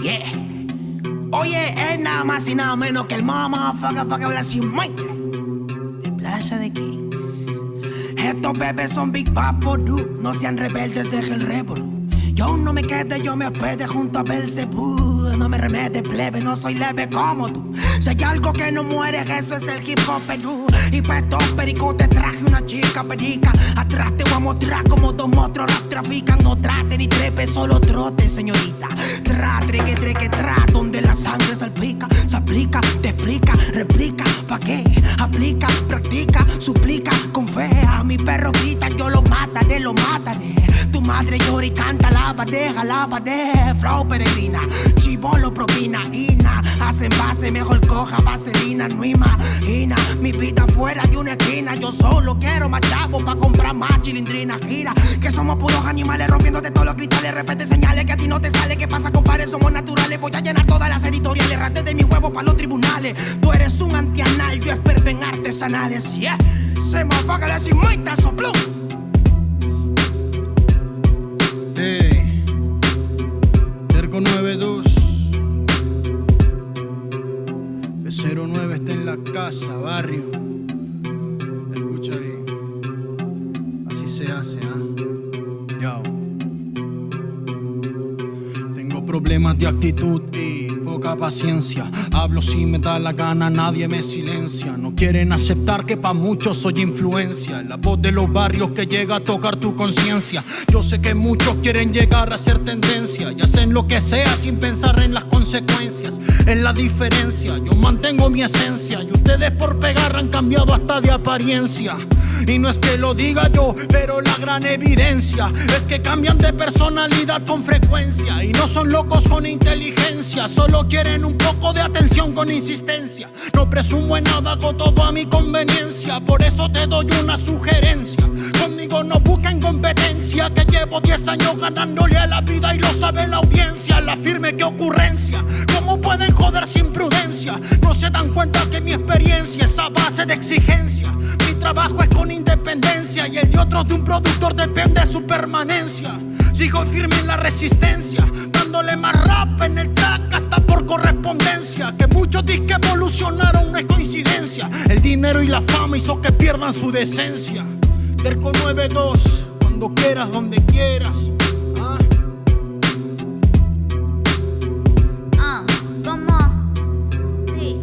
yeah. Oye, es nada más y nada menos que el motherfucker Blasphemite de Plaza de Kings. Estos bebés son Big Papo, dude. No sean rebeldes, deje el revolu. Yo no me quede, yo me hospede junto a Belzebú. No me remete, plebe, no soy leve como tú. Si hay algo que no muere, eso es el hip hop Perú. Y pa' estos pericotes traje una chica perica. Atrás te voy a mostrar como dos monstruos las trafican. No trate ni trepe, solo trote, señorita. Treque, donde la sangre salpica. Se aplica, te explica, replica. ¿Pa' qué? Aplica, practica, suplica con fe. A mi perro grita, yo lo mataré. Tu madre llora y canta la bandeja, flow peregrina, chivolo propina, ina, hacen base, mejor coja vaselina, no imagina mi vida fuera de una esquina. Yo solo quiero más chavo pa' comprar más chilindrina. Gira, que somos puros animales rompiéndote todos los cristales. Repete señales que a ti no te sale. ¿Qué pasa, compadre? Somos naturales. Voy a llenar todas las editoriales. Rate de mi huevo pa' los tribunales. Tú eres un antianal, yo experto en artesanales. Yeah, se me afaga la cimuita, soplú. Hey, Terco 92 P09 está en la casa, barrio. Escucha bien. Así se hace, Yo. Tengo problemas de actitud y poca paciencia. Hablo si me da la gana, nadie me silencia. No quieren aceptar que pa' muchos soy influencia. La voz de los barrios que llega a tocar tu conciencia. Yo sé que muchos quieren llegar a ser tendencia y hacen lo que sea sin pensar en las consecuencias. Es la diferencia, yo mantengo mi esencia y ustedes por pegar han cambiado hasta de apariencia. Y no es que lo diga yo, pero la gran evidencia es que cambian de personalidad con frecuencia. Y no son locos con inteligencia, solo quieren un poco de atención con insistencia. No presumo en nada, hago todo a mi conveniencia. Por eso te doy una sugerencia: conmigo no busquen competencia, que llevo 10 años ganándole a la vida y lo sabe la audiencia. La firme, qué ocurrencia, ¿cómo pueden joder sin prudencia? No se dan cuenta que mi experiencia es a base de exigencia. Mi trabajo es con independencia y el de otros de un productor depende de su permanencia. Sigo firme en la resistencia, dándole más rap en el track hasta por correspondencia. Que muchos disque evolucionaron, no es coincidencia. El dinero y la fama hizo que pierdan su decencia. Terco 92, cuando quieras, donde quieras. ¿Cómo? Sí.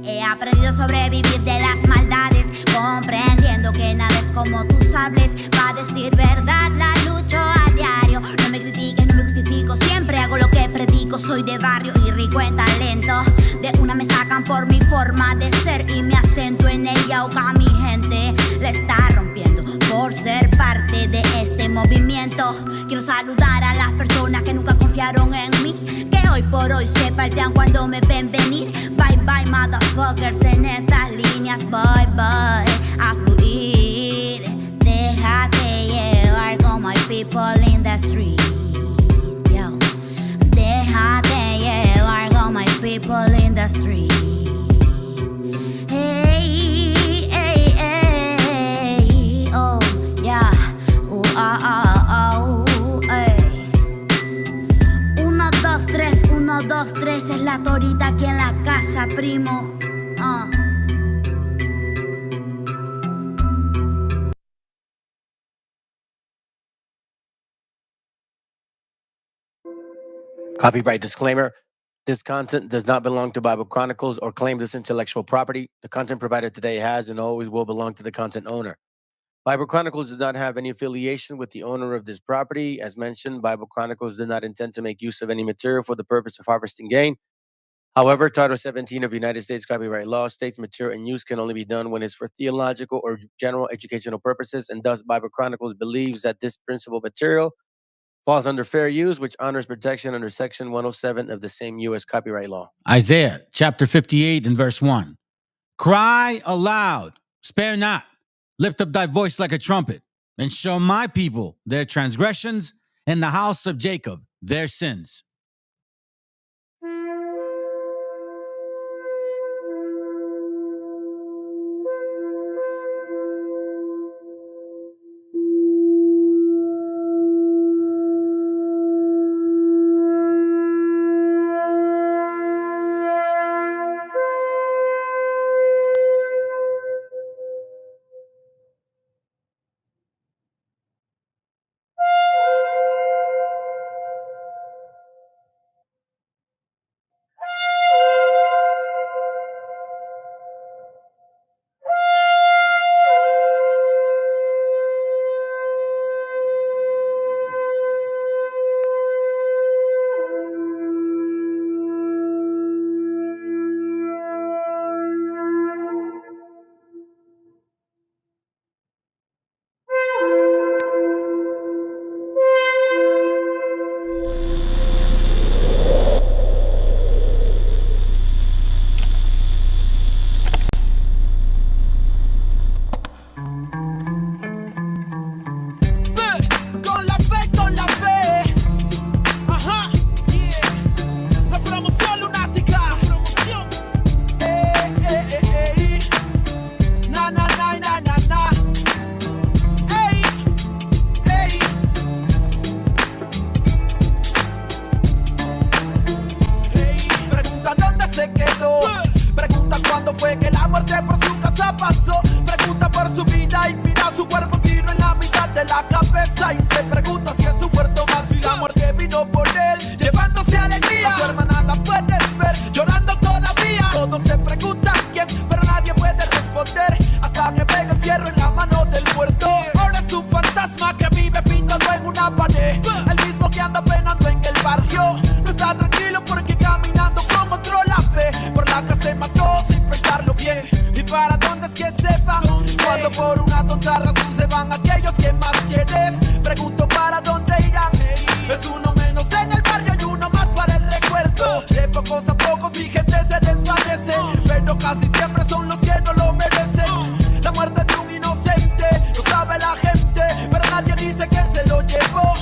He aprendido a sobrevivir de las maldades, comprendiendo que nada es como tú sabes. Pa' decir verdad, la lucho a diario. No me critiques, no me justifico, siempre hago lo que predico. Soy de barrio y rico en talento. De una me sacan por mi forma de ser y me acento en el yauca. Mi gente la está rompiendo por ser parte de este movimiento. Quiero saludar a las personas que nunca confiaron en mí, que hoy por hoy se paltean cuando me ven venir. Bye bye motherfuckers, en estas líneas bye bye a fluir. Déjate llevar como hay people in the street. Yo. Déjate llevar como hay people in the street. Hey, hey, hey, oh, yeah, hey. 1, 2, 3, 1, 2, 3 es la torita aquí en la casa, primo. Copyright disclaimer. This content does not belong to Bible Chronicles or claim this intellectual property. The content provided today has and always will belong to the content owner. Bible Chronicles does not have any affiliation with the owner of this property. As mentioned, Bible Chronicles did not intend to make use of any material for the purpose of harvesting gain. However, Title 17 of United States copyright law states material in use can only be done when it's for theological or general educational purposes, and thus Bible Chronicles believes that this principal material falls under fair use, which honors protection under Section 107 of the same U.S. copyright law. Isaiah chapter 58 and verse 1. Cry aloud, spare not, lift up thy voice like a trumpet, and show my people their transgressions, and the house of Jacob their sins. muerte por su casa pasó. Pregunta por su vida y mira su cuerpo tiro en la mitad de la cabeza. Y se pregunta si es su muerto más. Si la muerte vino por él, llevándose alegría. A su hermana la puedes ver llorando todavía. Todos se preguntan quién, pero nadie puede responder hasta que pega el fierro en la mano del muerto. Ahora es un fantasma que vive pintado en una pared. El mismo que anda penando en el barrio. No está tranquilo porque caminando con otro la ve. Por la que se mató sin pensarlo bien. ¿Y para dónde es que se van? Cuando por una tonta razón se van aquellos que más quieres. Pregunto para dónde irán. Es uno menos en el barrio y uno más para el recuerdo. De pocos a pocos mi gente se desvanece, pero casi siempre son los que no lo merecen. La muerte de un inocente, lo sabe la gente, pero nadie dice que él se lo llevó.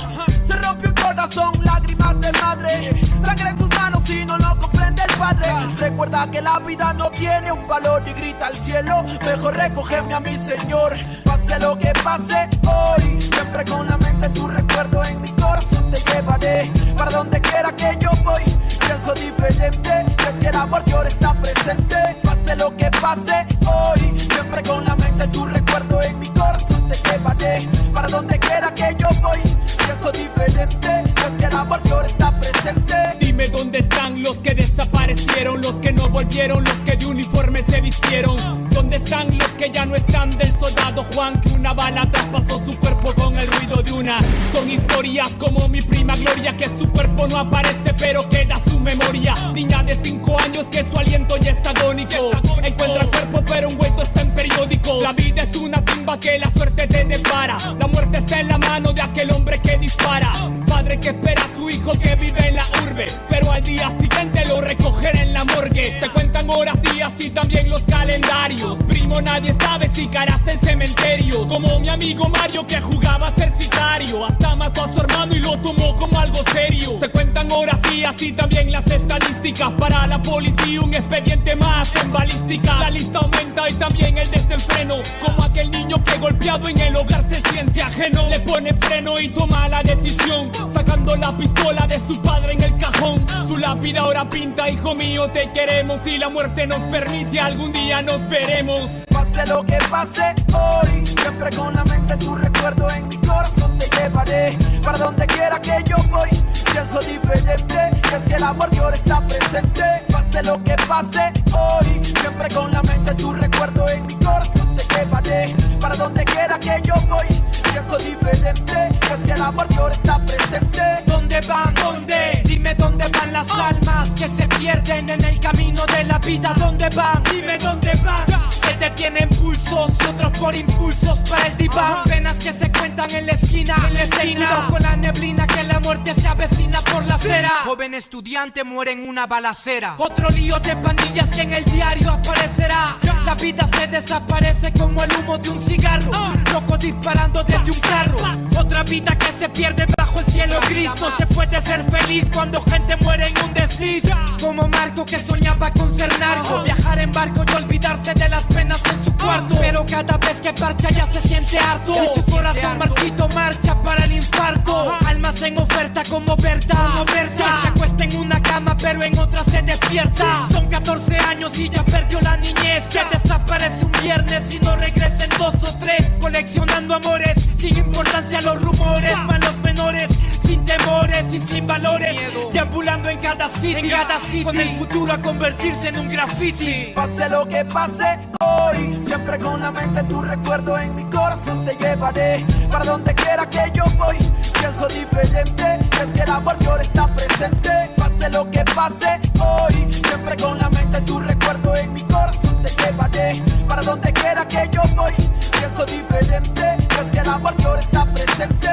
Se rompió un corazón, lágrimas de madre, sangre en sus manos y no lo comprende el padre. Recuerda que la vida no tiene un valor y grita al cielo, mejor recógeme a mi Señor. Pase lo que pase hoy, siempre con la mente tu recuerdo en mi corazón te llevaré. Para donde quiera que yo voy, pienso diferente, es que la muerte ahora está presente. Pase lo que pase hoy, siempre con la mente tu recuerdo en mi corazón te llevaré. Para donde quiera que yo voy, pienso diferente, es que la muerte ahora está presente. Dime dónde están los que desaparecieron, los que no volvieron, los que de uniforme se vistieron. ¿Dónde están los que ya no están del soldado Juan, que una bala traspasó su cuerpo con el ruido de una? Son historias como mi prima Gloria, que su cuerpo no aparece pero queda su memoria. Niña de 5 años que su aliento ya es agónico. Encuentra cuerpo pero un hueso está en periódico. La vida es una tumba que la suerte te depara. La muerte está en la mano de aquel hombre que dispara. Padre que espera a su hijo que vive en la urbe, pero al día siguiente lo recogerá en la morgue. Se cuentan horas, días y también los calendarios. Primo, nadie sabe si caras en cementerios. Como mi amigo Mario que jugaba a ser sicario, hasta mató a su hermano y lo tomó como algo serio. Se cuentan horas, días y también las estadísticas. Para la policía un expediente más en balística. La lista aumenta y también el desenfreno, como aquel niño que golpeado en el hogar se siente ajeno. Le pone freno y toma la decisión, sacando la pistola de su padre en el cajón. Su lápida ahora pinta: hijo mío, te queremos. Si la muerte nos permite, algún día nos veremos. Pase lo que pase hoy, siempre con la mente tu recuerdo en mi corazón te llevaré. Para donde quiera que yo voy, pienso diferente, es que la muerte ahora está presente. Pase lo que pase hoy, siempre con la mente tu recuerdo en mi corazón te llevaré. Para donde quiera que yo voy, pienso diferente, es que la muerte ahora está presente. ¿Dónde van? ¿Dónde? Dime dónde van las almas que se pierden en el camino de la vida. ¿Dónde van? Dime dónde van. Que te tienen pulsos y otros por impulsos para el diván. Penas que se cuentan en la esquina, cuidado con la neblina que la muerte se avecina por la acera. Joven estudiante muere en una balacera. Otro lío de pandillas que en el diario aparecerá. La vida se desaparece como el humo de un cigarro. Loco disparando desde un carro. Otra vida que se pierde bajo el cielo gris. No se puede ser feliz cuando gente muere en un desliz. Como Marco que soñaba con ser narco, viajar en barco y olvidarse de las penas en su cuarto. Pero cada vez que parcha ya se siente harto y su corazón marchito marcha para el infarto. Almas en oferta como Berta, que se acuesta en una cama pero en otra se despierta. Son 14 años y ya perdió la niñez. Que desaparece un viernes y no regresa en 2 o 3. Coleccionando amores sin importancia a los rumores. Malos menores sin temores y sin valores, deambulando en cada sitio, con el futuro a convertirse en un graffiti. Pase lo que pase hoy, siempre con la mente tu recuerdo en mi corazón te llevaré. Para donde quiera que yo voy, pienso diferente, es que la muerte ahora está presente. Pase lo que pase hoy, siempre con la mente tu recuerdo en mi corazón te llevaré. Para donde quiera que yo voy, pienso diferente, es que la muerte ahora está presente.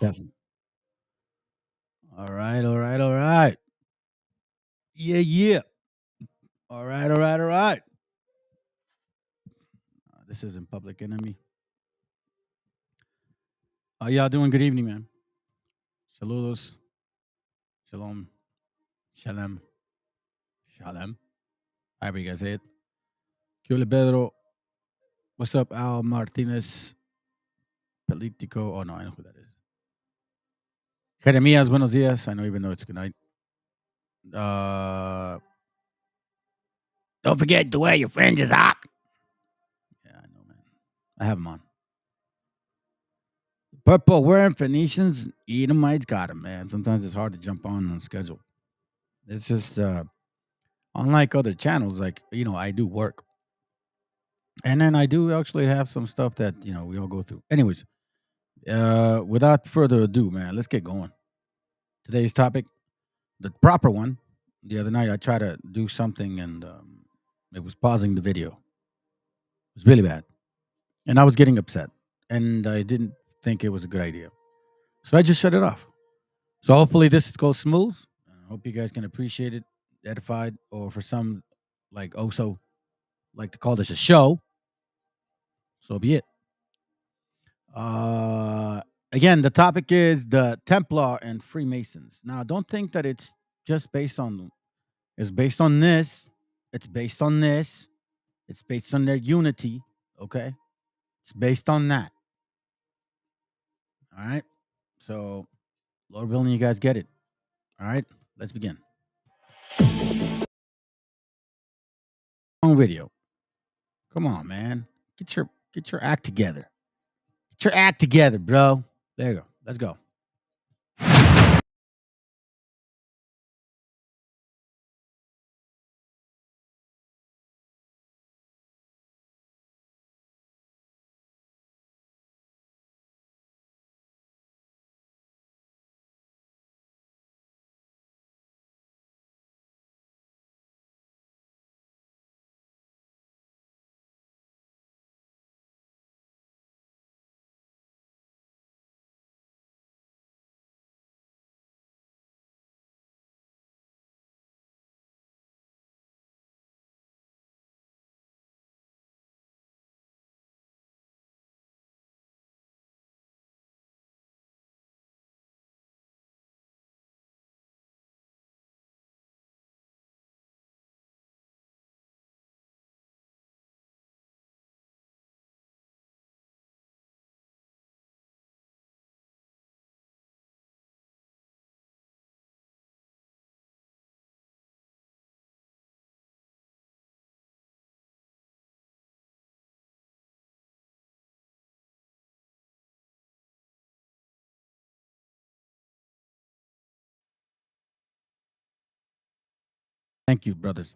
Definitely. All right, all right, all right. Yeah, yeah. All right, all right, all right. This isn't Public Enemy. How y'all doing? Good evening, man. Saludos. Shalom. Shalom. Shalom. However you guys say it. Hola, Pedro. What's up, Al Martinez? Politico. Oh, no, I know who that is. Jeremias, buenos dias. I don't even know it's good night. Don't forget to wear your fringes, Ock. Yeah, I know, man. I have them on. Purple wearing Phoenicians, Edomites got them, man. Sometimes it's hard to jump on schedule. It's just unlike other channels, like, I do work. And then I do actually have some stuff that, we all go through. Anyways, without further ado, man, let's get going. Today's topic, the proper one. The other night I tried to do something and it was pausing the video. It was really bad. And I was getting upset. And I didn't think it was a good idea. So I just shut it off. So hopefully this goes smooth. I hope you guys can appreciate it, edified, or for some, like also like to call this a show. So be it. Again, the topic is the Templar and Freemasons. Now, don't think that it's just based on. It's based on this. It's based on this. It's based on their unity. Okay, it's based on that. All right. So, Lord willing, you guys get it. All right. Let's begin. Long video. Come on, man. Get your act together. Get your act together, bro. There you go. Let's go. Thank you, brothers.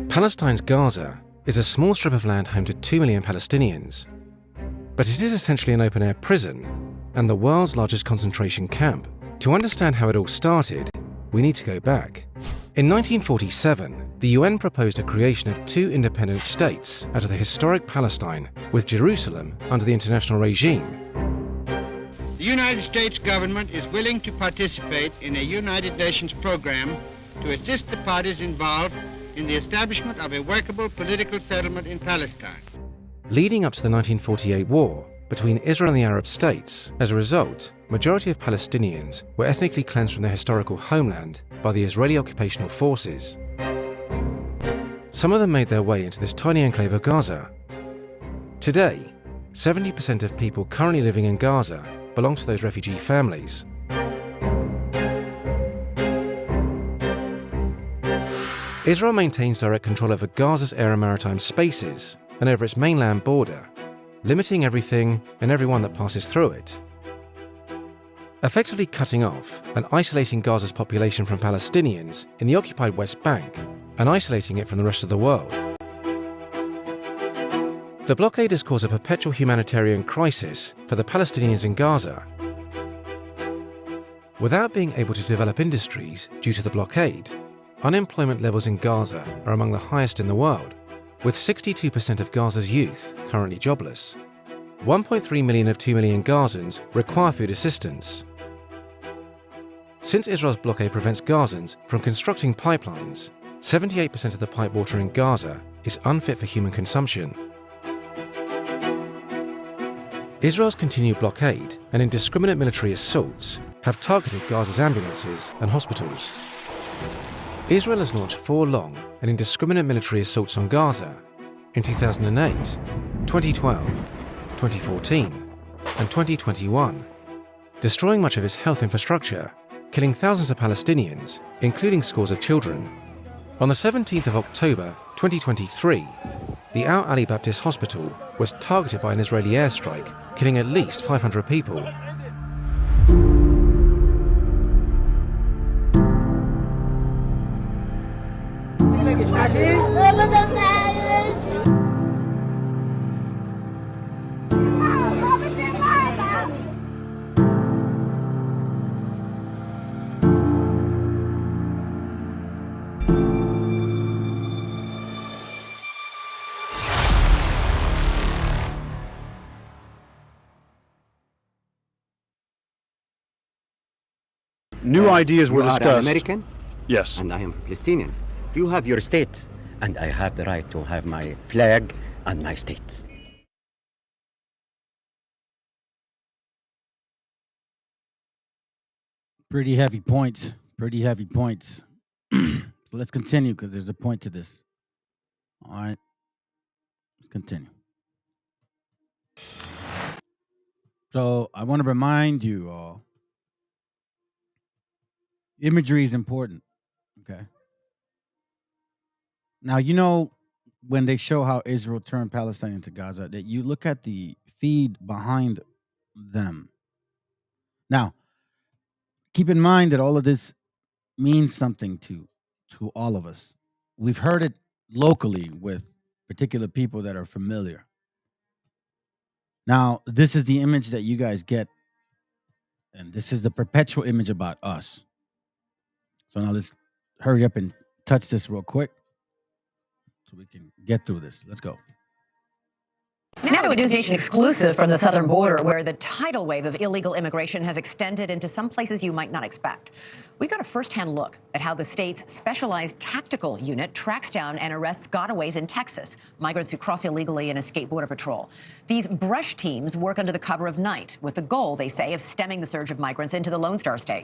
Palestine's Gaza is a small strip of land home to 2 million Palestinians, but it is essentially an open-air prison and the world's largest concentration camp. To understand how it all started, we need to go back. In 1947, the UN proposed a creation of 2 independent states out of the historic Palestine, with Jerusalem under the international regime. The United States government is willing to participate in a United Nations program to assist the parties involved in the establishment of a workable political settlement in Palestine. Leading up to the 1948 war between Israel and the Arab states, as a result, majority of Palestinians were ethnically cleansed from their historical homeland by the Israeli occupational forces. Some of them made their way into this tiny enclave of Gaza. Today, 70% of people currently living in Gaza belong to those refugee families. Israel maintains direct control over Gaza's air and maritime spaces and over its mainland border, limiting everything and everyone that passes through it. Effectively cutting off and isolating Gaza's population from Palestinians in the occupied West Bank and isolating it from the rest of the world. The blockade has caused a perpetual humanitarian crisis for the Palestinians in Gaza. Without being able to develop industries due to the blockade, unemployment levels in Gaza are among the highest in the world, with 62% of Gaza's youth currently jobless. 1.3 million of 2 million Gazans require food assistance. Since Israel's blockade prevents Gazans from constructing pipelines, 78% of the pipe water in Gaza is unfit for human consumption. Israel's continued blockade and indiscriminate military assaults have targeted Gaza's ambulances and hospitals. Israel has launched 4 long and indiscriminate military assaults on Gaza in 2008, 2012, 2014, and 2021, destroying much of its health infrastructure, killing thousands of Palestinians, including scores of children. On the 17th of October 2023, the Al Ali Baptist Hospital was targeted by an Israeli airstrike, killing at least 500 people. New ideas were You are an discussed. American, Yes. and I am Palestinian. You have your state, and I have the right to have my flag and my state. Pretty heavy points. Pretty heavy points. So let's continue because there's a point to this. All right. Let's continue. So I want to remind you all, imagery is important. Okay. Now, you know, when they show how Israel turned Palestine into Gaza, that you look at the feed behind them. Now, keep in mind that all of this means something to all of us. We've heard it locally with particular people that are familiar. Now, this is the image that you guys get, and this is the perpetual image about us. So now let's hurry up and touch this real quick so we can get through this. Let's go. Now to a News Nation exclusive from the southern border, where the tidal wave of illegal immigration has extended into some places you might not expect. We got a first-hand look at how the state's specialized tactical unit tracks down and arrests gotaways in Texas, migrants who cross illegally and escape Border Patrol. These brush teams work under the cover of night, with the goal, they say, of stemming the surge of migrants into the Lone Star State.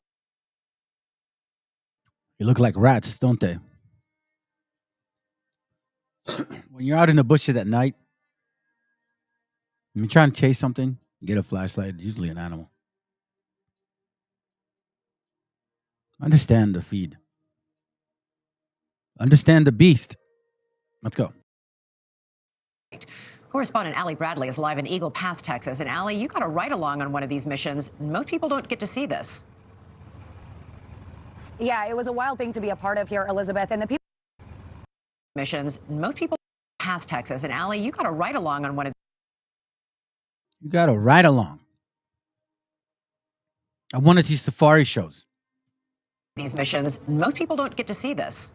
They look like rats, don't they? When you're out in the bushes at night, when you're trying to chase something, you get a flashlight, usually an animal. Understand the feed. Understand the beast. Let's go. Correspondent Allie Bradley is live in Eagle Pass, Texas. And Allie, you got a ride along on one of these missions. Most people don't get to see this. Yeah, it was a wild thing to be a part of here, Elizabeth. And the people missions, most people pass Texas. And Allie, you got a ride along on one of You got to ride along. I want to see safari shows. these missions. Most people don't get to see this.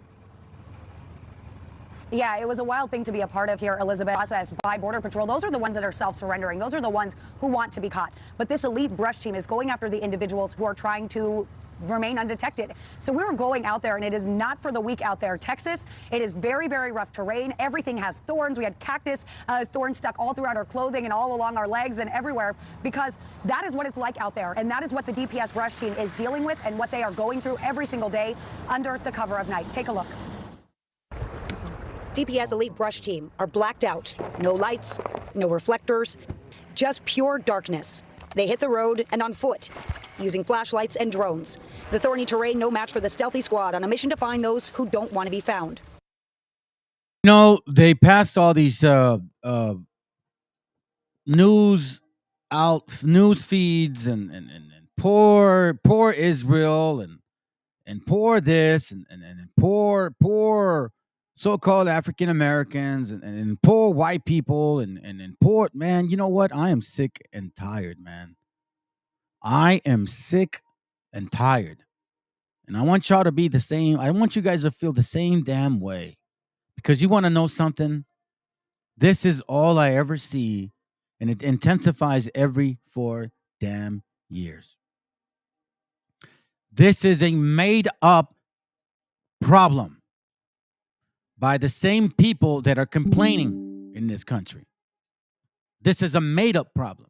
Yeah, it was a wild thing to be a part of here, Elizabeth. Processed by Border Patrol. Those are the ones that are self-surrendering. Those are the ones who want to be caught. But this elite brush team is going after the individuals who are trying to remain undetected. So we were going out there, and it is not for the weak out there. Texas, it is very, very rough terrain. Everything has thorns. We had cactus thorns stuck all throughout our clothing and all along our legs and everywhere, because that is what it's like out there. And that is what the DPS brush team is dealing with and what they are going through every single day under the cover of night. Take a look. DPS elite brush team are blacked out. No lights, no reflectors, just pure darkness. They hit the road and on foot, using flashlights and drones. The thorny terrain no match for the stealthy squad on a mission to find those who don't want to be found. You know, they passed all these news feeds and poor Israel and poor this and poor so-called African Americans and poor white people and poor, man, you know what? I am sick and tired, man. I am sick and tired. And I want y'all to be the same. I want you guys to feel the same damn way. Because you want to know something? This is all I ever see, and it intensifies every 4 damn years. This is a made up problem by the same people that are complaining in this country. This is a made up problem.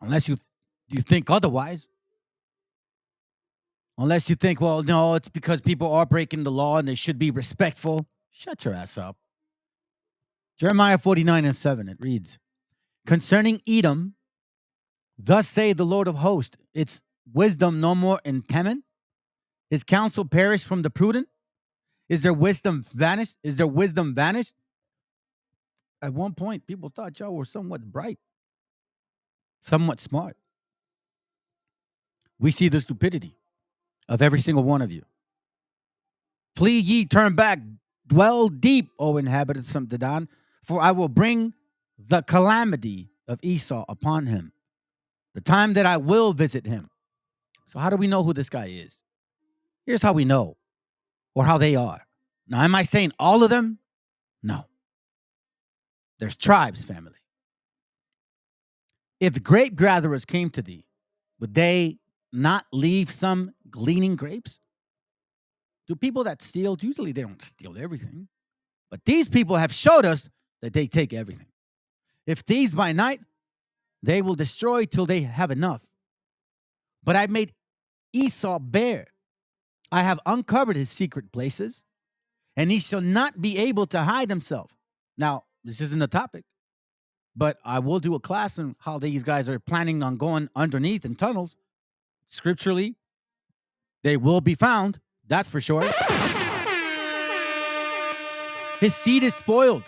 Unless you think otherwise. Unless you think, well, no, it's because people are breaking the law and they should be respectful. Shut your ass up. Jeremiah 49:7, it reads, concerning Edom, thus say the Lord of hosts, its wisdom no more in Teman? His counsel perished from the prudent? Is their wisdom vanished? Is their wisdom vanished? At one point, people thought y'all were somewhat bright, somewhat smart. We see the stupidity of every single one of you. Flee ye, turn back, dwell deep, O inhabitants of Dedan, for I will bring the calamity of Esau upon him, the time that I will visit him. So how do we know who this guy is? Here's how we know, or how they are. Now, am I saying all of them? No. There's tribes, family. If grape gatherers came to thee, would they not leave some gleaning grapes? Do people that steal, usually they don't steal everything. But these people have showed us that they take everything. If thieves by night, they will destroy till they have enough. But I made Esau bare. I have uncovered his secret places, and he shall not be able to hide himself. Now, this isn't the topic, but I will do a class on how these guys are planning on going underneath in tunnels. Scripturally, they will be found. That's for sure. His seed is spoiled,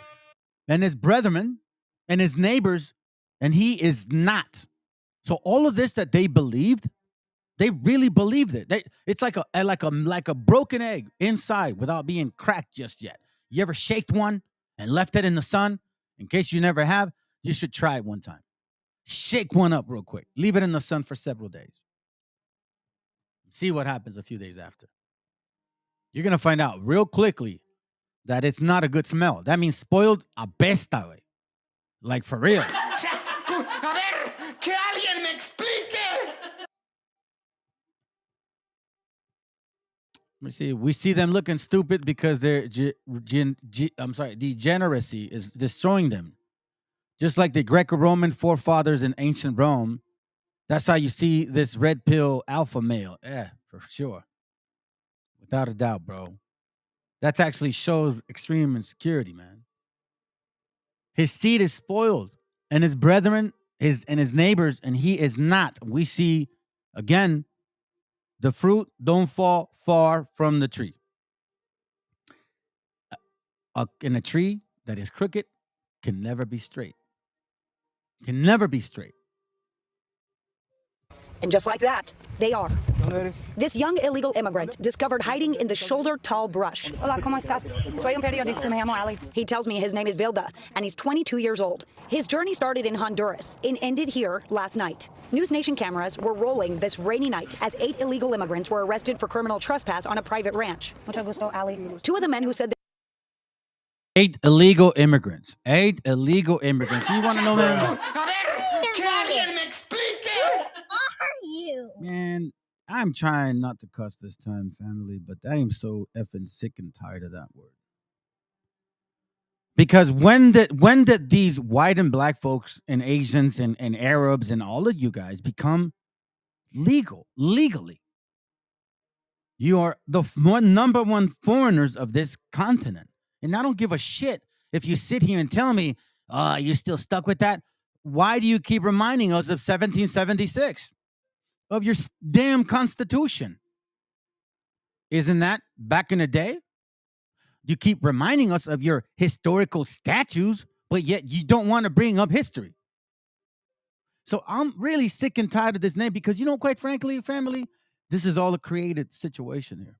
and his brethren and his neighbors, and he is not. So all of this that they believed, they really believed it. It's like a broken egg inside without being cracked just yet. You ever shaked one and left it in the sun? In case you never have, you should try it one time. Shake one up real quick. Leave it in the sun for several days. See what happens a few days after. You're going to find out real quickly that it's not a good smell. That means spoiled apesta, güey. Like for real. O sea, a ver, que alguien me explique. Let me see. We see them looking stupid because their degeneracy is destroying them. Just like the Greco-Roman forefathers in ancient Rome. That's how you see this red pill alpha male. Yeah, for sure. Without a doubt, bro. That actually shows extreme insecurity, man. His seed is spoiled, and his brethren, his neighbors, and he is not. We see, again, the fruit don't fall far from the tree. In a tree that is crooked can never be straight. Can never be straight. And just like that, they are. This young illegal immigrant discovered hiding in the shoulder-tall brush. Hola, ¿cómo estás? Soy un periodista, me llamo Ali. He tells me his name is Vilda, and he's 22 years old. His journey started in Honduras and ended here last night. News Nation cameras were rolling this rainy night as 8 illegal immigrants were arrested for criminal trespass on a private ranch. Mucho gusto, Ali. 2 of the men who said 8 illegal immigrants. 8 illegal immigrants. You want to know, man? A ver, que alguien me explique. You. Man, I'm trying not to cuss this time, family, but I am so effing sick and tired of that word. Because when did these white and black folks and Asians and Arabs and all of you guys become legally? You are the number one foreigners of this continent. And I don't give a shit if you sit here and tell me, you're still stuck with that. Why do you keep reminding us of 1776? Of your damn Constitution? Isn't that back in the day? You keep reminding us of your historical statues, but yet you don't want to bring up history. So I'm really sick and tired of this name because, quite frankly, family, this is all a created situation here.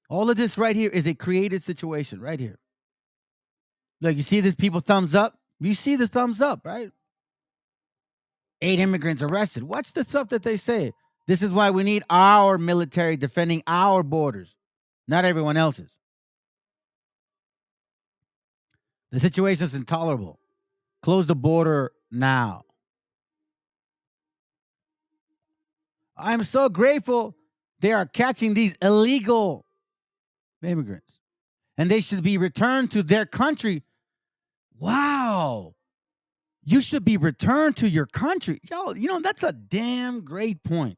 All of this right here is a created situation right here. Look, you see this people thumbs up? You see the thumbs up, right? 8 immigrants arrested. What's the stuff that they say? This is why we need our military defending our borders, not everyone else's. The situation is intolerable. Close the border now. I'm so grateful they are catching these illegal immigrants, and they should be returned to their country. Wow. You should be returned to your country. Yo, that's a damn great point.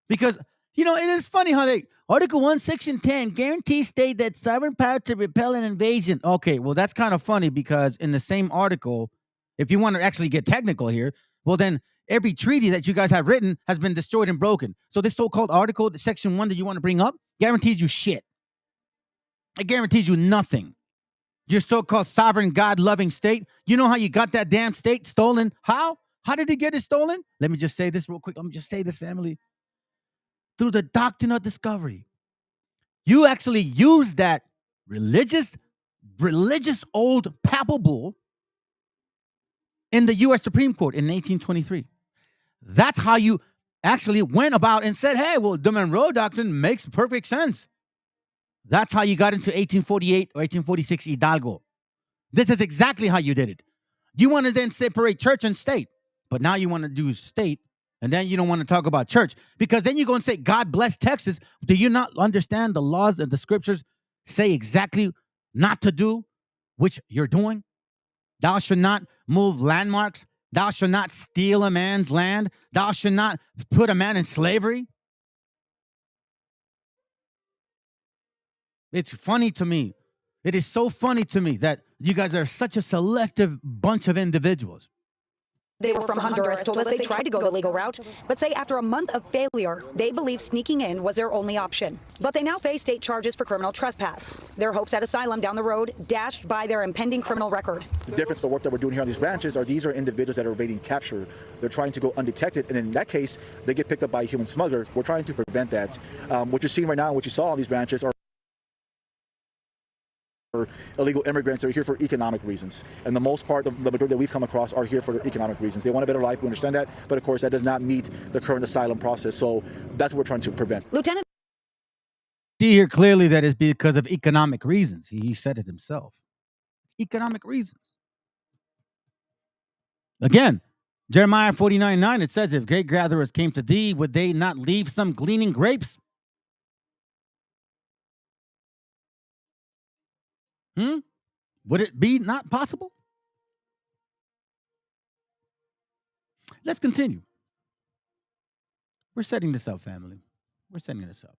Because, it is funny how Article 1, Section 10 guarantees state that sovereign power to repel an invasion. Okay, well, that's kind of funny because in the same article, if you want to actually get technical here, well, then every treaty that you guys have written has been destroyed and broken. So this so-called article, Section 1 that you want to bring up, guarantees you shit. It guarantees you nothing. Your so-called sovereign, God-loving state, you know how you got that damn state stolen? How? How did they get it stolen? Let me just say this real quick. Let me just say this, family. Through the doctrine of discovery. You actually use that religious old papal bull in the U.S. Supreme Court in 1823. That's how you actually went about and said, hey, well, the Monroe Doctrine makes perfect sense. That's how you got into 1848 or 1846 Hidalgo. This is exactly how you did it. You want to then separate church and state, but now you want to do state, and then you don't want to talk about church, because then you go and say, God bless Texas. Do you not understand the laws and the scriptures say exactly not to do, which you're doing? Thou shalt not move landmarks. Thou shalt not steal a man's land. Thou shalt not put a man in slavery. It's funny to me. It is so funny to me that you guys are such a selective bunch of individuals. They were from Honduras, told us they tried to go the legal route, but say after a month of failure, they believe sneaking in was their only option. But they now face state charges for criminal trespass. Their hopes at asylum down the road dashed by their impending criminal record. The difference, the work that we're doing here on these ranches, these are individuals that are evading capture. They're trying to go undetected, and in that case, they get picked up by human smugglers. We're trying to prevent that. What you're seeing right now, what you saw on these ranches are illegal immigrants that are here for economic reasons. And the most part, the majority that we've come across are here for economic reasons. They want a better life, we understand that, but of course that does not meet the current asylum process. So that's what we're trying to prevent. Lieutenant, see here clearly that it's because of economic reasons. He said it himself. Economic reasons. Again, Jeremiah 49:9, it says, if great gatherers came to thee, would they not leave some gleaning grapes? Would it be not possible? Let's continue. We're setting this up, family. We're setting this up.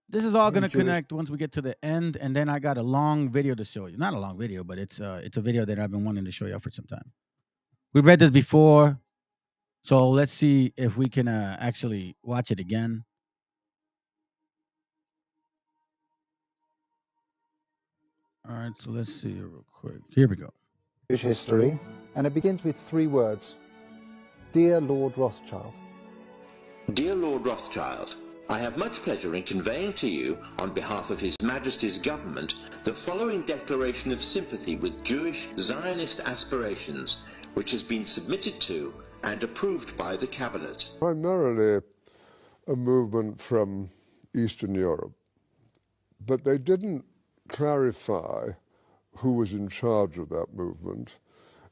This is all going to connect once we get to the end, and then I got a long video to show you. Not a long video, but it's a video that I've been wanting to show you for some time. We read this before, so let's see if we can actually watch it again. All right, so let's see real quick. Here we go. Jewish history, and it begins with 3 words. Dear Lord Rothschild. Dear Lord Rothschild, I have much pleasure in conveying to you, on behalf of His Majesty's government, the following declaration of sympathy with Jewish Zionist aspirations, which has been submitted to and approved by the Cabinet. Primarily a movement from Eastern Europe, but they didn't clarify who was in charge of that movement.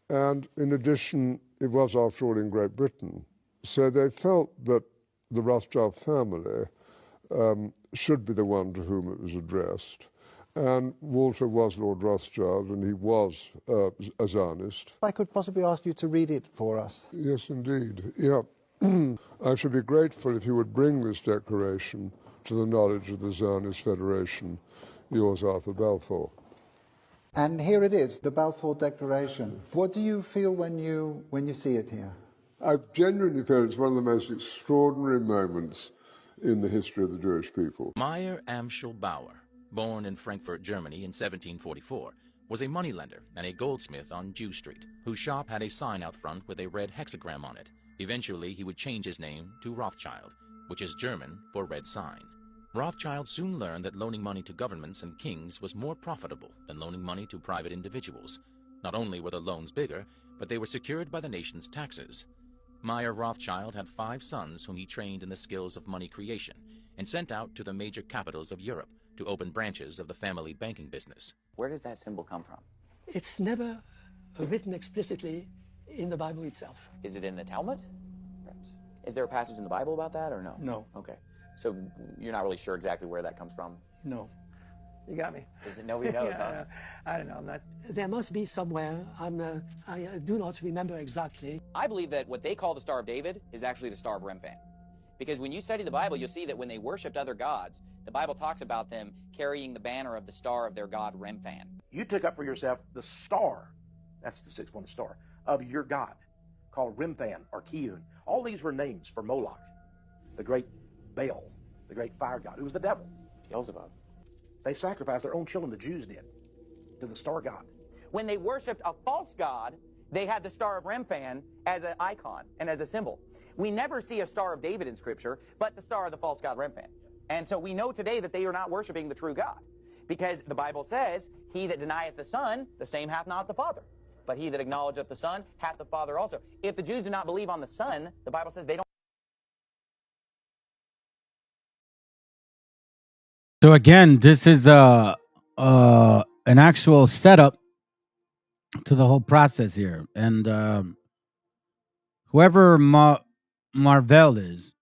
And in addition, it was, after all, in Great Britain. So they felt that the Rothschild family should be the one to whom it was addressed. And Walter was Lord Rothschild, and he was a Zionist. If I could possibly ask you to read it for us. Yes, indeed. Yeah. I should be grateful if you would bring this declaration to the knowledge of the Zionist Federation. Yours, Arthur Balfour. And here it is, the Balfour Declaration. What do you feel when you see it here? I genuinely feel it's one of the most extraordinary moments in the history of the Jewish people. Meyer Amschel Bauer, born in Frankfurt, Germany in 1744, was a moneylender and a goldsmith on Jew Street, whose shop had a sign out front with a red hexagram on it. Eventually, he would change his name to Rothschild, which is German for red sign. Rothschild soon learned that loaning money to governments and kings was more profitable than loaning money to private individuals. Not only were the loans bigger, but they were secured by the nation's taxes. Meyer Rothschild had 5 sons whom he trained in the skills of money creation and sent out to the major capitals of Europe to open branches of the family banking business. Where does that symbol come from? It's never written explicitly in the Bible itself. Is it in the Talmud? Perhaps. Is there a passage in the Bible about that or no? No. Okay. So you're not really sure exactly where that comes from? No. You got me. Is it nobody knows, huh? I don't know. I'm not. There must be somewhere. I do not remember exactly. I believe that what they call the Star of David is actually the Star of Remphan. Because when you study the Bible, you'll see that when they worshipped other gods, the Bible talks about them carrying the banner of the star of their god Remphan. You took up for yourself the star, that's the 6-pointed star, of your god, called Remphan or Kiyun. All these were names for Moloch, the great Baal, the great fire god, who was the devil. Beelzebub. They sacrificed their own children, the Jews did, to the star god. When they worshipped a false god, they had the Star of Remphan as an icon and as a symbol. We never see a Star of David in Scripture, but the star of the false god Remphan. And so we know today that they are not worshiping the true God, because the Bible says, he that denieth the Son, the same hath not the Father. But he that acknowledgeth the Son hath the Father also. If the Jews do not believe on the Son, the Bible says they don't. So again, this is an actual setup to the whole process here, and whoever Marvell is,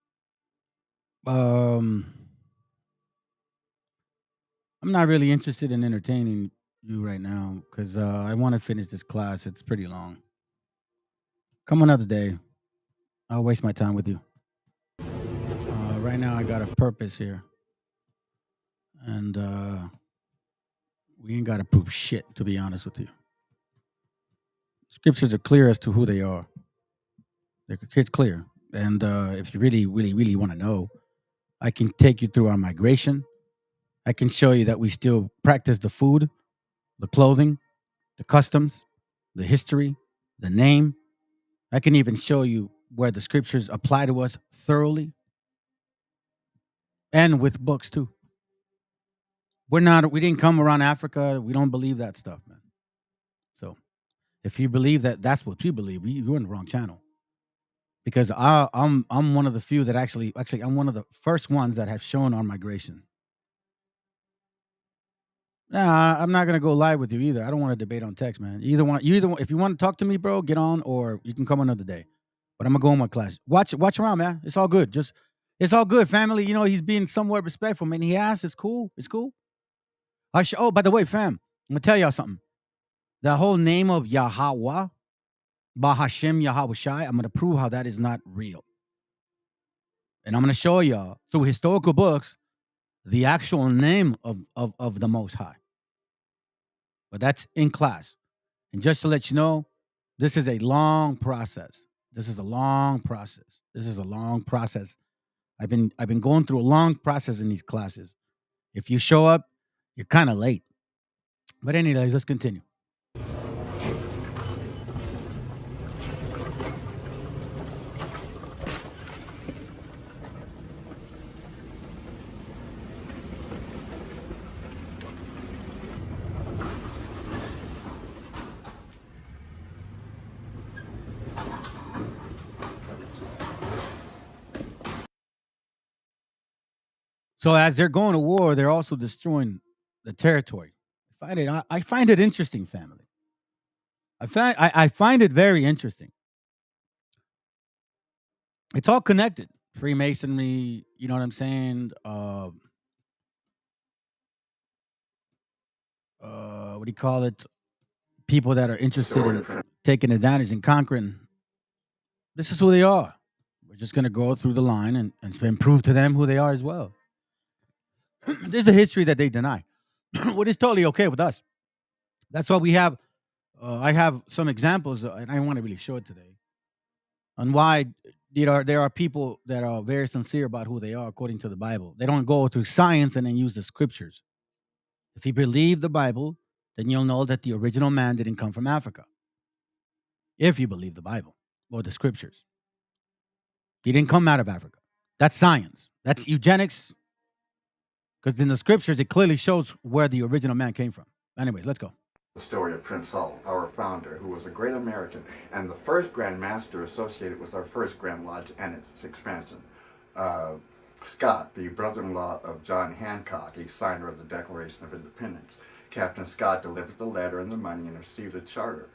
I'm not really interested in entertaining you right now because I want to finish this class. It's pretty long. Come another day. I'll waste my time with you. Right now, I got a purpose here. And we ain't got to prove shit, to be honest with you. Scriptures are clear as to who they are. It's clear. And if you really, really, really want to know, I can take you through our migration. I can show you that we still practice the food, the clothing, the customs, the history, the name. I can even show you where the scriptures apply to us thoroughly. And with books too. We didn't come around Africa. We don't believe that stuff, man. So if you believe that that's what we believe, you're in the wrong channel. Because I'm one of the few that actually I'm one of the first ones that have shown our migration. Nah, I'm not gonna go live with you either. I don't want to debate on text, man. If you want to talk to me, bro, get on, or you can come another day. But I'm gonna go in my class. Watch around, man. It's all good. It's all good, family. You know, he's being somewhat respectful, man. He asked. It's cool. It's cool. Oh, by the way, fam, I'm gonna tell y'all something. The whole name of Yahweh, Bahashem Yahweh Shai, I'm gonna prove how that is not real. And I'm gonna show y'all through historical books the actual name of the Most High. But that's in class. And just to let you know, this is a long process. This is a long process. I've been going through a long process in these classes. If you show up, you're kind of late. But anyways, let's continue. So as they're going to war, they're also destroying the territory. I find it interesting, family. I find it very interesting. It's all connected. Freemasonry, you know what I'm saying? What do you call it? People that are interested in taking advantage and conquering. This is who they are. We're just going to go through the line and prove to them who they are as well. There's a history that they deny, which is totally okay with us. That's why we have, I have some examples, and I want to really show it today, on why there are people that are very sincere about who they are according to the Bible. They don't go through science and then use the scriptures. If you believe the Bible, then you'll know that the original man didn't come from Africa. If you believe the Bible or the scriptures, he didn't come out of Africa. That's science. That's eugenics. Because in the scriptures, it clearly shows where the original man came from. Anyways, let's go. The story of Prince Hall, our founder, who was a great American and the first Grand Master associated with our first Grand Lodge and its expansion. Scott, the brother-in-law of John Hancock, a signer of the Declaration of Independence. Captain Scott delivered the letter and the money and received a charter,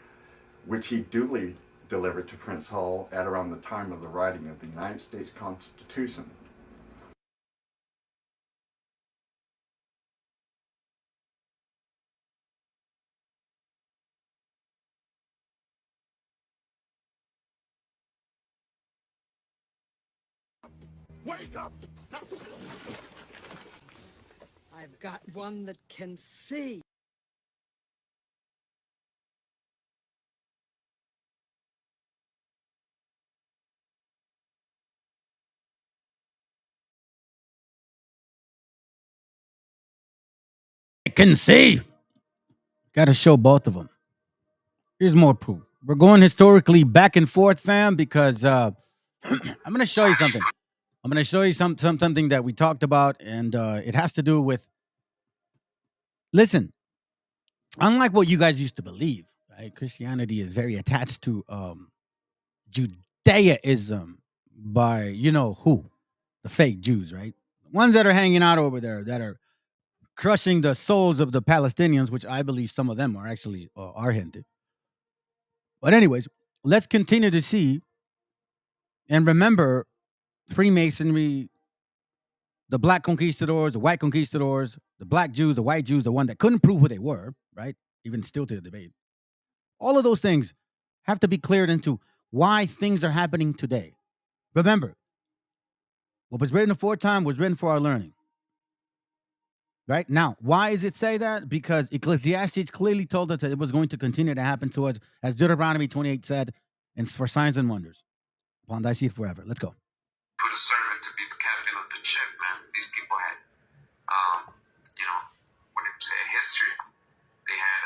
which he duly delivered to Prince Hall at around the time of the writing of the United States Constitution. Wake up! I've got one that can see. Can see. Got to show both of them. Here's more proof. We're going historically back and forth, fam, because I'm going to show you something. I'm going to show you something that we talked about, and it has to do with. Listen, unlike what you guys used to believe, right? Christianity is very attached to Judaism by you know who, the fake Jews, right? The ones that are hanging out over there that are crushing the souls of the Palestinians, which I believe some of them are actually are hinted. But anyways, let's continue to see and remember Freemasonry, the black conquistadors, the white conquistadors, the black Jews, the white Jews, the one that couldn't prove who they were, right? Even still to the debate. All of those things have to be cleared into why things are happening today. Remember, what was written aforetime was written for our learning. Right? Now, why does it say that? Because Ecclesiastes clearly told us that it was going to continue to happen to us, as Deuteronomy 28 said, and for signs and wonders. Upon thy seed forever. Let's go. Put a servant to be the captain of the ship, man. These people had, what did you say, history. They had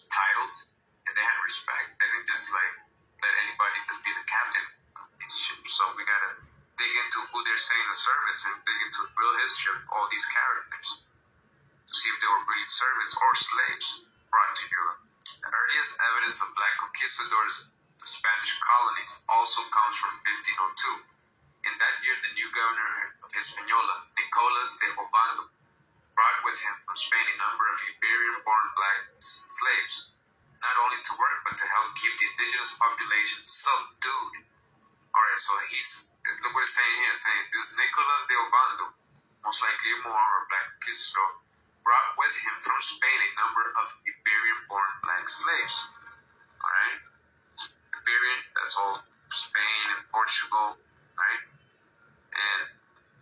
titles, and they had respect. They didn't just, let anybody just be the captain of these ships. So we got to dig into who they're saying the servants and dig into the real history of all these characters to see if they were breed servants or slaves brought to Europe. The earliest evidence of black conquistadors, the Spanish colonies, also comes from 1502. In that year, the new governor of Hispaniola, Nicolas de Obando, brought with him from Spain a number of Iberian-born black slaves, not only to work but to help keep the indigenous population subdued. All right, so look what it's saying here, saying this Nicolas de Obando, most likely a Moor or black conquistador, brought with him from Spain a number of Iberian-born black slaves. All right, Iberian, that's all Spain and Portugal, right? And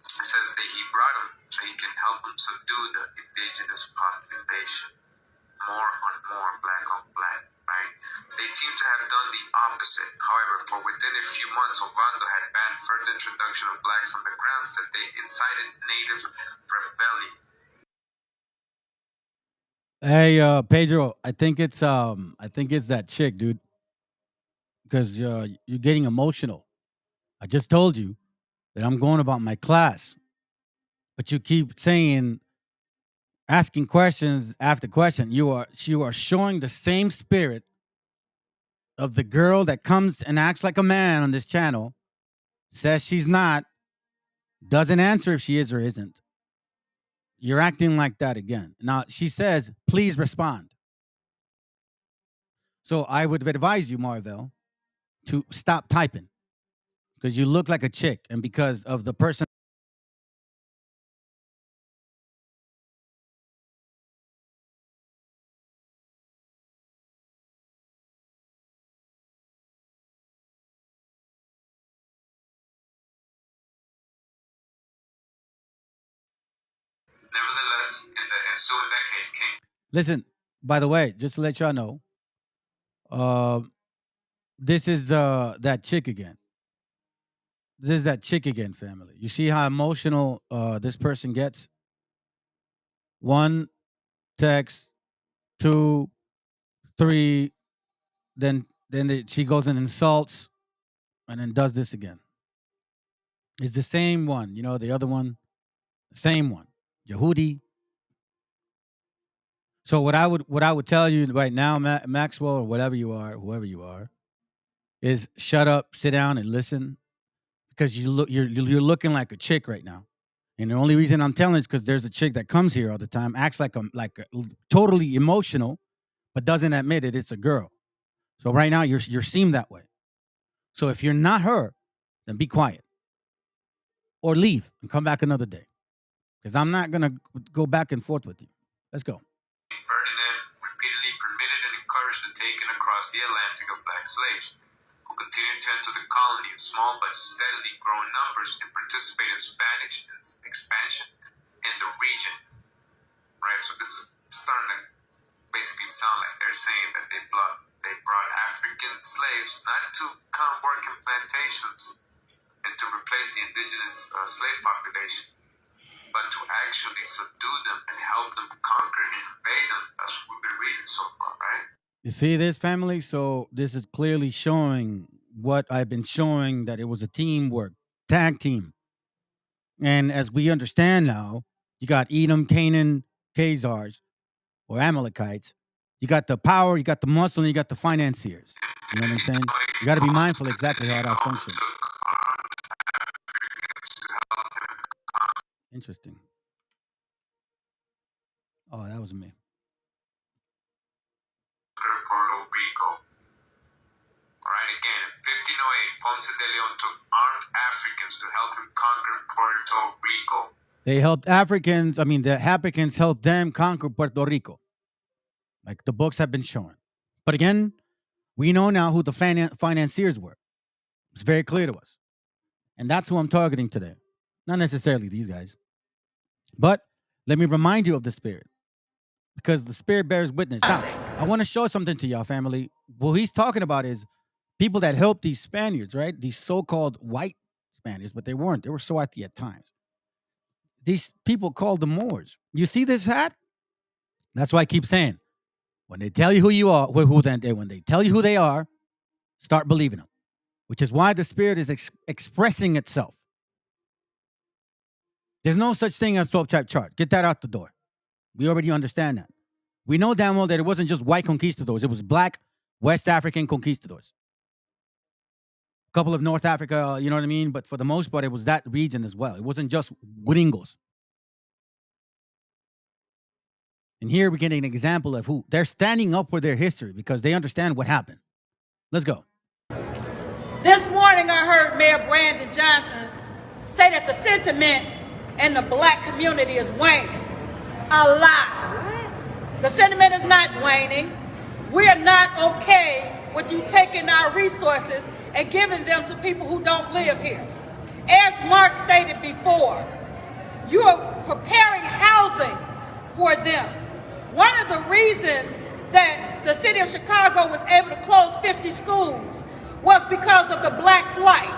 it says that he brought them so he can help them subdue the indigenous population. More on more, black on black, right? They seem to have done the opposite. However, for within a few months, Obando had banned further introduction of blacks on the grounds that they incited native rebellion. Hey, Pedro, I think it's that chick, dude. Because you're getting emotional. I just told you that I'm going about my class, but you keep saying, asking questions after question. You are showing the same spirit of the girl that comes and acts like a man on this channel, says she's not, doesn't answer if she is or isn't. You're acting like that again. Now, she says, please respond. So I would advise you, Marvell, to stop typing because you look like a chick. And because of the person. Nevertheless, in the ensuing decade came. Listen, by the way, just to let y'all know, this is that chick again. This is that chick again, family. You see how emotional this person gets? One text, 2, 3, then she goes and insults, and then does this again. It's the same one, you know, the other one, the same one, Yehudi. So what I would tell you right now, Maxwell, or whatever you are, whoever you are, is shut up, sit down, and listen, because you're looking like a chick right now, and the only reason I'm telling is because there's a chick that comes here all the time, acts like a totally emotional, but doesn't admit it. It's a girl. So right now you're seemed that way. So if you're not her, then be quiet or leave and come back another day, because I'm not gonna go back and forth with you. Let's go. Ferdinand repeatedly permitted and encouraged the taking across the Atlantic of black slaves, who continued to enter the colony in small but steadily growing numbers and participate in Spanish expansion in the region. Right, so this is starting to basically sound like they're saying that they brought African slaves not to come work in plantations and to replace the indigenous slave population, but to actually subdue them and help them conquer and invade them. That's what we've been reading so far, right? You see this, family? So this is clearly showing what I've been showing, that it was a teamwork, tag team. And as we understand now, you got Edom, Canaan, Khazars, or Amalekites. You got the power, you got the muscle, and you got the financiers. You know what I'm saying? You got to be mindful exactly how that functions. Interesting. Oh, that was me. Puerto Rico. All right, again, in 1508, Ponce de Leon took armed Africans to help him conquer Puerto Rico. They helped Africans, the Africans helped them conquer Puerto Rico. Like the books have been showing. But again, we know now who the financiers were. It's very clear to us. And that's who I'm targeting today. Not necessarily these guys. But let me remind you of the Spirit, because the Spirit bears witness. Now, I want to show something to y'all, family. What he's talking about is people that helped these Spaniards, right? These so-called white Spaniards, but they weren't. They were swarthy at times. These people called the Moors. You see this hat? That's why I keep saying, when they tell you who you are, when they tell you who they are, start believing them, which is why the Spirit is expressing itself. There's no such thing as 12-tribe chart. Get that out the door. We already understand that. We know damn well that it wasn't just white conquistadors. It was black West African conquistadors. A couple of North Africa, you know what I mean? But for the most part, it was that region as well. It wasn't just gringos. And here we get an example of who. They're standing up for their history because they understand what happened. Let's go. This morning I heard Mayor Brandon Johnson say that the sentiment in the black community is waning. A lie. The sentiment is not waning. We are not okay with you taking our resources and giving them to people who don't live here. As Mark stated before, you are preparing housing for them. One of the reasons that the city of Chicago was able to close 50 schools was because of the black flight.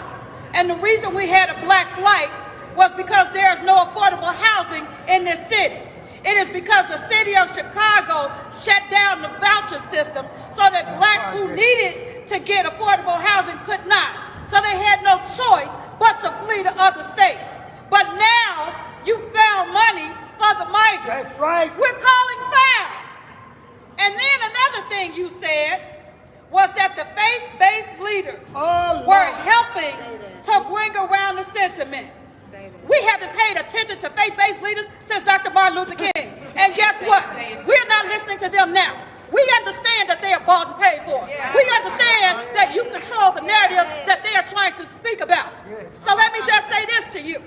And the reason we had a black flight was because there is no affordable housing in this city. It is because the city of Chicago shut down the voucher system so that blacks who needed to get affordable housing could not. So they had no choice but to flee to other states. But now you found money for the migrants. That's right. We're calling foul. And then another thing you said was that the faith-based leaders were helping to bring around the sentiment. We haven't paid attention to faith-based leaders since Dr. Martin Luther King. And guess what? We're not listening to them now. We understand that they are bought and paid for. We understand that you control the narrative that they are trying to speak about. So let me just say this to you.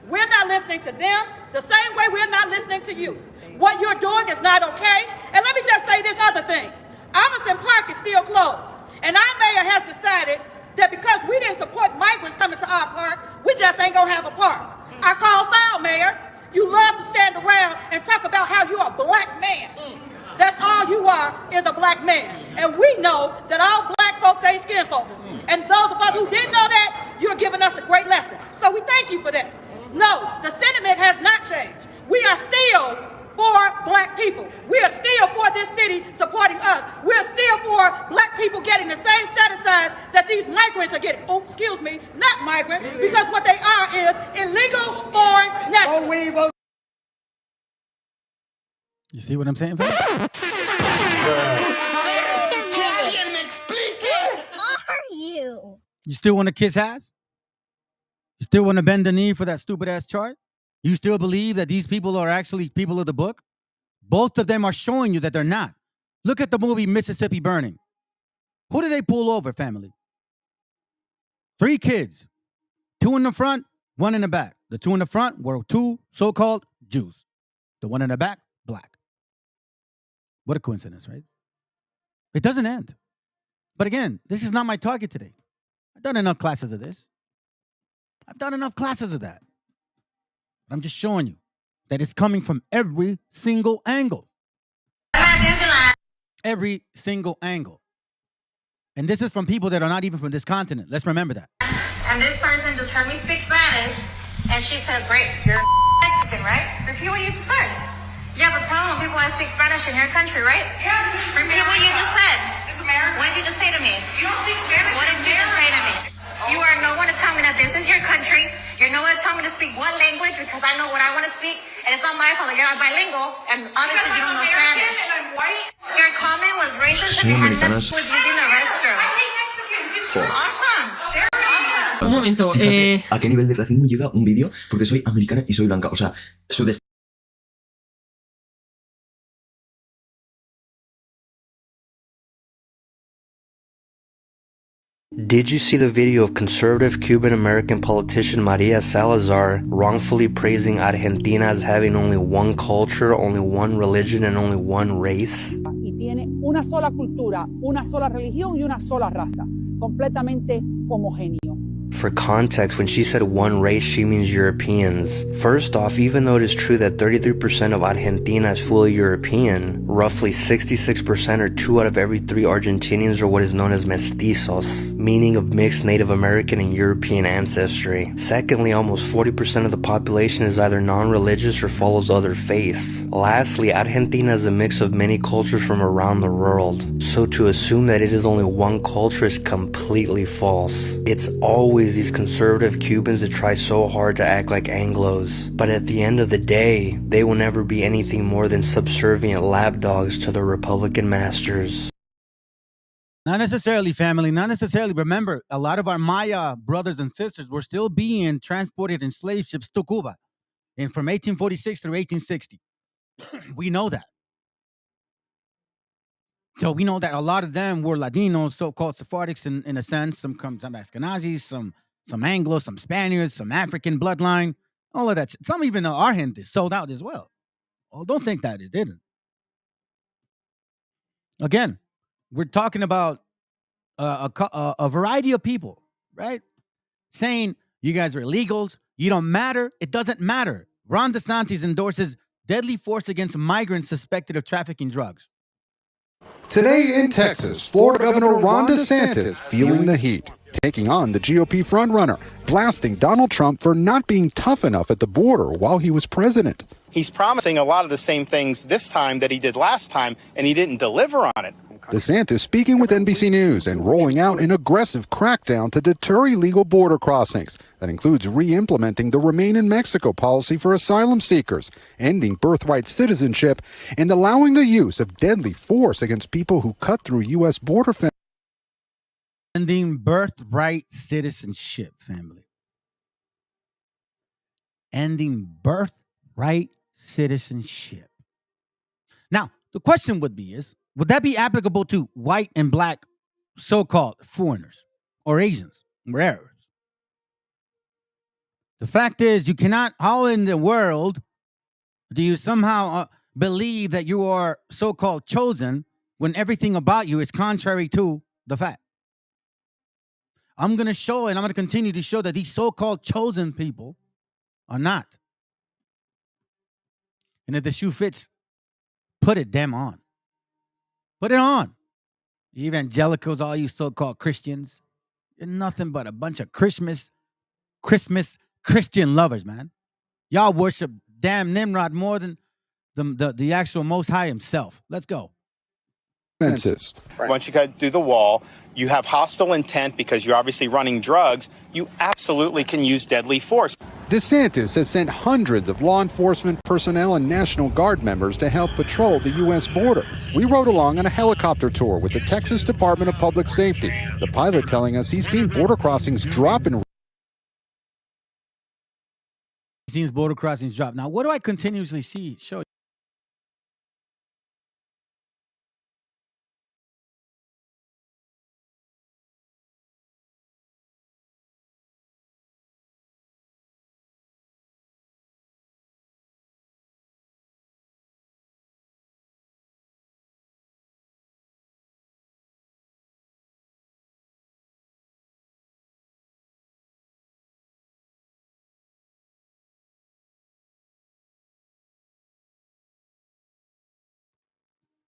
We're not listening to them the same way we're not listening to you. What you're doing is not okay. And let me just say this other thing. Emerson Park is still closed. And our mayor has decided that because we didn't support migrants coming to our park, we just ain't gonna have a park. I call foul, Mayor. You love to stand around and talk about how you're a black man. That's all you are, is a black man. And we know that all black folks ain't skin folks. And those of us who didn't know that, you're giving us a great lesson. So we thank you for that. No, the sentiment has not changed. We are still for black people. We are still for this city supporting us. We're still for black people getting the same set-asides that these migrants are getting. Oh, excuse me, not migrants, because what they are is illegal foreign nationals. You see what I'm saying, fam? You still want to kiss ass? You still want to bend the knee for that stupid ass chart? You still believe that these people are actually people of the book? Both of them are showing you that they're not. Look at the movie Mississippi Burning. Who did they pull over, family? 3 kids. 2 in the front, 1 in the back. The 2 in the front were 2 so-called Jews. The 1 in the back, black. What a coincidence, right? It doesn't end. But again, this is not my target today. I've done enough classes of this. I've done enough classes of that. But I'm just showing you that it's coming from every single angle. Every single angle. And this is from people that are not even from this continent. Let's remember that. And this person just heard me speak Spanish, and she said, great, you're Mexican, right? Repeat what you just said. You have a problem when people want to speak Spanish in your country, right? Yeah. Repeat what you just said. This is America. What did you just say to me? You don't speak Spanish. What did you just say to me? You are no one to tell me that this is your country. You're no one to tell me to speak one language because I know what I want to speak, and it's not my fault that you're not bilingual, and obviously you don't know Spanish. Your comment was racist and was using the restroom. Awesome. Un momento, Fíjate a qué nivel de racismo llega un vídeo porque soy americana y soy blanca. O sea, su Did you see the video of conservative Cuban-American politician Maria Salazar wrongfully praising Argentina as having only one culture, only one religion, and only one race? Y tiene una sola cultura, una sola religión y una sola raza, completamente homogéneo. For context, when she said one race, she means Europeans. First off, even though it is true that 33% of Argentina is fully European, roughly 66% or 2 out of every 3 Argentinians are what is known as mestizos, meaning of mixed Native American and European ancestry. Secondly, almost 40% of the population is either non-religious or follows other faiths. Lastly, Argentina is a mix of many cultures from around the world. So to assume that it is only one culture is completely false. It's always these conservative Cubans that try so hard to act like Anglos. But at the end of the day, they will never be anything more than subservient lapdogs to their Republican masters. Not necessarily, family. Not necessarily. Remember, a lot of our Maya brothers and sisters were still being transported in slave ships to Cuba from 1846 through 1860. We know that. So we know that a lot of them were Latinos, so-called Sephardics in a sense, some Ashkenazis, some Anglo, some Spaniards, some African bloodline, all of that. Some even are Hindus sold out as well. Oh, don't think that it didn't. Again, we're talking about a variety of people, right? Saying you guys are illegals, you don't matter, it doesn't matter. Ron DeSantis endorses deadly force against migrants suspected of trafficking drugs. Today in Texas, Florida Governor Ron DeSantis feeling the heat, taking on the GOP frontrunner, blasting Donald Trump for not being tough enough at the border while he was president. He's promising a lot of the same things this time that he did last time, and he didn't deliver on it. DeSantis speaking with NBC News and rolling out an aggressive crackdown to deter illegal border crossings that includes re-implementing the Remain in Mexico policy for asylum seekers, ending birthright citizenship, and allowing the use of deadly force against people who cut through U.S. border fences. Ending birthright citizenship, family. Ending birthright citizenship. Now, the question would that be applicable to white and black so-called foreigners or Asians or Arabs? The fact is, you cannot, how in the world do you somehow believe that you are so-called chosen when everything about you is contrary to the fact? I'm going to show, and I'm going to continue to show that these so-called chosen people are not. And if the shoe fits, put it damn on. Put it on. You evangelicals, all you so-called Christians, you're nothing but a bunch of Christmas Christian lovers, man. Y'all worship damn Nimrod more than the actual Most High himself. Let's go. Fences. Once you got through the wall, you have hostile intent because you're obviously running drugs, you absolutely can use deadly force. DeSantis has sent hundreds of law enforcement personnel and National Guard members to help patrol the U.S. border. We rode along on a helicopter tour with the Texas Department of Public Safety. The pilot telling us he's seen border crossings drop in. He's seen border crossings drop. Now, what do I continuously see? Show you.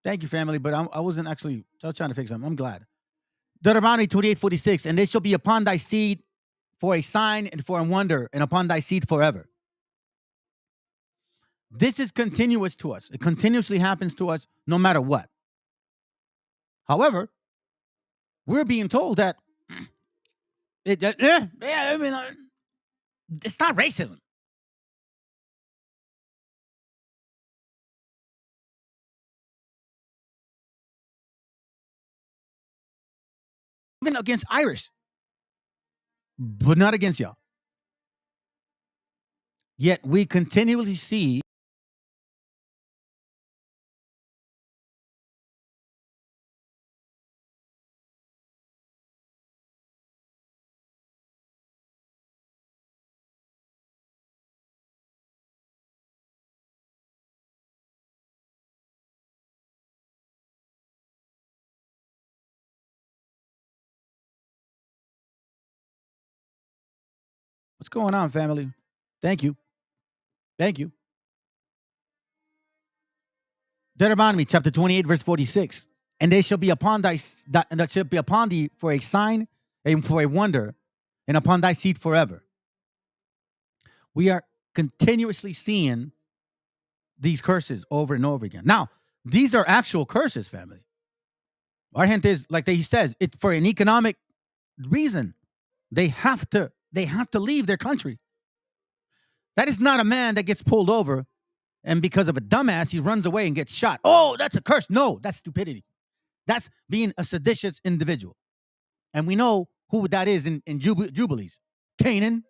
Thank you, family, but I wasn't actually. I was trying to fix something. I'm glad. Deuteronomy 28:46, and they shall be upon thy seed for a sign and for a wonder, and upon thy seed forever. This is continuous to us. It continuously happens to us no matter what. However, we're being told that it's not racism. Even against Irish, but not against y'all. Yet we continually see what's going on, family. Thank you. Thank you. Deuteronomy chapter 28, verse 46. And they shall be upon thy and that shall be upon thee for a sign and for a wonder, and upon thy seed forever. We are continuously seeing these curses over and over again. Now, these are actual curses, family. Our gente is like he says, it's for an economic reason. They have to leave their country. That is not a man that gets pulled over and because of a dumbass, he runs away and gets shot. Oh, that's a curse. No, that's stupidity. That's being a seditious individual. And we know who that is in Jubilees. Canaan.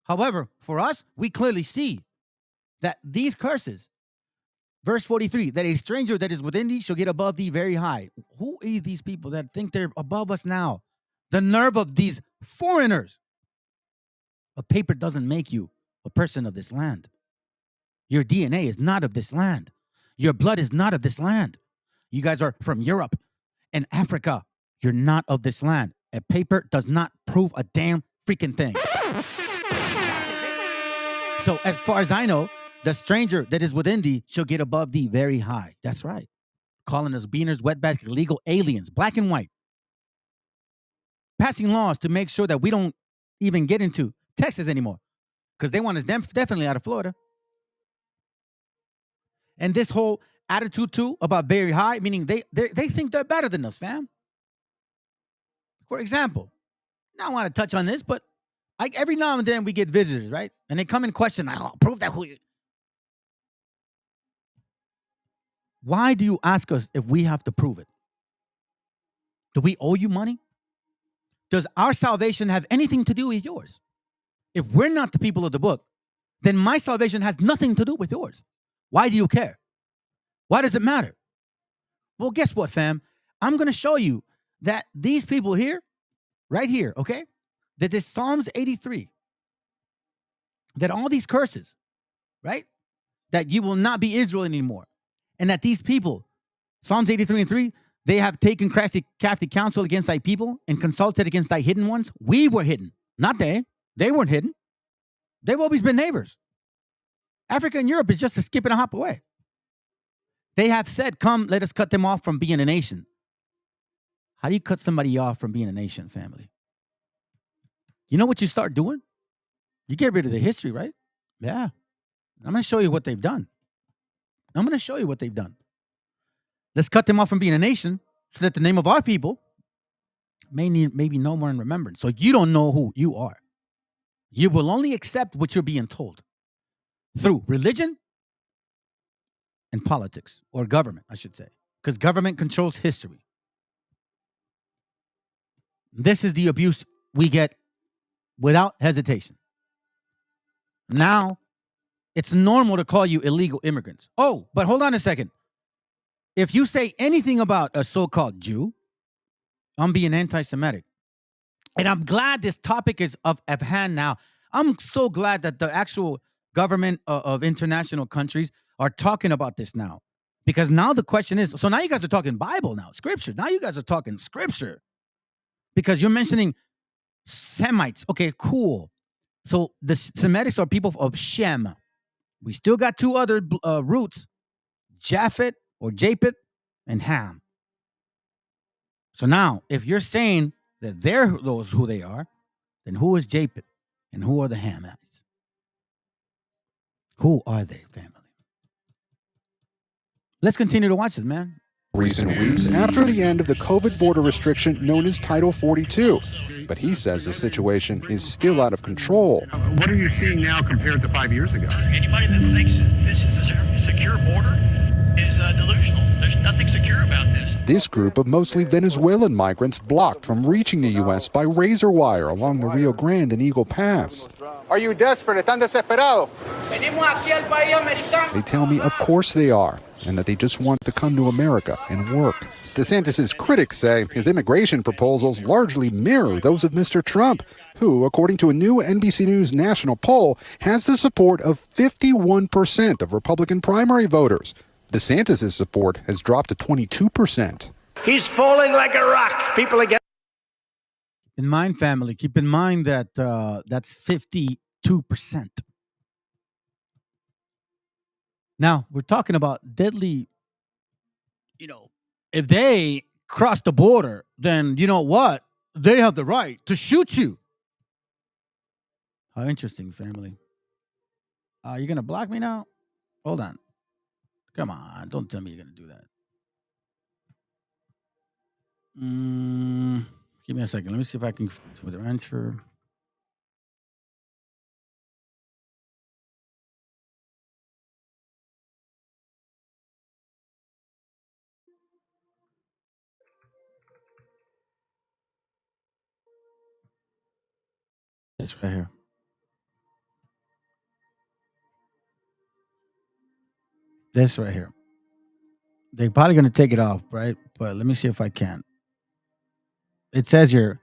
However, for us, we clearly see that these curses, verse 43, that a stranger that is within thee shall get above thee very high. Who are these people that think they're above us now? The nerve of these foreigners. A paper doesn't make you a person of this land. Your DNA is not of this land. Your blood is not of this land. You guys are from Europe and Africa. You're not of this land. A paper does not prove a damn freaking thing. So as far as I know, the stranger that is within thee shall get above thee very high. That's right. Calling us beaners, wetbacks, illegal aliens, black and white. Passing laws to make sure that we don't even get into Texas anymore because they want us definitely out of Florida. And this whole attitude too about very high, meaning they think they're better than us, fam. For example, now I want to touch on this, but every now and then we get visitors, right? And they come and question, I'll prove that who you. Why do you ask us if we have to prove it? Do we owe you money? Does our salvation have anything to do with yours? If we're not the people of the book, then my salvation has nothing to do with yours. Why do you care? Why does it matter? Well, guess what, fam? I'm going to show you that these people here, right here, okay, that this Psalms 83, that all these curses, right, that you will not be Israel anymore, and that these people, Psalms 83:3, they have taken crafty counsel against thy people and consulted against thy hidden ones. We were hidden, not they. They weren't hidden. They've always been neighbors. Africa and Europe is just a skip and a hop away. They have said, come, let us cut them off from being a nation. How do you cut somebody off from being a nation, family? You know what you start doing? You get rid of the history, right? Yeah. I'm going to show you what they've done. I'm going to show you what they've done. Let's cut them off from being a nation so that the name of our people may be no more in remembrance. So you don't know who you are. You will only accept what you're being told through religion and politics, or government, I should say, because government controls history. This is the abuse we get without hesitation. Now, it's normal to call you illegal immigrants. Oh, but hold on a second. If you say anything about a so-called Jew, I'm being anti-Semitic. And I'm glad this topic is of hand now. I'm so glad that the actual government of international countries are talking about this now. Because now the question is, so now you guys are talking Bible now, scripture. Now you guys are talking scripture. Because you're mentioning Semites. Okay, cool. So the Semitics are people of Shem. We still got two other roots, Japhet or Japheth and Ham. So now, if you're saying that they're those who they are, then who is Japheth and who are the Hamites? Who are they, family? Let's continue to watch this, man. Recent weeks after the end of the COVID border restriction known as Title 42. But he says the situation is still out of control. What are you seeing now compared to 5 years ago? Anybody that thinks this is a secure border is delusional. There's nothing secure about this. This group of mostly Venezuelan migrants blocked from reaching the U.S. by razor wire along the Rio Grande and Eagle Pass. Are you desperate? ¿Están desesperados? They tell me, of course they are, and that they just want to come to America and work. DeSantis' critics say his immigration proposals largely mirror those of Mr. Trump, who, according to a new NBC News national poll, has the support of 51% of Republican primary voters. DeSantis' support has dropped to 22%. He's falling like a rock. People are getting... In mind, family, keep in mind that that's 52%. Now, we're talking about deadly, if they cross the border, then you know what? They have the right to shoot you. How interesting, family. You're going to block me now? Hold on. Come on. Don't tell me you're going to do that. Give me a second. Let me see if I can find some with the rancher. It's right here. This right here. They're probably going to take it off, right? But let me see if I can. It says here,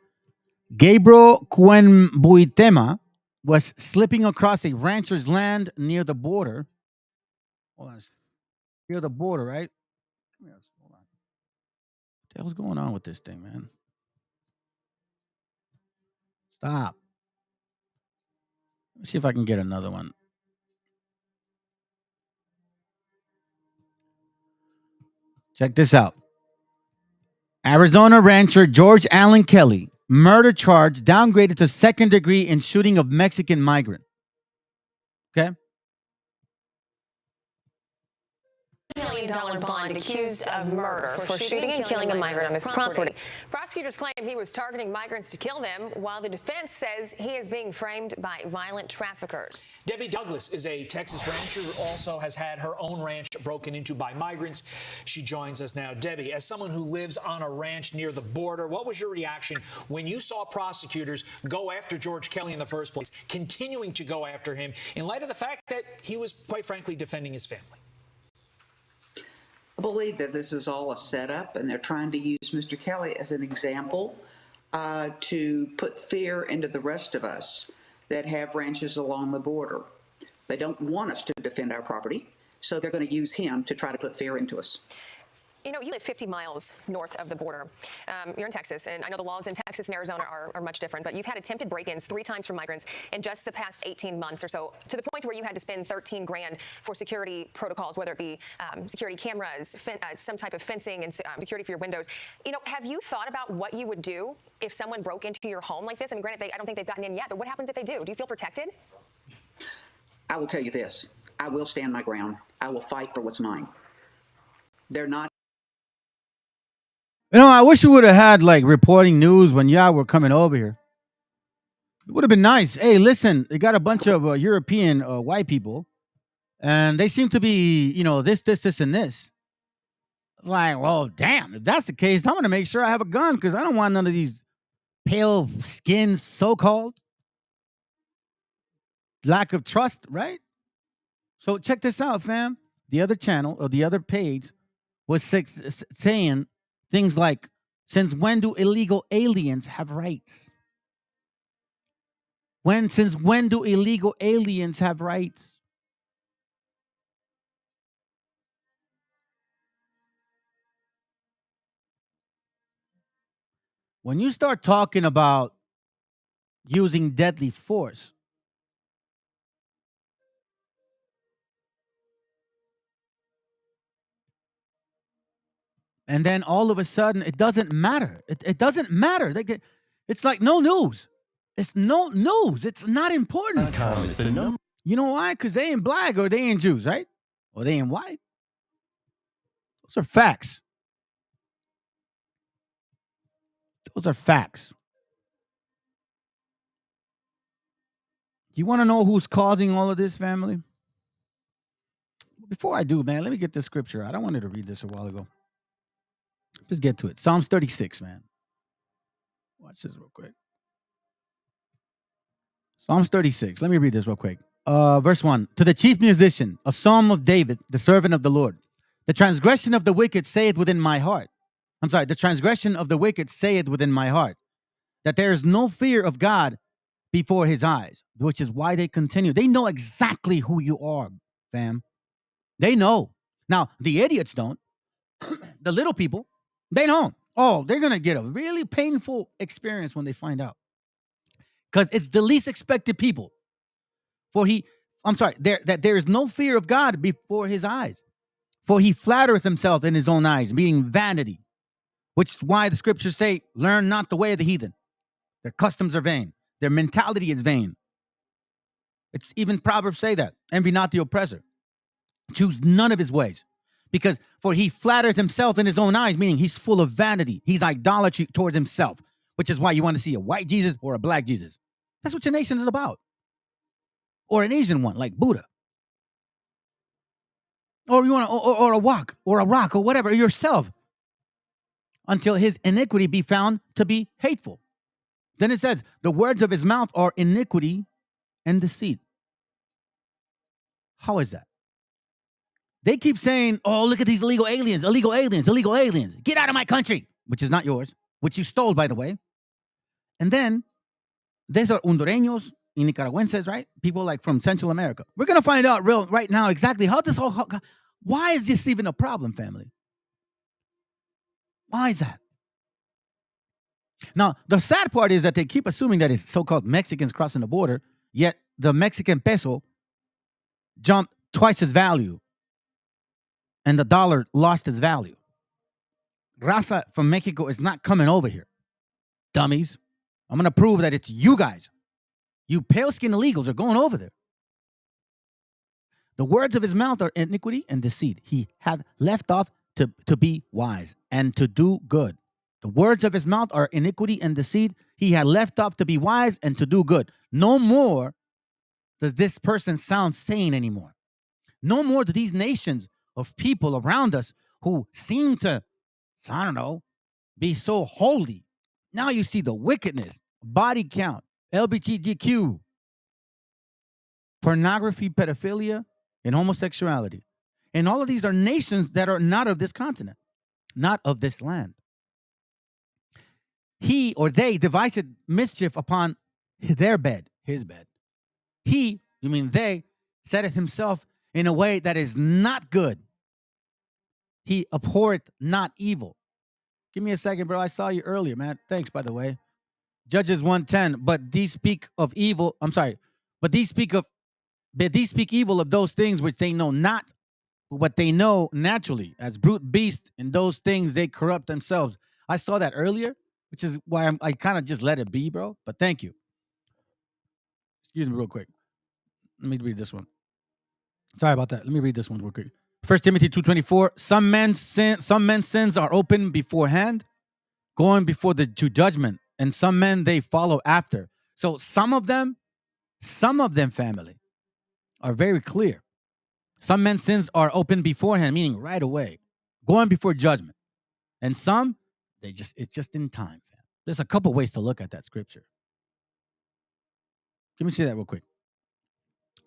Gabriel Cuenbuitema was slipping across a rancher's land near the border. Hold on. Near the border, right? Yes, hold on. What the hell's going on with this thing, man? Stop. Let me see if I can get another one. Check this out. Arizona rancher George Allen Kelly, murder charge downgraded to second degree in shooting of Mexican migrant. Okay? $1 million bond accused of murder for shooting and killing a migrant on his property. Prosecutors claim he was targeting migrants to kill them, while the defense says he is being framed by violent traffickers. Debbie Douglas is a Texas rancher who also has had her own ranch broken into by migrants. She joins us now. Debbie, as someone who lives on a ranch near the border, what was your reaction when you saw prosecutors go after George Kelly in the first place, continuing to go after him in light of the fact that he was, quite frankly, defending his family? I believe that this is all a setup, and they're trying to use Mr. Kelly as an example to put fear into the rest of us that have ranches along the border. They don't want us to defend our property, so they're going to use him to try to put fear into us. You know, you live 50 miles north of the border. You're in Texas, and I know the laws in Texas and Arizona are much different, but you've had attempted break-ins 3 times from migrants in just the past 18 months or so, to the point where you had to spend $13 grand for security protocols, whether it be security cameras, some type of fencing, and security for your windows. You know, have you thought about what you would do if someone broke into your home like this? I mean, granted, I don't think they've gotten in yet, but what happens if they do? Do you feel protected? I will tell you this. I will stand my ground. I will fight for what's mine. They're not. You know, I wish we would have had like reporting news when y'all were coming over here. It would have been nice. Hey, listen, they got a bunch of European white people, and they seem to be, this, and this. It's like, well, damn, if that's the case, I'm going to make sure I have a gun because I don't want none of these pale skin, so-called lack of trust, right? So check this out, fam. The other channel or the other page was saying things like, since when do illegal aliens have rights? Since when do illegal aliens have rights? When you start talking about using deadly force, and then all of a sudden it doesn't matter. It doesn't matter. It's like no news. It's no news. It's not important. You know why? Because they ain't black or they ain't Jews, right? Or they ain't white. Those are facts. Those are facts. You want to know who's causing all of this, family? Before I do, man, let me get this scripture out. I wanted to read this a while ago. Just get to it. Psalms 36, man. Watch this real quick. Psalms 36. Let me read this real quick. Verse 1. To the chief musician, a psalm of David, the servant of the Lord. The transgression of the wicked saith within my heart. The transgression of the wicked saith within my heart, that there is no fear of God before his eyes, which is why they continue. They know exactly who you are, fam. They know. Now, the idiots don't. The little people, they don't. Oh, they're going to get a really painful experience when they find out. Because it's the least expected people. That there is no fear of God before his eyes. For he flattereth himself in his own eyes, meaning vanity. Which is why the scriptures say, learn not the way of the heathen. Their customs are vain. Their mentality is vain. It's even Proverbs say that. Envy not the oppressor. Choose none of his ways. Because for he flattereth himself in his own eyes, meaning he's full of vanity. He's idolatry towards himself, which is why you want to see a white Jesus or a black Jesus. That's what your nation is about. Or an Asian one, like Buddha. Or you want or a rock or whatever, yourself. Until his iniquity be found to be hateful. Then it says, the words of his mouth are iniquity and deceit. How is that? They keep saying, oh, look at these illegal aliens. Get out of my country, which is not yours, which you stole, by the way. And then, these are Hondureños and Nicaraguenses, right? People like from Central America. We're going to find out right now exactly why is this even a problem, family? Why is that? Now, the sad part is that they keep assuming that it's so-called Mexicans crossing the border, yet the Mexican peso jumped twice its value and the dollar lost its value. Raza from Mexico is not coming over here. Dummies. I'm going to prove that it's you guys. You pale-skinned illegals are going over there. The words of his mouth are iniquity and deceit. He hath left off to be wise and to do good. The words of his mouth are iniquity and deceit. He had left off to be wise and to do good. No more does this person sound sane anymore. No more do these nations of people around us who seem to, I don't know, be so holy. Now you see the wickedness, body count, LGBTQ, pornography, pedophilia, and homosexuality. And all of these are nations that are not of this continent, not of this land. He or they devised mischief upon their bed, his bed. He, you mean they, said it himself in a way that is not good. He abhorreth not evil. Give me a second, bro. I saw you earlier, man. Thanks, by the way. Judges 1:10. But these speak evil of those things which they know not, but what they know naturally, as brute beasts, in those things they corrupt themselves. I saw that earlier, which is why I kind of just let it be, bro. But thank you. Excuse me real quick. Let me read this one. Sorry about that. Let me read this one real quick. 1 Timothy 2:24. Some men's sins are open beforehand, going before to judgment, and some men they follow after. So some of them, family, are very clear. Some men's sins are open beforehand, meaning right away, going before judgment. And some, it's just in time. Fam. There's a couple ways to look at that scripture. Let me see that real quick.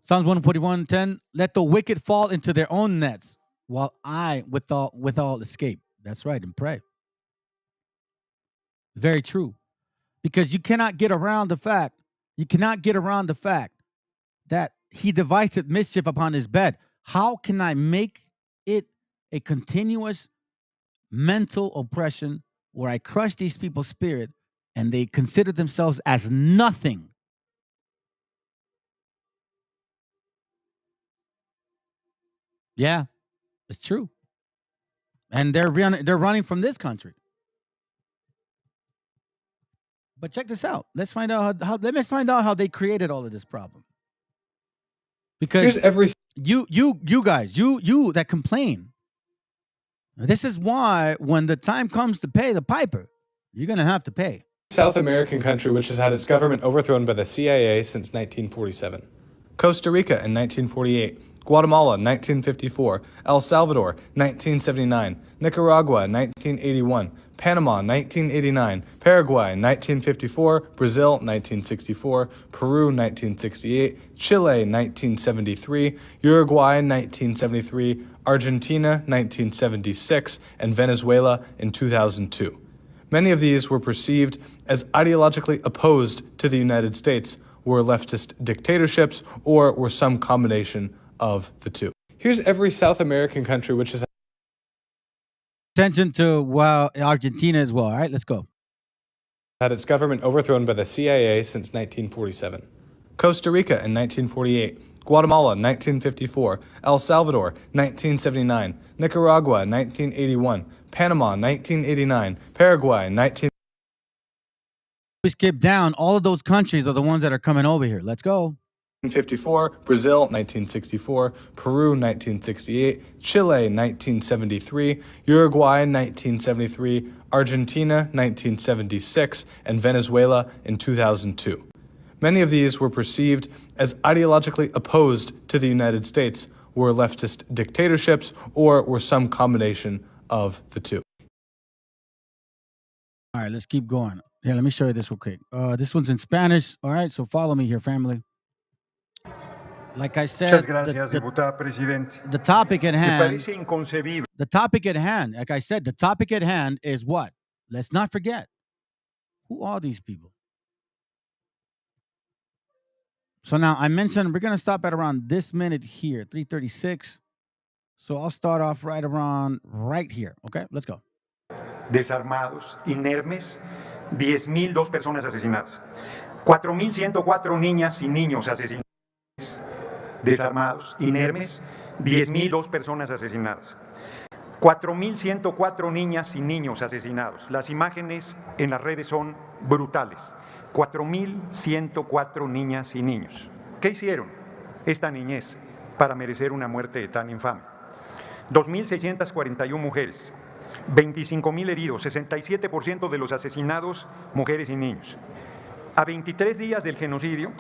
Psalms 141:10. Let the wicked fall into their own nets, while I withal escape. That's right, and pray. Very true. Because you cannot get around the fact that he devised mischief upon his bed. How can I make it a continuous mental oppression where I crush these people's spirit and they consider themselves as nothing? Yeah, it's true. And they're running from this country. But check this out. Let's find out how they created all of this problem. Because you guys that complain, this is why when the time comes to pay the piper, you're gonna have to pay. South American country which has had its government overthrown by the CIA since 1947. Costa Rica in 1948. Guatemala, 1954, El Salvador, 1979, Nicaragua, 1981, Panama, 1989, Paraguay, 1954, Brazil, 1964, Peru, 1968, Chile, 1973, Uruguay, 1973, Argentina, 1976, and Venezuela in 2002. Many of these were perceived as ideologically opposed to the United States, were leftist dictatorships, or were some combination of the two. Here's every South American country which has attention to Argentina as well. All right, let's go. Had its government overthrown by the CIA since 1947. Costa Rica in 1948, Guatemala 1954, El Salvador 1979, Nicaragua 1981, Panama 1989, Paraguay 19. We skip down. All of those countries are the ones that are coming over here. Let's go. 1954, Brazil 1964, Peru 1968, Chile 1973, Uruguay 1973, Argentina 1976, and Venezuela in 2002. Many of these were perceived as ideologically opposed to the United States, were leftist dictatorships, or were some combination of the two. All right, let's keep going. Here, let me show you this real quick. This one's in Spanish. All right, so follow me here, family. Like I said, the topic at hand, like I said, the topic at hand is what? Let's not forget. Who are these people? So now I mentioned we're going to stop at around this minute here, 3:36. So I'll start off right here. Okay, let's go. Desarmados, inermes, 10.002 personas asesinadas. 4.104 niñas y niños asesinados. Desarmados, inermes, 10.002 personas asesinadas. 4.104 niñas y niños asesinados. Las imágenes en las redes son brutales. 4.104 niñas y niños. ¿Qué hicieron esta niñez para merecer una muerte tan infame? 2.641 mujeres, 25.000 heridos, 67% de los asesinados mujeres y niños. A 23 días del genocidio,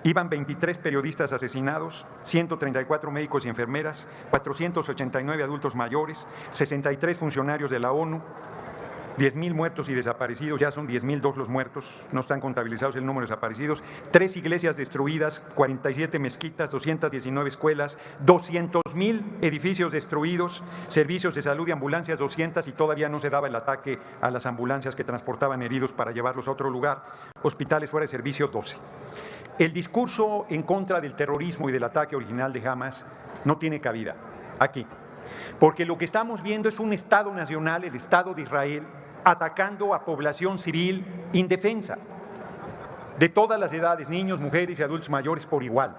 iban 23 periodistas asesinados, 134 médicos y enfermeras, 489 adultos mayores, 63 funcionarios de la ONU, 10.000 muertos y desaparecidos, ya son 10.002 los muertos, no están contabilizados el número de desaparecidos, 3 iglesias destruidas, 47 mezquitas, 219 escuelas, 200.000 edificios destruidos, servicios de salud y ambulancias 200 y todavía no se daba el ataque a las ambulancias que transportaban heridos para llevarlos a otro lugar, hospitales fuera de servicio 12. El discurso en contra del terrorismo y del ataque original de Hamas no tiene cabida aquí, porque lo que estamos viendo es un Estado nacional, el Estado de Israel, atacando a población civil indefensa, de todas las edades, niños, mujeres y adultos mayores por igual.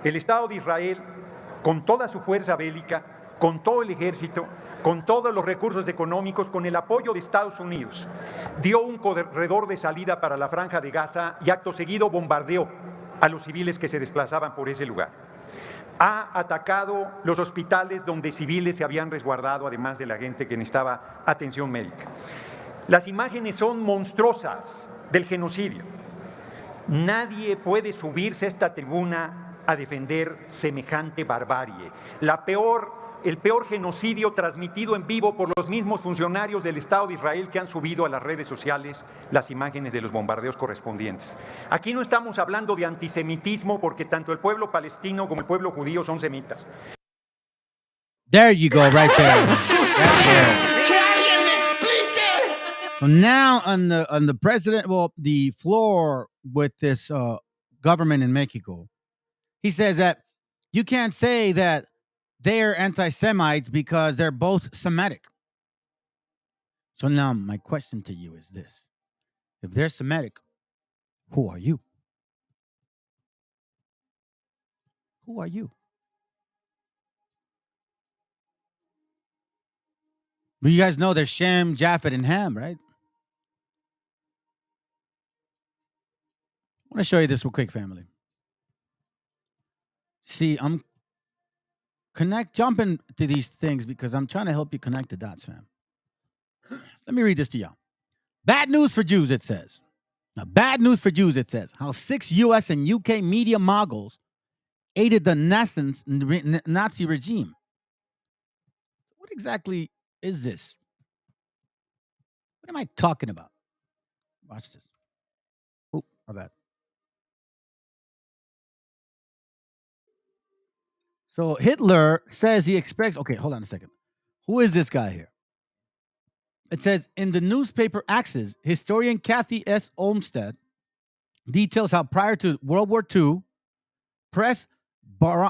El Estado de Israel, con toda su fuerza bélica, con todo el ejército, con todos los recursos económicos, con el apoyo de Estados Unidos, dio un corredor de salida para la Franja de Gaza y acto seguido bombardeó a los civiles que se desplazaban por ese lugar. ha atacado los hospitales donde civiles se habían resguardado, además de la gente que necesitaba atención médica. Las imágenes son monstruosas del genocidio. Nadie puede subirse a esta tribuna a defender semejante barbarie. El peor genocidio transmitido en vivo por los mismos funcionarios del Estado de Israel que han subido a las redes sociales las imágenes de los bombardeos correspondientes. Aquí no estamos hablando de antisemitismo porque tanto el pueblo palestino como el pueblo judío son semitas. There you go, right there. That's there. So now on the president, well, the floor with this government in Mexico, he says that you can't say that they're anti-Semites because they're both Semitic. So now my question to you is this. If they're Semitic, who are you? Who are you? Well, you guys know there's Shem, Japheth, and Ham, right? I want to show you this real quick, family. See, I'm jumping to these things because I'm trying to help you connect the dots, fam. Let me read this to y'all. Bad news for Jews, it says. Now, bad news for Jews, it says. How 6 U.S. and U.K. media moguls aided the Nazi regime. What exactly is this? What am I talking about? Watch this. Oh, my bad. So Hitler says he expects... Okay, hold on a second. Who is this guy here? It says, in the newspaper Axis, historian Kathy S. Olmsted details how prior to World War II, press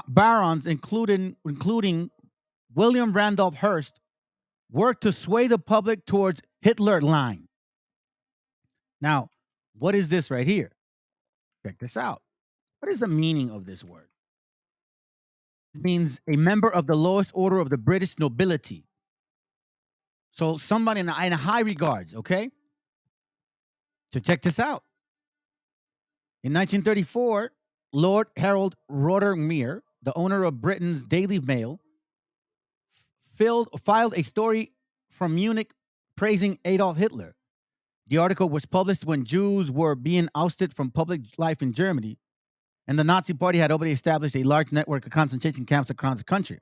barons, including William Randolph Hearst, worked to sway the public towards Hitler line. Now, what is this right here? Check this out. What is the meaning of this word? It means a member of the lowest order of the British nobility. So somebody in high regards, okay? So check this out. In 1934, Lord Harold Rothermere, the owner of Britain's Daily Mail, filed a story from Munich praising Adolf Hitler. The article was published when Jews were being ousted from public life in Germany, and the Nazi Party had already established a large network of concentration camps across the country.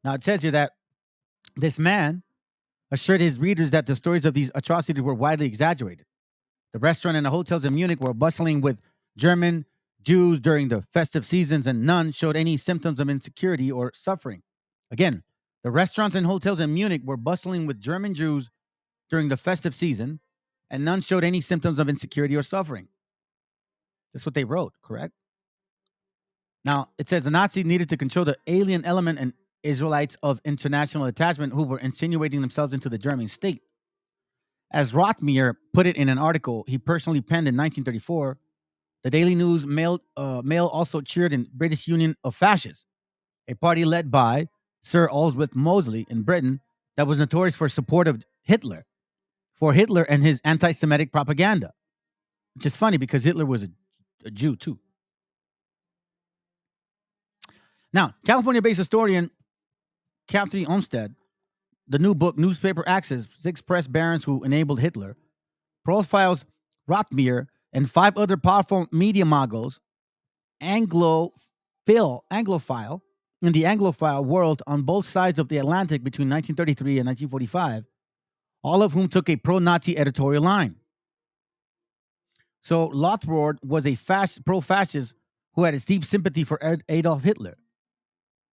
Now, it says here that this man assured his readers that the stories of these atrocities were widely exaggerated. The restaurant and the hotels in Munich were bustling with German Jews during the festive seasons, and none showed any symptoms of insecurity or suffering. Again, the restaurants and hotels in Munich were bustling with German Jews during the festive season, and none showed any symptoms of insecurity or suffering. That's what they wrote, correct? Now, it says the Nazis needed to control the alien element and Israelites of international attachment who were insinuating themselves into the German state. As Rothmere put it in an article he personally penned in 1934, the Daily News Mail also cheered in British Union of Fascists, a party led by Sir Aldous Mosley in Britain that was notorious for support of Hitler, and his anti-Semitic propaganda, which is funny because Hitler was a Jew too. Now, California-based historian Kathy Olmsted, the new book, Newspaper Axis, 6 Press Barons Who Enabled Hitler, profiles Rothmere and 5 other powerful media moguls, Anglophile in the Anglophile world on both sides of the Atlantic between 1933 and 1945, all of whom took a pro-Nazi editorial line. So Lothbrod was a pro-fascist who had a deep sympathy for Adolf Hitler.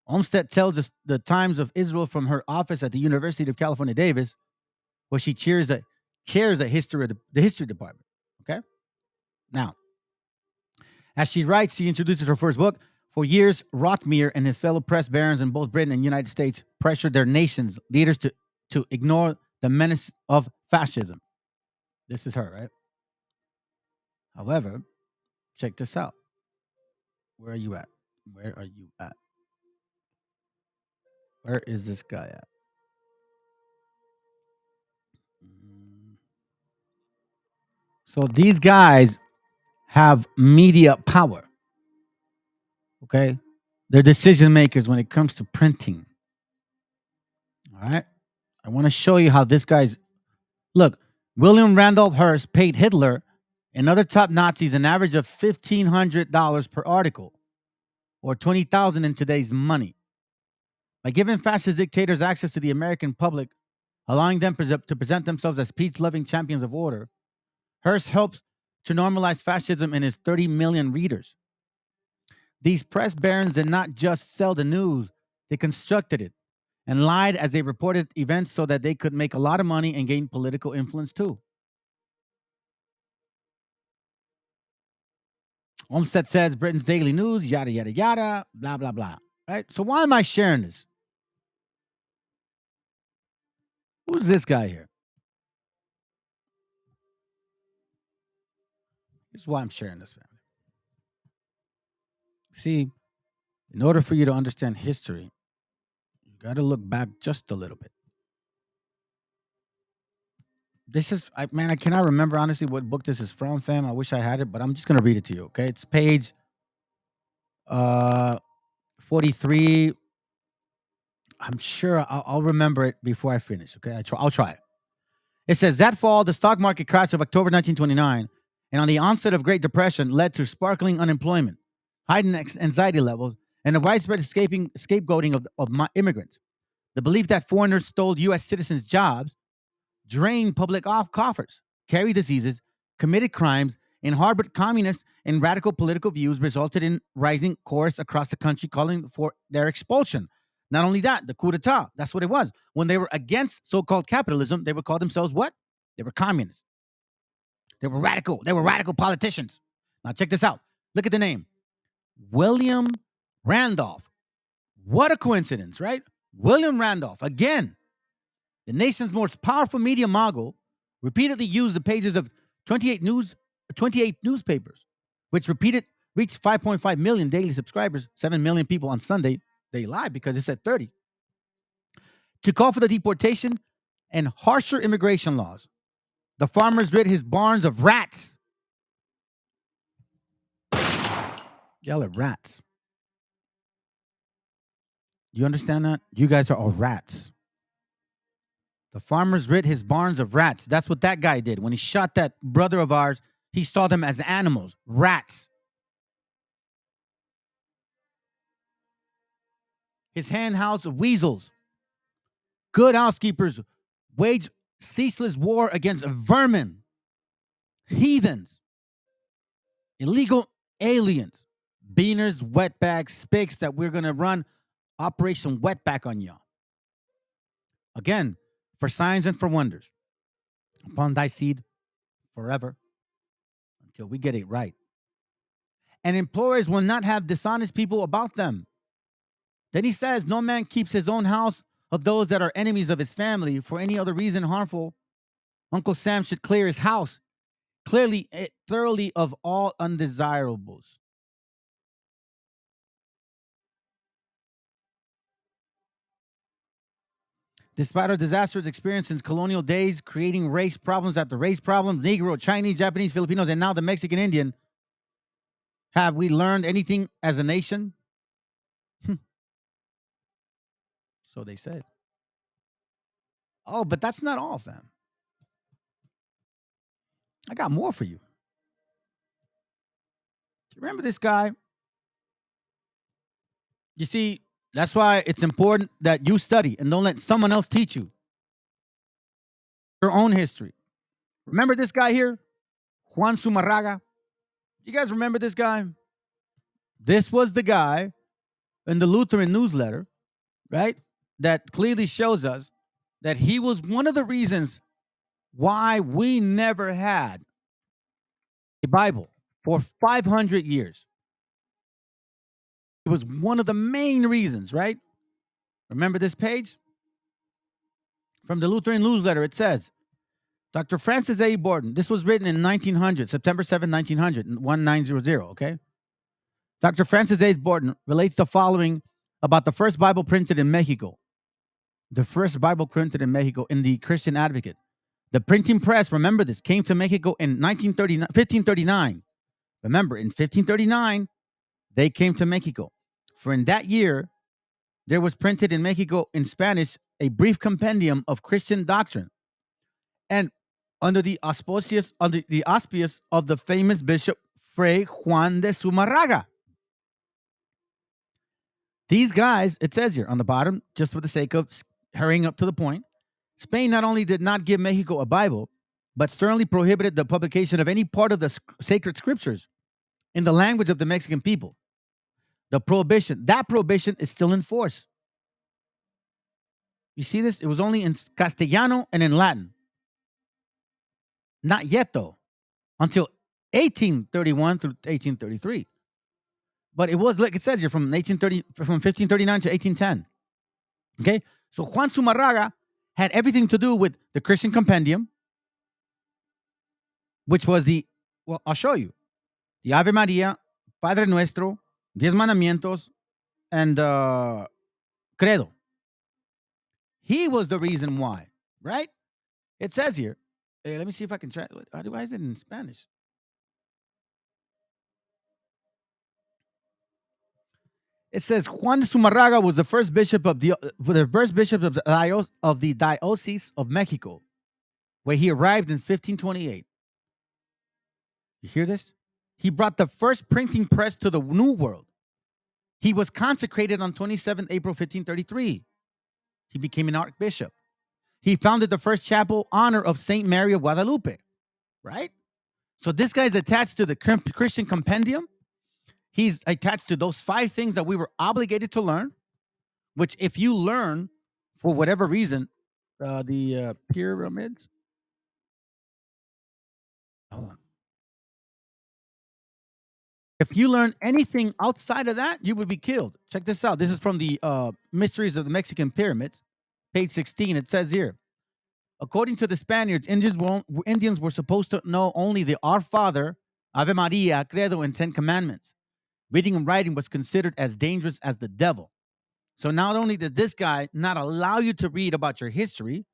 Olmsted tells us the Times of Israel from her office at the University of California, Davis, where she chairs the history department. Okay? Now, as she writes, she introduces her first book. For years, Rothmere and his fellow press barons in both Britain and the United States pressured their nation's leaders to ignore the menace of fascism. This is her, right? However, check this out. Where are you at? Where are you at? Where is this guy at? So these guys have media power. Okay? They're decision makers when it comes to printing. All right. I want to show you how this guy's. Look, William Randolph Hearst paid Hitler and other top Nazis an average of $1,500 per article, or $20,000 in today's money. By giving fascist dictators access to the American public, allowing them to present themselves as peace-loving champions of order, Hearst helps to normalize fascism in his 30 million readers. These press barons did not just sell the news, they constructed it and lied as they reported events so that they could make a lot of money and gain political influence too. Olmsted says Britain's daily news, yada, yada, yada, blah, blah, blah. Right? So why am I sharing this? Who's this guy here? This is why I'm sharing this, family. See, in order for you to understand history, you got to look back just a little bit. This is, I cannot remember honestly what book this is from, fam. I wish I had it, but I'm just going to read it to you, okay? It's page 43. I'm sure I'll remember it before I finish, okay? I'll try it. It says, that fall, the stock market crash of October 1929 and on the onset of Great Depression led to sparkling unemployment, heightened anxiety levels, and a widespread scapegoating of immigrants. The belief that foreigners stole U.S. citizens' jobs, drained public coffers, carried diseases, committed crimes, and harbored communist and radical political views resulted in rising chorus across the country calling for their expulsion. Not only that, the coup d'etat, that's what it was. When they were against so-called capitalism, they would call themselves what? They were communists. They were radical. They were radical politicians. Now check this out. Look at the name. William Randolph. What a coincidence, right? William Randolph, again, the nation's most powerful media mogul, repeatedly used the pages of 28 newspapers, which reached 5.5 million daily subscribers, 7 million people on Sunday. They lied because it said 30. To call for the deportation and harsher immigration laws. The farmers rid his barns of rats. Y'all are rats. Do you understand that? You guys are all rats. The farmers rid his barns of rats. That's what that guy did. When he shot that brother of ours, he saw them as animals, rats. His hen house of weasels. Good housekeepers wage ceaseless war against vermin, heathens, illegal aliens, beaners, wetbags, spics that we're going to run Operation Wetback on y'all. Again, for signs and for wonders. Upon thy seed forever until we get it right. And employers will not have dishonest people about them. Then he says, no man keeps his own house of those that are enemies of his family for any other reason harmful. Uncle Sam should clear his house thoroughly of all undesirables. Despite our disastrous experience since colonial days, creating race problems after race problems, Negro, Chinese, Japanese, Filipinos, and now the Mexican Indian, have we learned anything as a nation? So they said. Oh, but that's not all, fam. I got more for you. Remember this guy? You see, that's why it's important that you study and don't let someone else teach you your own history. Remember this guy here? Juan Zumarraga. You guys remember this guy? This was the guy in the Lutheran newsletter, right? That clearly shows us that he was one of the reasons why we never had a Bible for 500 years. It was one of the main reasons, right? Remember this page? From the Lutheran newsletter, it says, Dr. Francis A. Borden, this was written in 1900, September 7, 1900, 1900, okay? Dr. Francis A. Borden relates the following about the first Bible printed in Mexico. The first Bible printed in Mexico in the Christian Advocate. The printing press, remember this, came to Mexico in 1539. Remember, in 1539, they came to Mexico. For in that year, there was printed in Mexico in Spanish a brief compendium of Christian doctrine, and under the auspices of the famous Bishop Fray Juan de Zumarraga. These guys, it says here on the bottom, just for the sake of hurrying up to the point, Spain not only did not give Mexico a Bible, but sternly prohibited the publication of any part of the sacred scriptures in the language of the Mexican people. That prohibition is still in force. You see this? It was only in Castellano and in Latin. Not yet, though, until 1831 through 1833. But it was, like it says here, from 1539 to 1810. Okay? So Juan Zumarraga had everything to do with the Christian Compendium, which was I'll show you. The Ave Maria, Padre Nuestro, Diez Mandamientos, and Credo. He was the reason why, right? It says here, let me see if I can try. Why is it in Spanish? It says Juan de Zumarraga was the first bishop of the Diocese of Mexico, where he arrived in 1528. You hear this? He brought the first printing press to the New World. He was consecrated on 27 April 1533. He became an archbishop. He founded the first chapel honor of Saint Mary of Guadalupe, right? So this guy's attached to the Christian Compendium. He's attached to those 5 things that we were obligated to learn, which if you learn, for whatever reason, the pyramids. Hold on. If you learn anything outside of that, you would be killed. Check this out. This is from the Mysteries of the Mexican Pyramids, page 16. It says here, according to the Spaniards, Indians were supposed to know only the Our Father, Ave Maria, Credo, and 10 Commandments. Reading and writing was considered as dangerous as the devil. So not only did this guy not allow you to read about your history,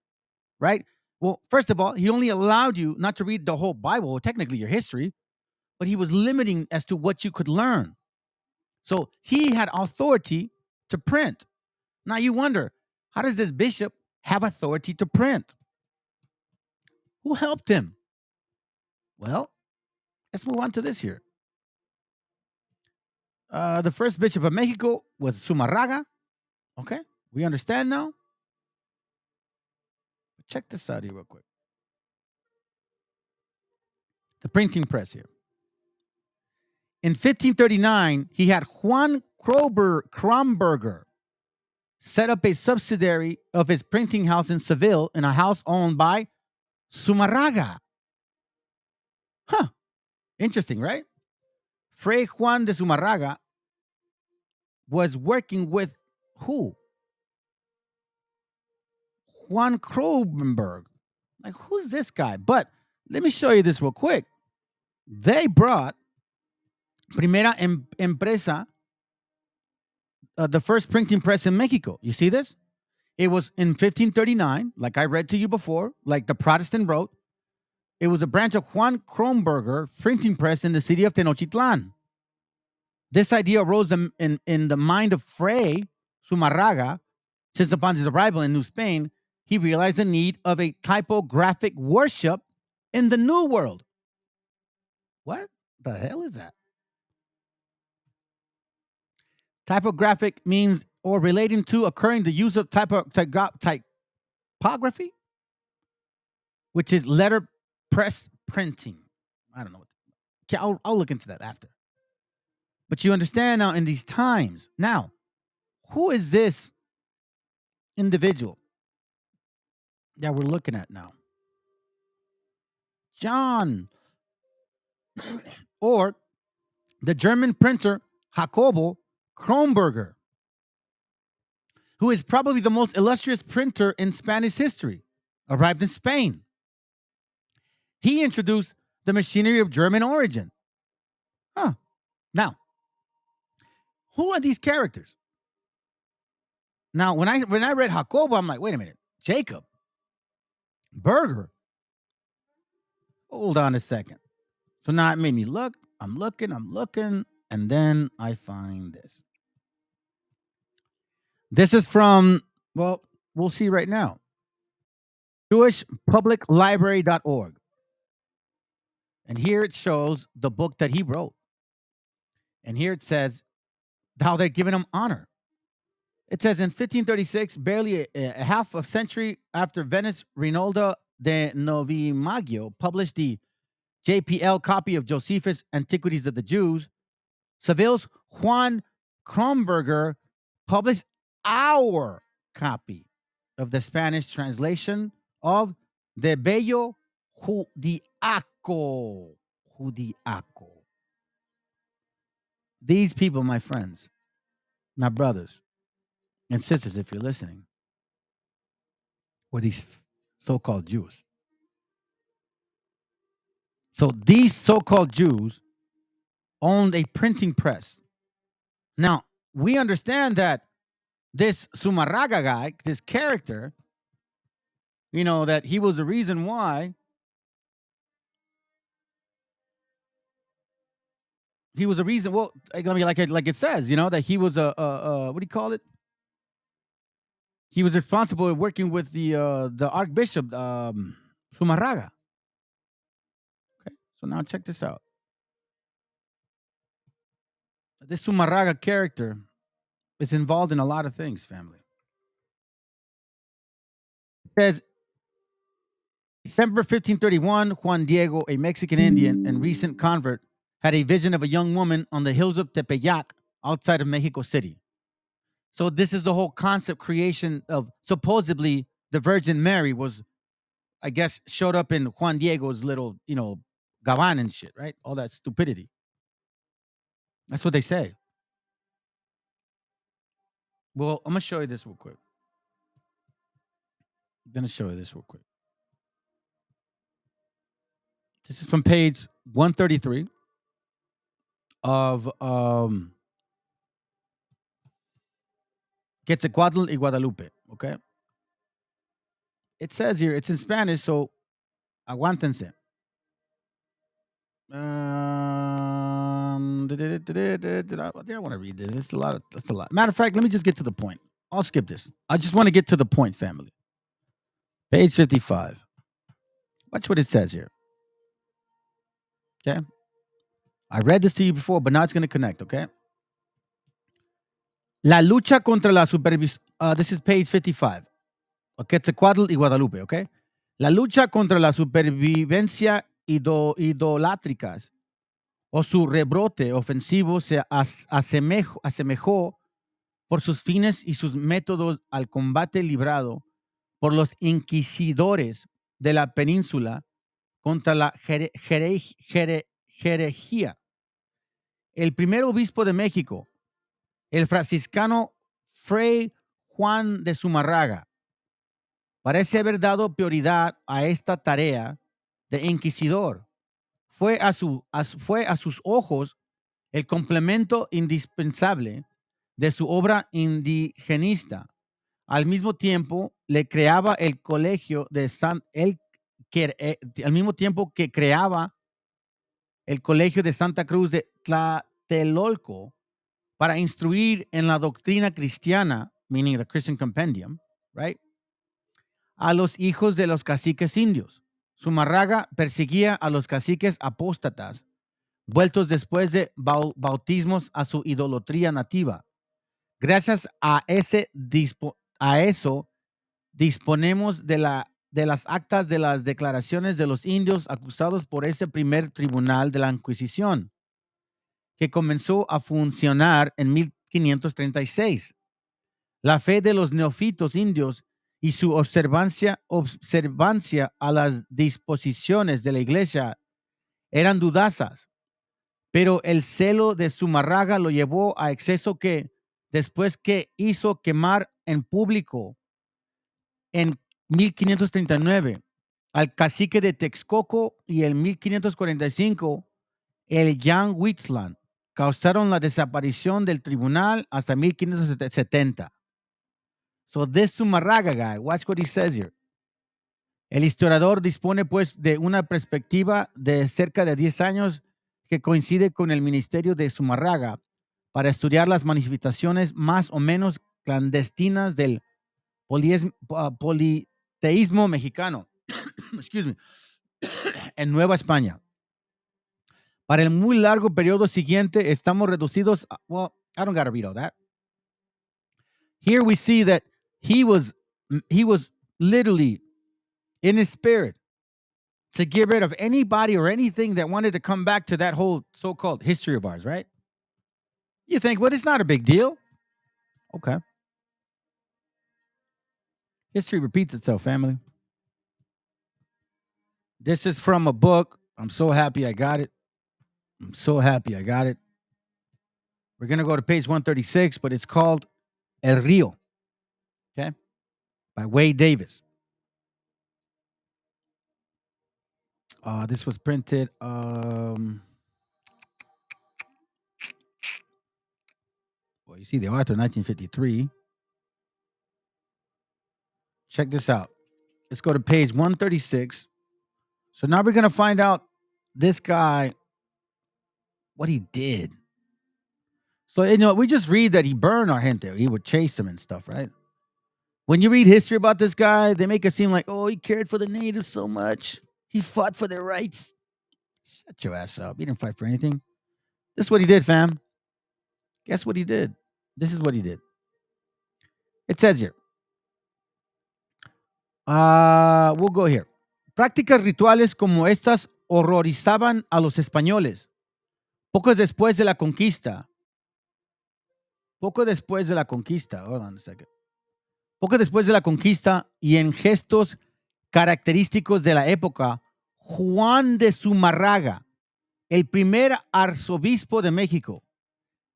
right? Well, first of all, he only allowed you not to read the whole Bible, or technically your history, but he was limiting as to what you could learn. So he had authority to print. Now you wonder, how does this bishop have authority to print? Who helped him? Well, let's move on to this here. The first bishop of Mexico was Zumarraga. Okay, we understand now. Check this out here real quick. The printing press here. In 1539, he had Juan Kronberger set up a subsidiary of his printing house in Seville in a house owned by Zumarraga. Huh. Interesting, right? Fray Juan de Zumarraga was working with who? Juan Kronberg. Like, who's this guy? But let me show you this real quick. They brought Primera Empresa, the first printing press in Mexico. You see this? It was in 1539, like I read to you before, like the Protestant wrote. It was a branch of Juan Kronberger printing press in the city of Tenochtitlan. This idea arose in the mind of Fray Zumarraga, since upon his arrival in New Spain, he realized the need of a typographic worship in the New World. What the hell is that? Typographic means or relating to, occurring the use of typography, which is letter press printing. I don't know. Okay, I'll look into that after. But you understand now in these times. Now, who is this individual that we're looking at now? John, or the German printer Jacobo Kronberger, who is probably the most illustrious printer in Spanish history, arrived in Spain. He introduced the machinery of German origin. Huh. Now, who are these characters? Now, when I read Jacobo, I'm like, wait a minute, Jacob Berger. Hold on a second. So now it made me look. I'm looking, and then I find this. This is from, well, we'll see right now. JewishPublicLibrary.org. And here it shows the book that he wrote. And here it says how they're giving him honor. It says in 1536, barely a half a century after Venice, Rinaldo de Novimaggio published the JPL copy of Josephus' Antiquities of the Jews, Seville's Juan Kronberger published our copy of the Spanish translation of De Bello Judiaco. These people, my friends, my brothers and sisters, if you're listening, were these so-called Jews. So these so-called Jews owned a printing press. Now, we understand that this Zumarraga guy, this character, you know, that he was the reason why well, I mean, like it says, you know, that he was a what do you call it? He was responsible for working with the Archbishop Zumarraga. Okay, so now check this out. This Zumarraga character is involved in a lot of things, family. It says, December 1531, Juan Diego, a Mexican Indian and recent convert, had a vision of a young woman on the hills of Tepeyac outside of Mexico City. So this is the whole concept creation of supposedly the Virgin Mary was, I guess, showed up in Juan Diego's little, you know, gavan and shit, right? All that stupidity. That's what they say. Well, I'm going to show you this real quick. This is from page 133 of Quetzalcoatl y Guadalupe, okay? It says here, it's in Spanish, so aguántense. I want to read this. That's a lot. Matter of fact, let me just get to the point. I'll skip this. I just want to get to the point, family. Page 55. Watch what it says here. Okay. I read this to you before, but now it's going to connect, okay? La lucha contra la supervisión. This is page 55. Quetzalcoatl y Guadalupe, okay? La lucha contra la supervivencia idolátricas o su rebrote ofensivo se asemejó por sus fines y sus métodos al combate librado por los inquisidores de la península contra la herejía. El primer obispo de México, el franciscano Fray Juan de Zumarraga, parece haber dado prioridad a esta tarea de inquisidor. Fue a sus ojos el complemento indispensable de su obra indigenista. Al mismo tiempo, le creaba el colegio de al mismo tiempo que creaba el colegio de Santa Cruz de Tlatelolco para instruir en la doctrina cristiana, meaning the Christian Compendium, right? A los hijos de los caciques indios. Zumarraga perseguía a los caciques apóstatas, vueltos después de bautismos a su idolatría nativa. Gracias a eso disponemos de las actas de las declaraciones de los indios acusados por ese primer tribunal de la Inquisición, que comenzó a funcionar en 1536. La fe de los neófitos indios y su observancia a las disposiciones de la iglesia eran dudosas, pero el celo de Zumarraga lo llevó a exceso que, después que hizo quemar en público en 1539 al cacique de Texcoco y en 1545 el Jan Huitzlan, causaron la desaparición del tribunal hasta 1570. So this Zumarraga guy, watch what he says here. El historiador dispone pues de una perspectiva de cerca de 10 años que coincide con el ministerio de Zumarraga para estudiar las manifestaciones más o menos clandestinas del politeísmo mexicano. Excuse me. En Nueva España. Para el muy largo periodo siguiente, estamos reducidos. Well, I don't got to read all that. Here we see that he was literally in his spirit to get rid of anybody or anything that wanted to come back to that whole so-called history of ours, right? You think, well, it's not a big deal. Okay. History repeats itself, family. This is from a book. I'm so happy I got it. I'm so happy I got it. We're going to go to page 136, but it's called El Río, okay, by Wade Davis. This was printed. Well, you see the author, 1953. Check this out. Let's go to page 136. So now we're going to find out this guy, what he did. So, we just read that he burned our gente. He would chase them and stuff, right? When you read history about this guy, they make it seem like, oh, he cared for the natives so much. He fought for their rights. Shut your ass up. He didn't fight for anything. This is what he did, fam. Guess what he did? This is what he did. It says here. We'll go here. Prácticas rituales como estas horrorizaban a los españoles. Poco después de la conquista. Hold on a second. Poco después de la conquista y en gestos característicos de la época, Juan de Zumárraga, el primer arzobispo de México,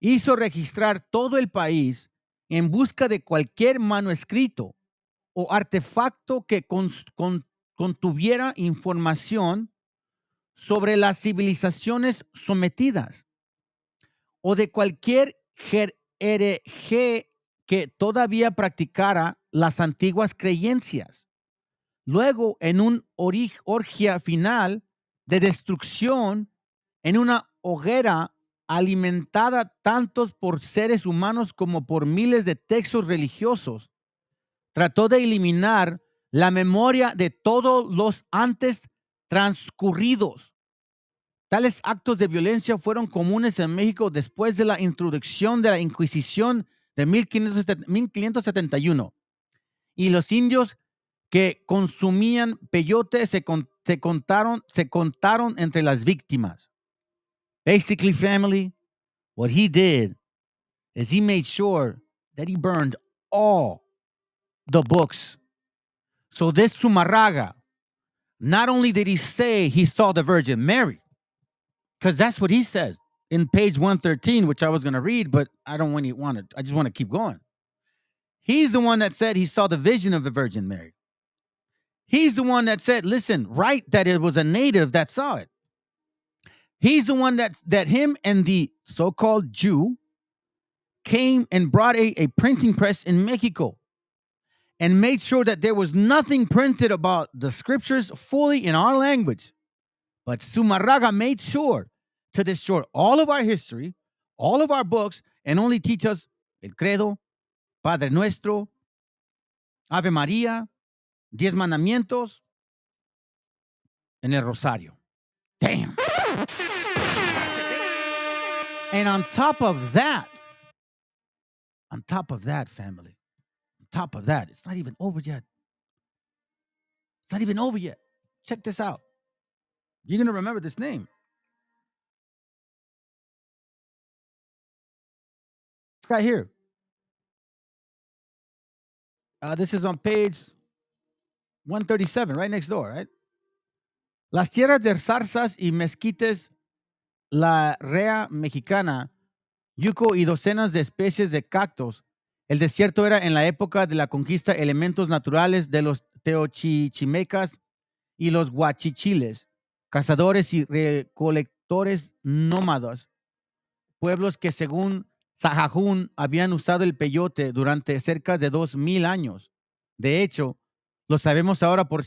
hizo registrar todo el país en busca de cualquier manuscrito o artefacto que contuviera información sobre las civilizaciones sometidas o de cualquier hereje que todavía practicara las antiguas creencias. Luego, en un orgía final de destrucción, en una hoguera alimentada tanto por seres humanos como por miles de textos religiosos, trató de eliminar la memoria de todos los antes transcurridos. Tales actos de violencia fueron comunes en México después de la introducción de la Inquisición de 1571. Y los indios que consumían peyote se contaron entre las víctimas. Basically, family, what he did is he made sure that he burned all the books. So this Zumárraga, not only did he say he saw the Virgin Mary, because that's what he says in page 113, which I was going to read, but I don't want to. I just want to keep going. He's the one that said he saw the vision of the Virgin Mary. He's the one that said, listen, write that it was a native that saw it. He's the one that him and the so-called Jew came and brought a printing press in Mexico and made sure that there was nothing printed about the scriptures fully in our language. But Zumárraga made sure to destroy all of our history, all of our books, and only teach us El Credo, Padre Nuestro, Ave María, 10 Mandamientos, and El Rosario. Damn. And on top of that, family, on top of that, it's not even over yet. It's not even over yet. Check this out. You're going to remember this name. This guy here. This is on page 137, right next door, right? Las tierras de zarzas y mezquites, la rea mexicana, yuco y docenas de especies de cactus. El desierto era en la época de la conquista elementos naturales de los teochichimecas y los huachichiles, cazadores y recolectores nómadas, pueblos que según Sahagún habían usado el peyote durante cerca de 2000 años. De hecho, lo sabemos ahora por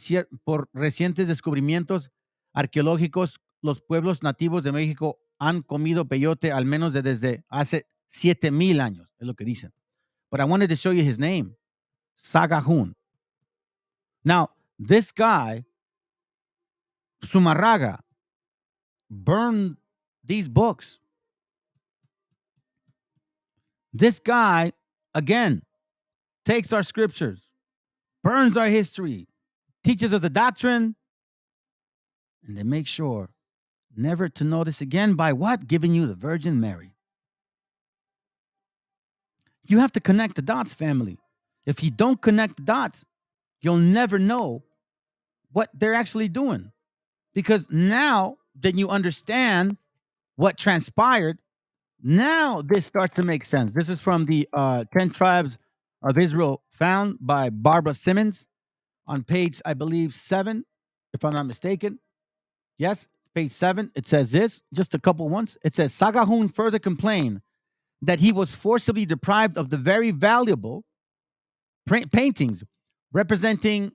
recientes descubrimientos arqueológicos. Los pueblos nativos de México han comido peyote al menos desde hace 7000 años, es lo que dicen. but I wanted to show you his name, Sagahun. Now, this guy, Sumarraga, burned these books. This guy, again, takes our scriptures, burns our history, teaches us a doctrine, and they make sure never to notice again by what? Giving you the Virgin Mary. You have to connect the dots, family. If you don't connect the dots, you'll never know what they're actually doing. Because now that you understand what transpired, now this starts to make sense. This is from the 10 Tribes of Israel found by Barbara Simmons on page, I believe, 7, if I'm not mistaken. Yes, page 7. It says this, just a couple ones. It says, Sagahun further complained that he was forcibly deprived of the very valuable paintings representing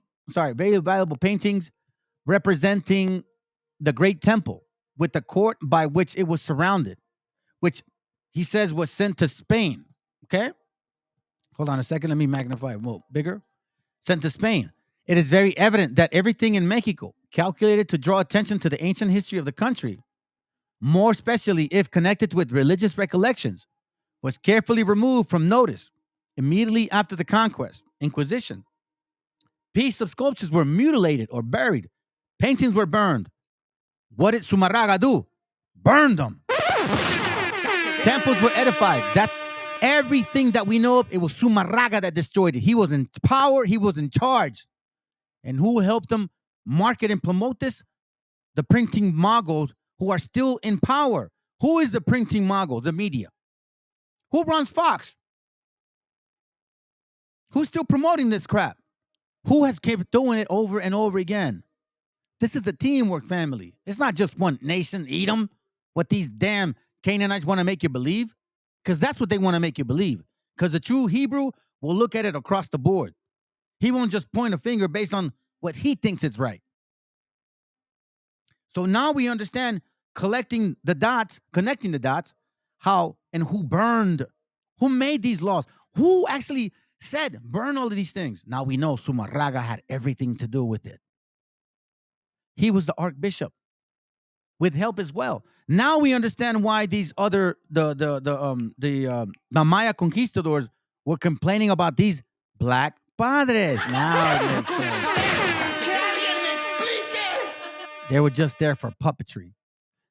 the great temple with the court by which it was surrounded, which he says was sent to Spain. Okay? Hold on a second. Let me magnify it a little bigger. Sent to Spain. It is very evident that everything in Mexico, calculated to draw attention to the ancient history of the country, more especially if connected with religious recollections, was carefully removed from notice immediately after the conquest, Inquisition. Pieces of sculptures were mutilated or buried. Paintings were burned. What did Sumarraga do? Burned them. Temples were edified. That's everything that we know of. It was Sumarraga that destroyed it. He was in power. He was in charge. And who helped them market and promote this? The printing moguls who are still in power. Who is the printing mogul? The media. Who runs Fox? Who's still promoting this crap? Who has kept doing it over and over again? This is a teamwork, family. It's not just one nation, Edom, what these damn Canaanites want to make you believe. Because that's what they want to make you believe. Because the true Hebrew will look at it across the board. He won't just point a finger based on what he thinks is right. So now we understand connecting the dots, how and who burned, who made these laws, who actually said burn all of these things. Now we know Sumarraga had everything to do with it. He was the archbishop with help as well. Now we understand why these other the Maya conquistadors were complaining about these black padres. Now it makes sense. They were just there for puppetry.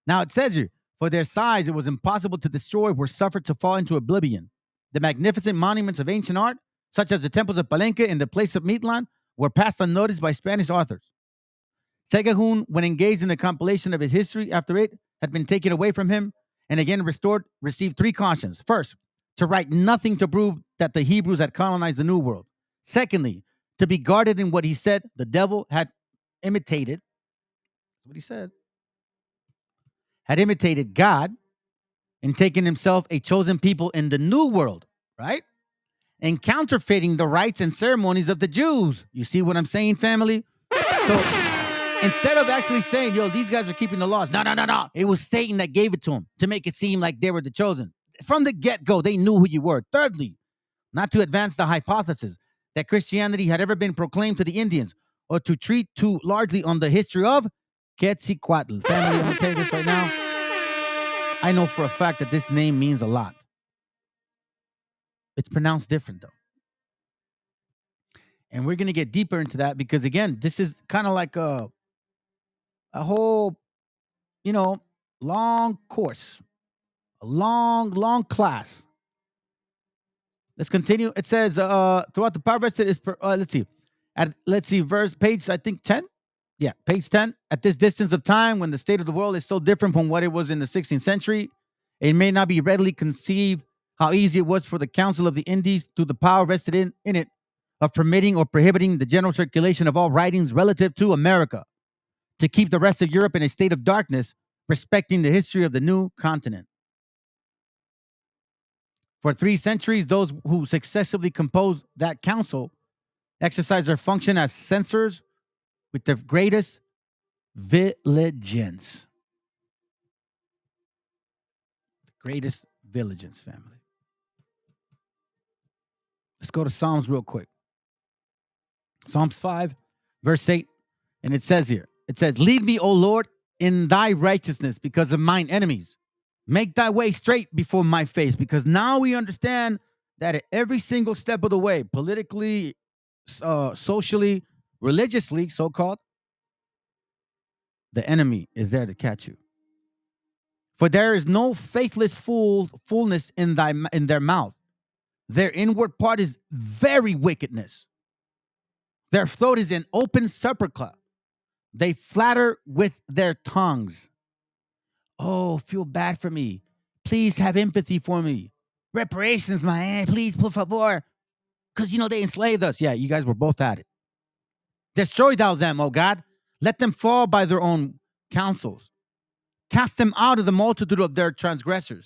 Now it says here, for their size, it was impossible to destroy, were suffered to fall into oblivion. The magnificent monuments of ancient art, such as the temples of Palenque and the place of Mitlan, were passed unnoticed by Spanish authors. Sagahun, when engaged in the compilation of his history after it had been taken away from him and again restored, received 3 cautions. First, to write nothing to prove that the Hebrews had colonized the New World. Secondly, to be guarded in what he said the devil had imitated. That's what he said. Had imitated God and taken himself a chosen people in the New World, right? And counterfeiting the rites and ceremonies of the Jews. You see what I'm saying, family? So instead of actually saying, yo, these guys are keeping the laws. No. It was Satan that gave it to them to make it seem like they were the chosen. From the get-go, they knew who you were. Thirdly, not to advance the hypothesis that Christianity had ever been proclaimed to the Indians or to treat too largely on the history of Quetzalcoatl. Family, I'm going to tell you this right now. I know for a fact that this name means a lot. It's pronounced different, though. And we're going to get deeper into that because, again, this is kind of like a whole, long course, a long class. Let's continue. It says, throughout the power vested is, let's see, verse, page, I think 10. Yeah, page 10. At this distance of time, when the state of the world is so different from what it was in the 16th century, it may not be readily conceived how easy it was for the Council of the Indies, through the power vested in it, of permitting or prohibiting the general circulation of all writings relative to America, to keep the rest of Europe in a state of darkness, respecting the history of the new continent. For 3 centuries, those who successively composed that council exercised their function as censors with the greatest vigilance. The greatest vigilance, family. go to Psalms real quick. Psalms 5, verse 8. And it says here, it says, lead me, O Lord, in thy righteousness because of mine enemies. Make thy way straight before my face. Because now we understand that at every single step of the way, politically, socially, religiously, so-called, the enemy is there to catch you. For there is no faithless fullness in their mouth. Their inward part is very wickedness. Their throat is an open sepulchre. They flatter with their tongues. Oh, feel bad for me. Please have empathy for me. Reparations, man. Please, por favor. Because, they enslaved us. Yeah, you guys were both at it. Destroy thou them, O God. Let them fall by their own counsels. Cast them out of the multitude of their transgression.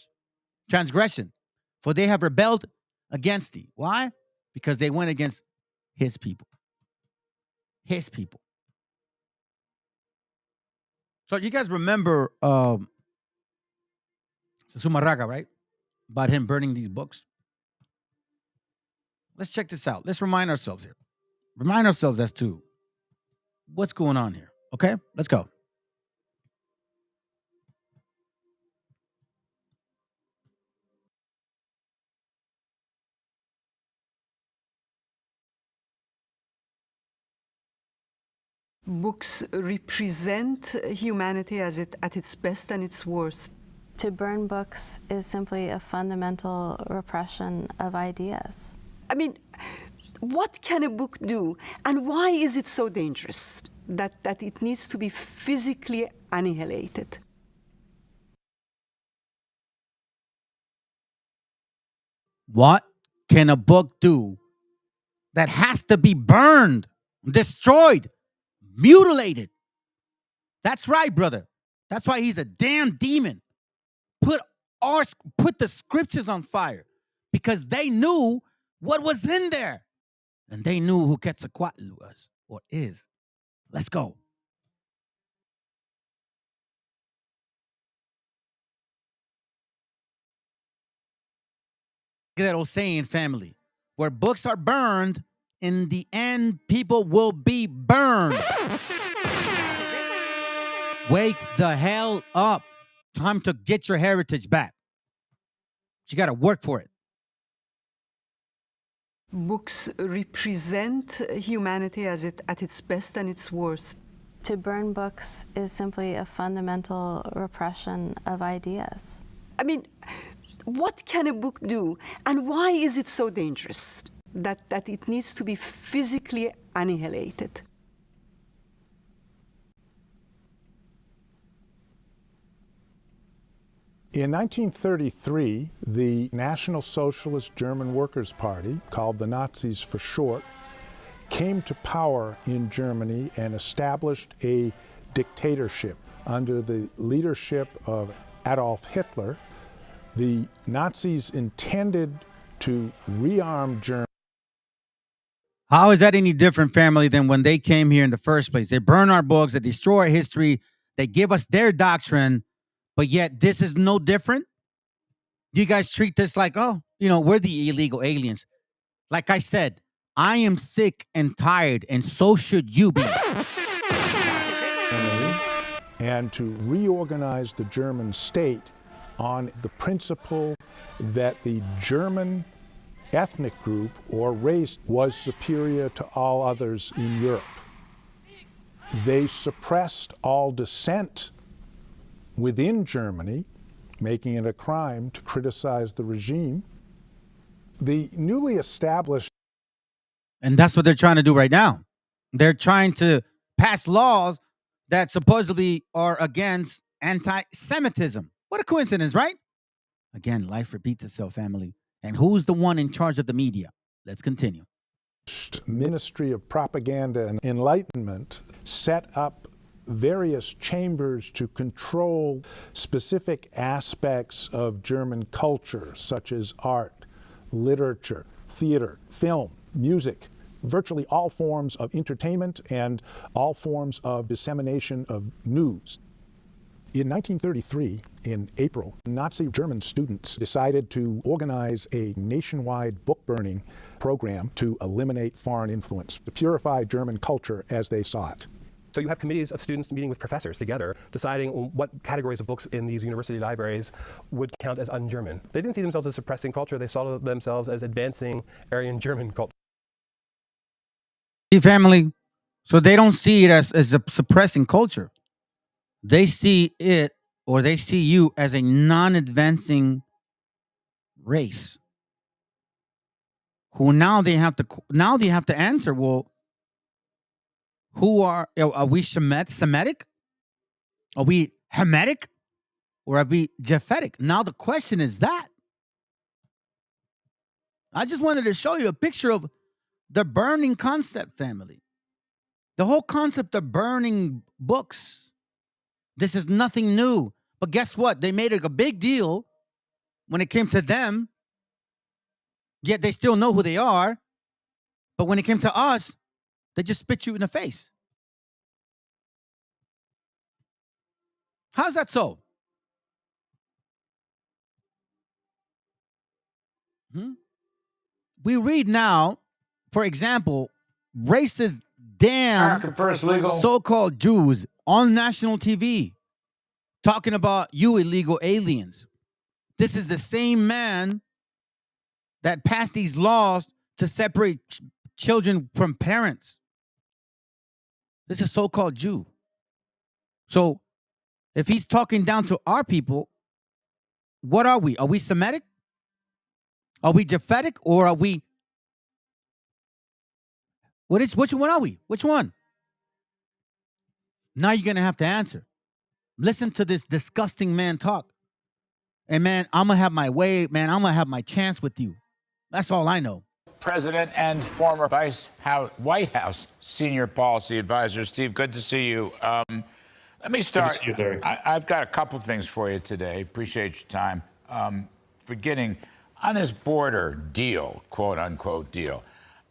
For they have rebelled against thee. Why? Because they went against his people. His people. So you guys remember Sumarraga, right? About him burning these books. Let's check this out. Let's remind ourselves here. Remind ourselves as to what's going on here. Okay? Let's go. Books represent humanity at its best and its worst. To burn books is simply a fundamental repression of ideas. I mean, what can a book do, and why is it so dangerous that it needs to be physically annihilated? What can a book do that has to be burned, destroyed, mutilated? That's right, brother. That's why he's a damn demon. Put the scriptures on fire because they knew what was in there. And they knew who Quetzalcoatl was or is. Let's go. That old saying, family, where books are burned, in the end, people will be burned. Wake the hell up. Time to get your heritage back. You got to work for it. Books represent humanity at its best and its worst. To burn books is simply a fundamental repression of ideas. I mean, what can a book do, and why is it so dangerous that it needs to be physically annihilated? In 1933, the National Socialist German Workers' Party, called the Nazis for short, came to power in Germany and established a dictatorship under the leadership of Adolf Hitler. The Nazis intended to rearm Germany. How is that any different, family, than when they came here in the first place? They burn our books, they destroy our history, they give us their doctrine, but yet this is no different? You guys treat this like, oh, we're the illegal aliens. Like I said, I am sick and tired, and so should you be. And to reorganize the German state on the principle that the German ethnic group or race was superior to all others in Europe. They suppressed all dissent within Germany, making it a crime to criticize the regime. The newly established... And that's what they're trying to do right now. They're trying to pass laws that supposedly are against anti-Semitism. What a coincidence, right? Again, life repeats itself, family. And who's the one in charge of the media? Let's continue. Ministry of Propaganda and Enlightenment set up various chambers to control specific aspects of German culture, such as art, literature, theater, film, music, virtually all forms of entertainment and all forms of dissemination of news. In 1933, In April, Nazi German students decided to organize a nationwide book burning program to eliminate foreign influence, to purify German culture as they saw it. So you have committees of students meeting with professors together, deciding what categories of books in these university libraries would count as un-German. They didn't see themselves as suppressing culture, they saw themselves as advancing Aryan German culture. See, family, so they don't see it as a suppressing culture. They see it, or they see you as a non-advancing race. Who now they have to answer, well, who are we Semitic? Are we Hamitic? Or are we Japhetic? Now the question is that. I just wanted to show you a picture of the burning concept, family. The whole concept of burning books. This is nothing new. But guess what? They made it a big deal when it came to them. Yet they still know who they are. But when it came to us, they just spit you in the face. How's that so? We read now, for example, racist damn so-called Jews on national TV talking about you illegal aliens. This is the same man that passed these laws to separate children from parents. This is a so-called Jew. So if he's talking down to our people, what are we? Are we Semitic? Are we Japhetic? Or are we... Which one are we? Which one? Now you're going to have to answer. Listen to this disgusting man talk. And man, I'm going to have my way. Man, I'm going to have my chance with you. That's all I know. President and former White House senior policy advisor, Steve, good to see you. Let me start. Good to see you, Larry. I've got a couple things for you today. Appreciate your time. Beginning on this border deal, quote unquote deal.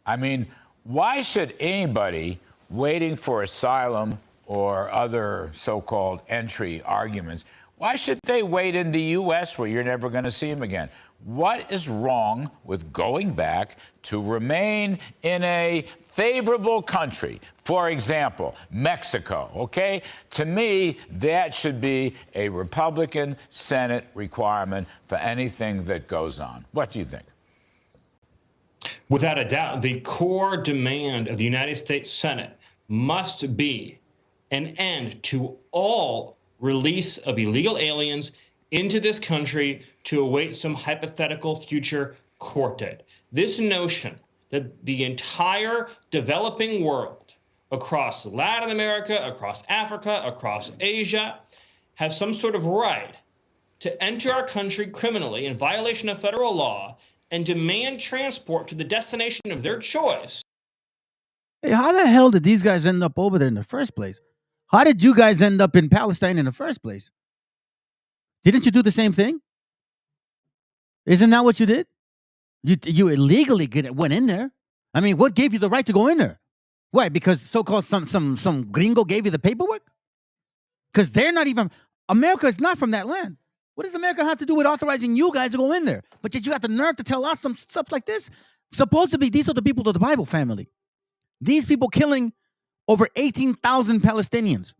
I mean, why should anybody waiting for asylum or other so-called entry arguments, why should they wait in the U.S. where you're never going to see them again? What is wrong with going back to remain in a favorable country? For example, Mexico, okay? To me, that should be a Republican Senate requirement for anything that goes on. What do you think? Without a doubt, the core demand of the United States Senate must be an end to all release of illegal aliens into this country to await some hypothetical future court date. This notion that the entire developing world across Latin America, across Africa, across Asia, have some sort of right to enter our country criminally in violation of federal law and demand transport to the destination of their choice. Hey, how the hell did these guys end up over there in the first place? How did you guys end up in Palestine in the first place? Didn't you do the same thing? Isn't that what you did? You illegally went in there. I mean, what gave you the right to go in there? Why? Because so-called some gringo gave you the paperwork? Because they're not even... America is not from that land. What does America have to do with authorizing you guys to go in there? But yet you got the nerve to tell us some stuff like this? Supposedly, these are the people of the Bible family. These people killing over 18,000 Palestinians.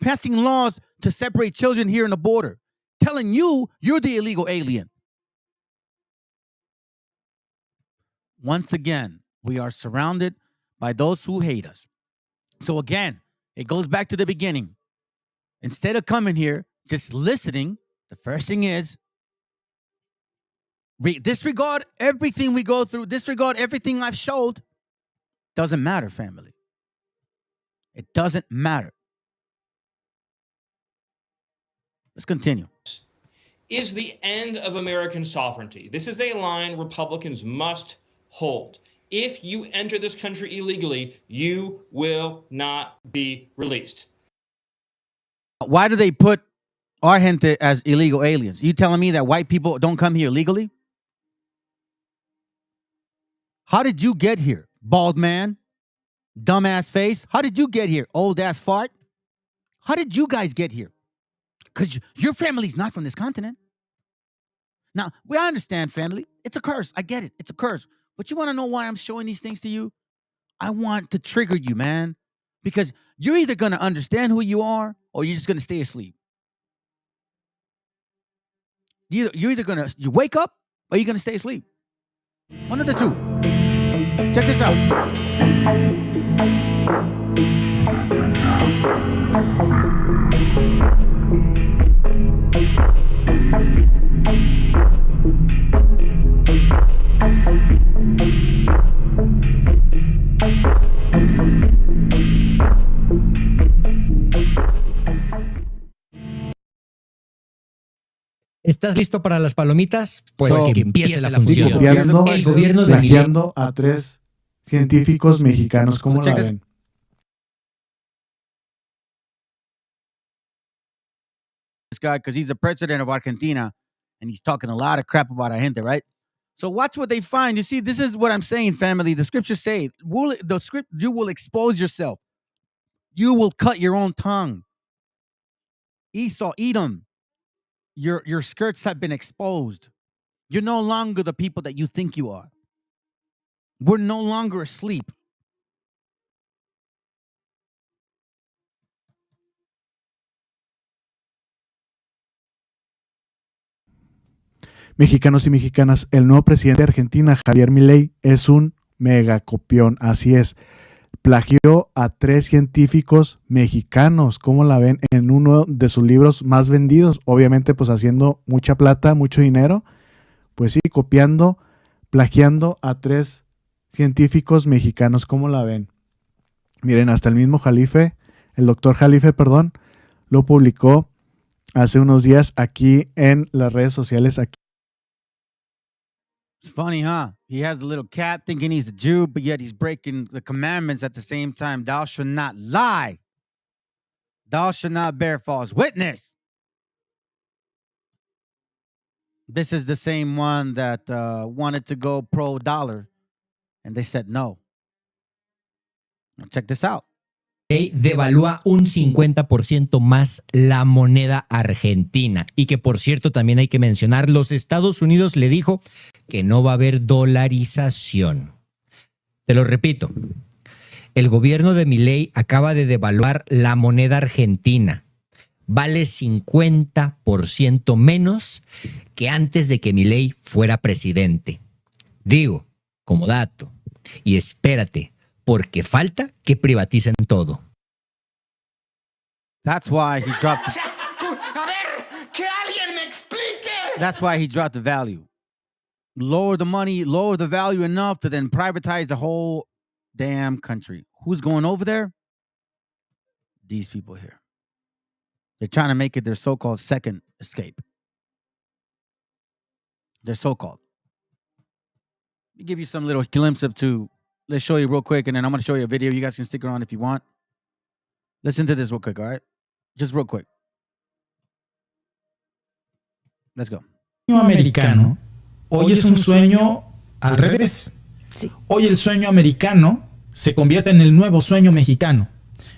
Passing laws to separate children here in the border. Telling you, you're the illegal alien. Once again, we are surrounded by those who hate us. So again, it goes back to the beginning. Instead of coming here, just listening, the first thing is disregard everything we go through, disregard everything I've showed. Doesn't matter, family. It doesn't matter. Let's continue. Is the end of American sovereignty. This is a line Republicans must hold. If you enter this country illegally, you will not be released. Why do they put our gente as illegal aliens? You telling me that white people don't come here legally? How did you get here, bald man? Dumbass face? How did you get here, old ass fart? How did you guys get here? Because your family's not from this continent. Now, we understand family. It's a curse. I get it. It's a curse. But you want to know why I'm showing these things to you? I want to trigger you, man. Because you're either going to understand who you are or you're just going to stay asleep. You're either going to wake up or you're going to stay asleep. One of the two. Check this out. ¿Estás listo para las palomitas? Pues So, que empiece la Estoy función. copiando, El gobierno de plagiando a 3 científicos mexicanos. ¿Cómo la ven? This guy, because he's the president of Argentina, and he's talking a lot of crap about our gente, right? So watch what they find. You see, this is what I'm saying, family. The scriptures say, you will expose yourself. You will cut your own tongue. Esau, Edom, your skirts have been exposed. You're no longer the people that you think you are. We're no longer asleep. Mexicanos y mexicanas, el nuevo presidente de Argentina, Javier Milei, es un megacopión. Así es. Plagió a 3 científicos mexicanos. ¿Cómo la ven? En uno de sus libros más vendidos. Obviamente, pues haciendo mucha plata, mucho dinero. Pues sí, copiando, plagiando a 3 científicos mexicanos. ¿Cómo la ven? Miren, hasta el mismo el doctor Jalife, lo publicó hace unos días aquí en las redes sociales. Aquí. It's funny, huh? He has a little cat thinking he's a Jew, but yet he's breaking the commandments at the same time. Thou shalt not lie. Thou shalt not bear false witness. This is the same one that wanted to go pro-dollar, and they said no. Now check this out. Devalúa un 50% más la moneda argentina. Y que, por cierto, también hay que mencionar, los Estados Unidos le dijo que no va a haber dolarización. Te lo repito, el gobierno de Milei acaba de devaluar la moneda argentina. Vale 50% menos que antes de que Milei fuera presidente. Digo, como dato. Y espérate, porque falta que privaticen todo. That's why he dropped. A ver, que alguien me explique. That's why he dropped the value. Lower the money, lower the value enough to then privatize the whole damn country. Who's going over there? These people here. They're trying to make it their so-called second escape. They're so-called. Let me give you some little glimpse of two. Let's show you real quick, and then I'm going to show you a video. You guys can stick around if you want. Listen to this real quick, all right? Just real quick. Let's go. El sueño americano hoy es un sueño al revés. Sí. Hoy el sueño americano se convierte en el nuevo sueño mexicano.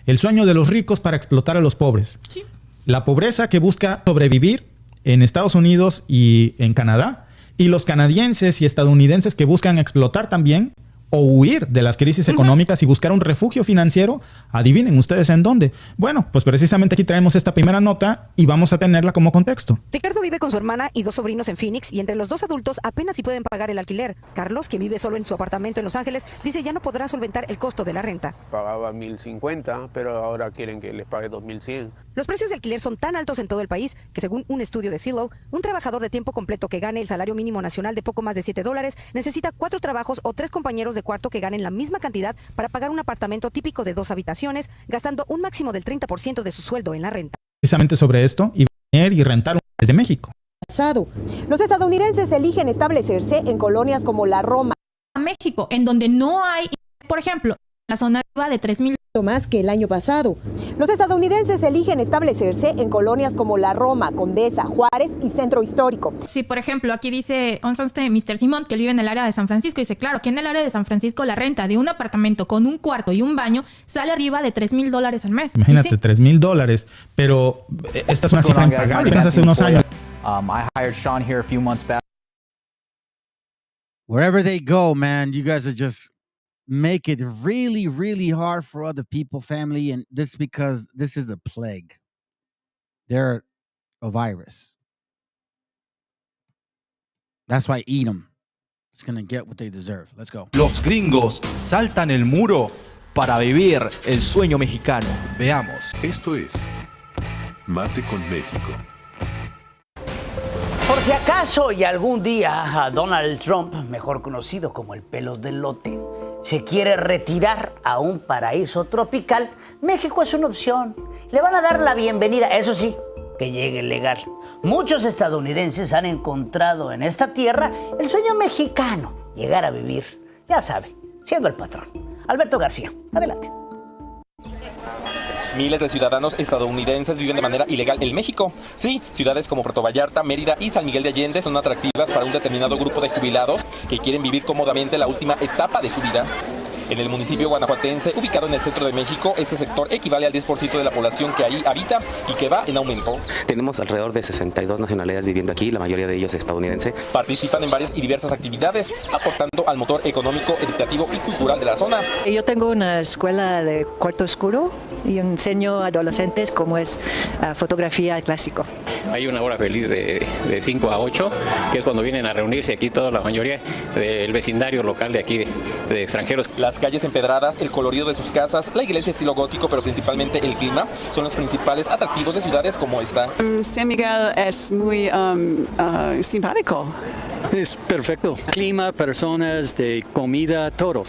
El sueño de los ricos para explotar a los pobres. Sí. La pobreza que busca sobrevivir en Estados Unidos y en Canadá. Y los canadienses y estadounidenses que buscan explotar también o huir de las crisis económicas y buscar un refugio financiero. Adivinen ustedes en dónde. Bueno, pues precisamente aquí traemos esta primera nota y vamos a tenerla como contexto. Ricardo vive con su hermana y 2 sobrinos en Phoenix y entre los 2 adultos apenas si pueden pagar el alquiler. Carlos, que vive solo en su apartamento en Los Ángeles, dice ya no podrá solventar el costo de la renta. Pagaba $1,050, pero ahora quieren que les pague $2,100. Los precios de alquiler son tan altos en todo el país que, según un estudio de Zillow, un trabajador de tiempo completo que gane el salario mínimo nacional de poco más de $7 necesita 4 trabajos o 3 compañeros de cuarto que ganen la misma cantidad para pagar un apartamento típico de 2 habitaciones, gastando un máximo del 30% de su sueldo en la renta. Precisamente sobre esto, y venir y rentar desde México. Los estadounidenses eligen establecerse en colonias como la Roma. México, en donde no hay, por ejemplo, la zona de $3,000 más que el año pasado. Los estadounidenses eligen establecerse en colonias como La Roma, Condesa, Juárez y Centro Histórico. Sí, por ejemplo, aquí dice Mr. Simón que él vive en el área de San Francisco. Dice, claro, aquí en el área de San Francisco la renta de un apartamento con un cuarto y un baño sale arriba de $3,000 al mes. Imagínate, sí, $3,000, pero esta es una cifra impagable. Hace unos años. I hired Sean here a few months back. Wherever they go, man, you guys are just make it really, really hard for other people, family, and this because this is a plague. They're a virus. That's why eat them. It's gonna get what they deserve. Let's go. Los gringos saltan el muro para vivir el sueño mexicano. Veamos. Esto es Mate con México. Por si acaso y algún día a Donald Trump, mejor conocido como el pelos del lote, se quiere retirar a un paraíso tropical, México es una opción. Le van a dar la bienvenida, eso sí, que llegue legal. Muchos estadounidenses han encontrado en esta tierra el sueño mexicano, llegar a vivir, ya sabe, siendo el patrón. Alberto García, adelante. Miles de ciudadanos estadounidenses viven de manera ilegal en México. Sí, ciudades como Puerto Vallarta, Mérida y San Miguel de Allende son atractivas para un determinado grupo de jubilados que quieren vivir cómodamente la última etapa de su vida. En el municipio guanajuatense, ubicado en el centro de México, este sector equivale al 10% de la población que ahí habita y que va en aumento. Tenemos alrededor de 62 nacionalidades viviendo aquí, la mayoría de ellos estadounidenses. Participan en varias y diversas actividades, aportando al motor económico, educativo y cultural de la zona. Yo tengo una escuela de cuarto oscuro y enseño a adolescentes cómo es fotografía clásico. Hay una hora feliz de 5 a 8, que es cuando vienen a reunirse aquí toda la mayoría del vecindario local de aquí, de extranjeros. Las calles empedradas, el colorido de sus casas, la iglesia estilo gótico, pero principalmente el clima, son los principales atractivos de ciudades como esta. San Miguel es muy simpático. Es perfecto. Clima, personas, de comida, todo.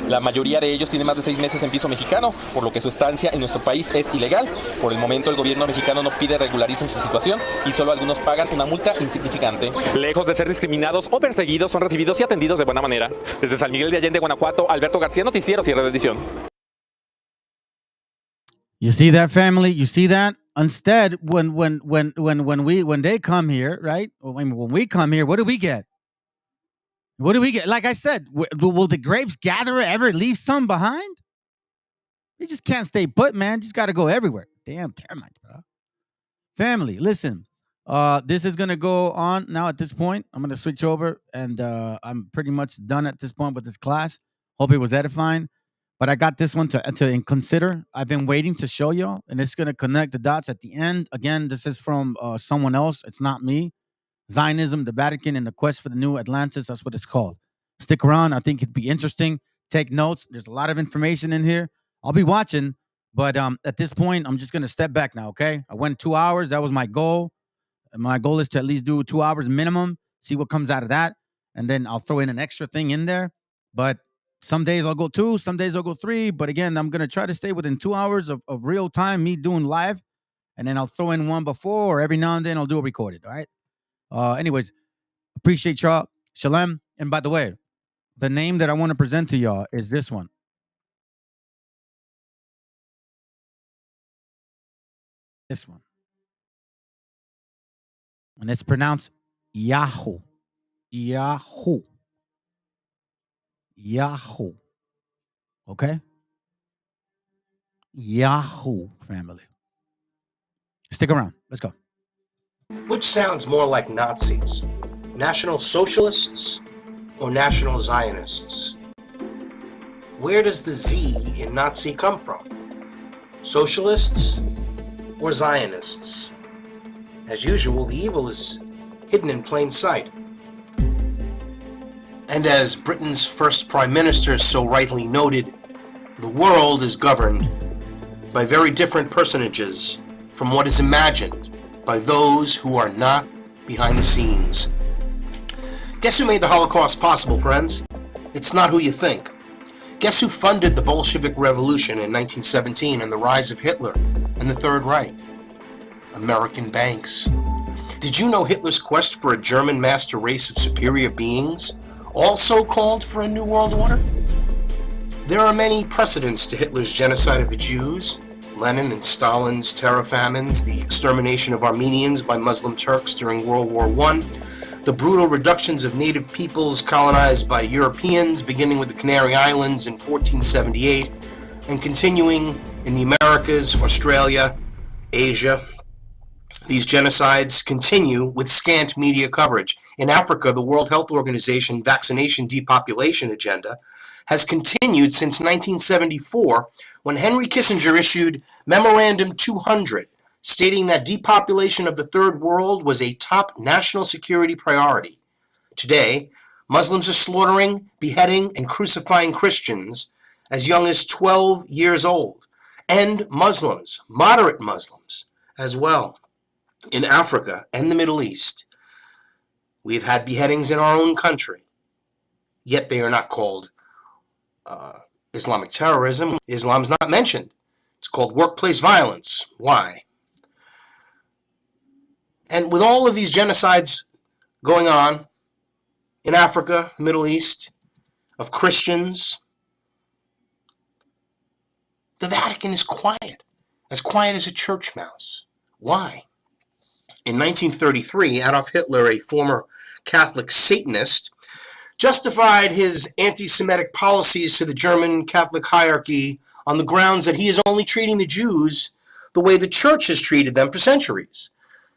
La mayoría de ellos tiene más de 6 meses en piso mexicano, por lo que su estancia en nuestro país es ilegal. Por el momento el gobierno mexicano no pide regularicen su situación y solo algunos pagan una multa insignificante. Lejos de ser discriminados o perseguidos, son recibidos y atendidos de buena manera. Desde San Miguel de Allende, Guanajuato, Alberto García, Noticiero Cierre de Edición. You see that, family? You see that? Instead, when they come here, right? When we come here, what do we get? What do we get? Like I said, will the grapes gatherer ever leave some behind? You just can't stay put, man. Just got to go everywhere. Damn termites, bro. Family, listen. This is going to go on now at this point. I'm going to switch over, and I'm pretty much done at this point with this class. Hope it was edifying. But I got this one to consider. I've been waiting to show y'all, and it's going to connect the dots at the end. Again, this is from someone else. It's not me. Zionism, the Vatican, and the Quest for the New Atlantis. That's what it's called. Stick around. I think it'd be interesting. Take notes. There's a lot of information in here. I'll be watching, but at this point, I'm just going to step back now, okay? I went 2 hours. That was my goal. My goal is to at least do 2 hours minimum, see what comes out of that, and then I'll throw in an extra thing in there. But some days I'll go 2, some days I'll go 3. But again, I'm going to try to stay within 2 hours of real time, me doing live. And then I'll throw in one before, or every now and then I'll do a recorded, all right? Anyways, appreciate y'all. Shalom. And by the way, the name that I want to present to y'all is this one. This one. And it's pronounced Yahoo. Yahoo. Yahoo. Okay? Yahoo, family. Stick around. Let's go. Which sounds more like Nazis? National Socialists or National Zionists? Where does the Z in Nazi come from? Socialists or Zionists? As usual, the evil is hidden in plain sight. And as Britain's first Prime Minister so rightly noted, the world is governed by very different personages from what is imagined by those who are not behind the scenes. Guess who made the Holocaust possible, friends? It's not who you think. Guess who funded the Bolshevik Revolution in 1917 and the rise of Hitler and the Third Reich? American banks. Did you know Hitler's quest for a German master race of superior beings also called for a new world order? There are many precedents to Hitler's genocide of the Jews. Lenin and Stalin's terror famines, the extermination of Armenians by Muslim Turks during World War I, the brutal reductions of native peoples colonized by Europeans, beginning with the Canary Islands in 1478, and continuing in the Americas, Australia, Asia. These genocides continue with scant media coverage. In Africa, the World Health Organization vaccination depopulation agenda has continued since 1974, when Henry Kissinger issued Memorandum 200, stating that depopulation of the Third World was a top national security priority. Today, Muslims are slaughtering, beheading, and crucifying Christians as young as 12 years old, and Muslims, moderate Muslims, as well. In Africa and the Middle East, we've had beheadings in our own country, yet they are not called Islamic terrorism. Islam's not mentioned. It's called workplace violence. Why? And with all of these genocides going on in Africa, the Middle East, of Christians, the Vatican is quiet as a church mouse. Why? In 1933, Adolf Hitler, a former Catholic Satanist, justified his anti-Semitic policies to the German Catholic hierarchy on the grounds that he is only treating the Jews the way the church has treated them for centuries.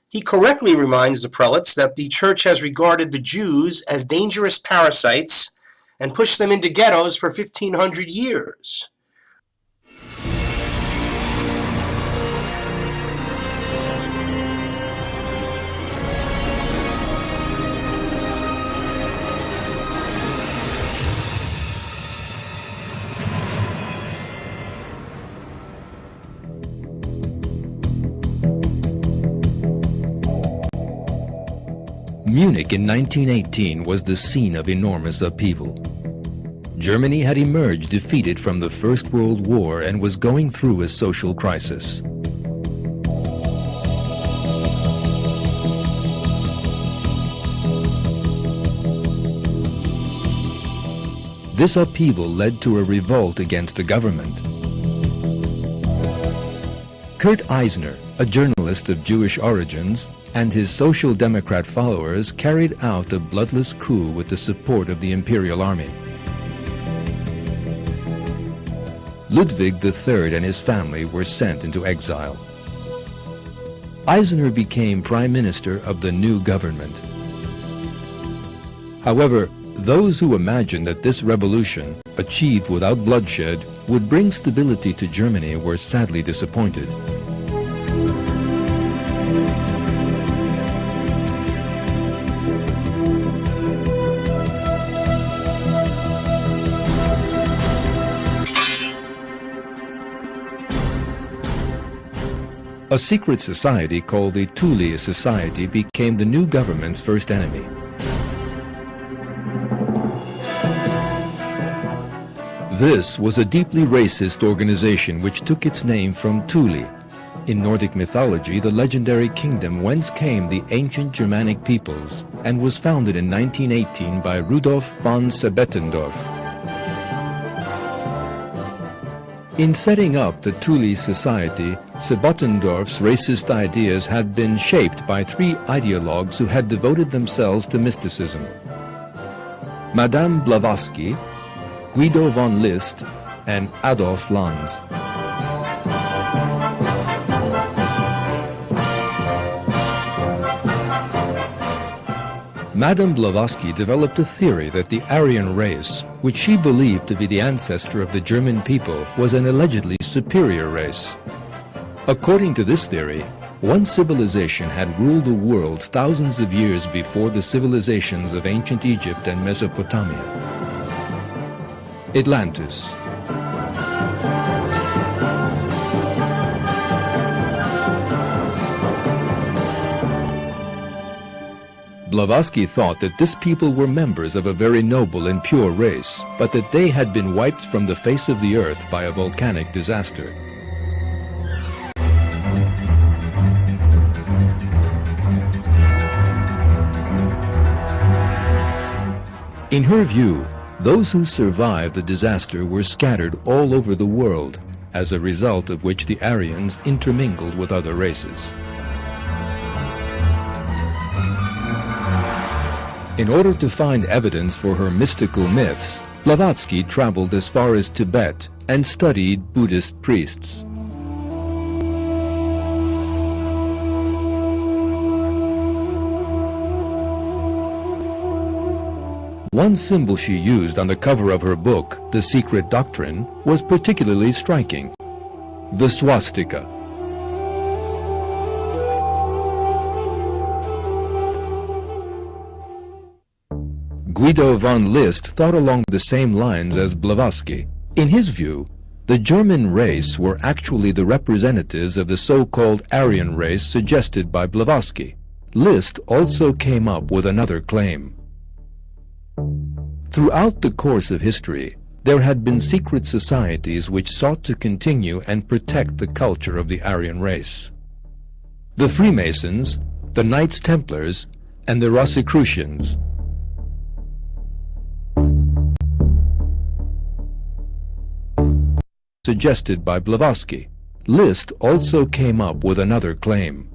He correctly reminds the prelates that the church has regarded the Jews as dangerous parasites and pushed them into ghettos for 1,500 years. Munich in 1918 was the scene of enormous upheaval. Germany had emerged defeated from the First World War and was going through a social crisis. This upheaval led to a revolt against the government. Kurt Eisner, a journalist of Jewish origins, and his Social Democrat followers carried out a bloodless coup with the support of the Imperial Army. Ludwig III and his family were sent into exile. Eisner became Prime Minister of the new government. However, those who imagined that this revolution, achieved without bloodshed, would bring stability to Germany were sadly disappointed. A secret society called the Thule Society became the new government's first enemy. This was a deeply racist organization which took its name from Thule. In Nordic mythology, the legendary kingdom whence came the ancient Germanic peoples, and was founded in 1918 by Rudolf von Sebettendorf. In setting up the Thule Society, Sebettendorf's racist ideas had been shaped by three ideologues who had devoted themselves to mysticism: Madame Blavatsky, Guido von List, and Adolf Lanz. Madame Blavatsky developed a theory that the Aryan race, which she believed to be the ancestor of the German people, was an allegedly superior race. According to this theory, one civilization had ruled the world thousands of years before the civilizations of ancient Egypt and Mesopotamia. Atlantis. Blavatsky thought that this people were members of a very noble and pure race, but that they had been wiped from the face of the earth by a volcanic disaster. In her view, Those who survived the disaster were scattered all over the world, as a result of which the Aryans intermingled with other races. In order to find evidence for her mystical myths, Blavatsky traveled as far as Tibet and studied Buddhist priests. One symbol she used on the cover of her book, The Secret Doctrine, was particularly striking: the swastika. Guido von List thought along the same lines as Blavatsky. In his view, the German race were actually the representatives of the so-called Aryan race suggested by Blavatsky. List also came up with another claim. Throughout the course of history, there had been secret societies which sought to continue and protect the culture of the Aryan race. The Freemasons, the Knights Templars, and the Rosicrucians. Suggested by Blavatsky. List also came up with another claim.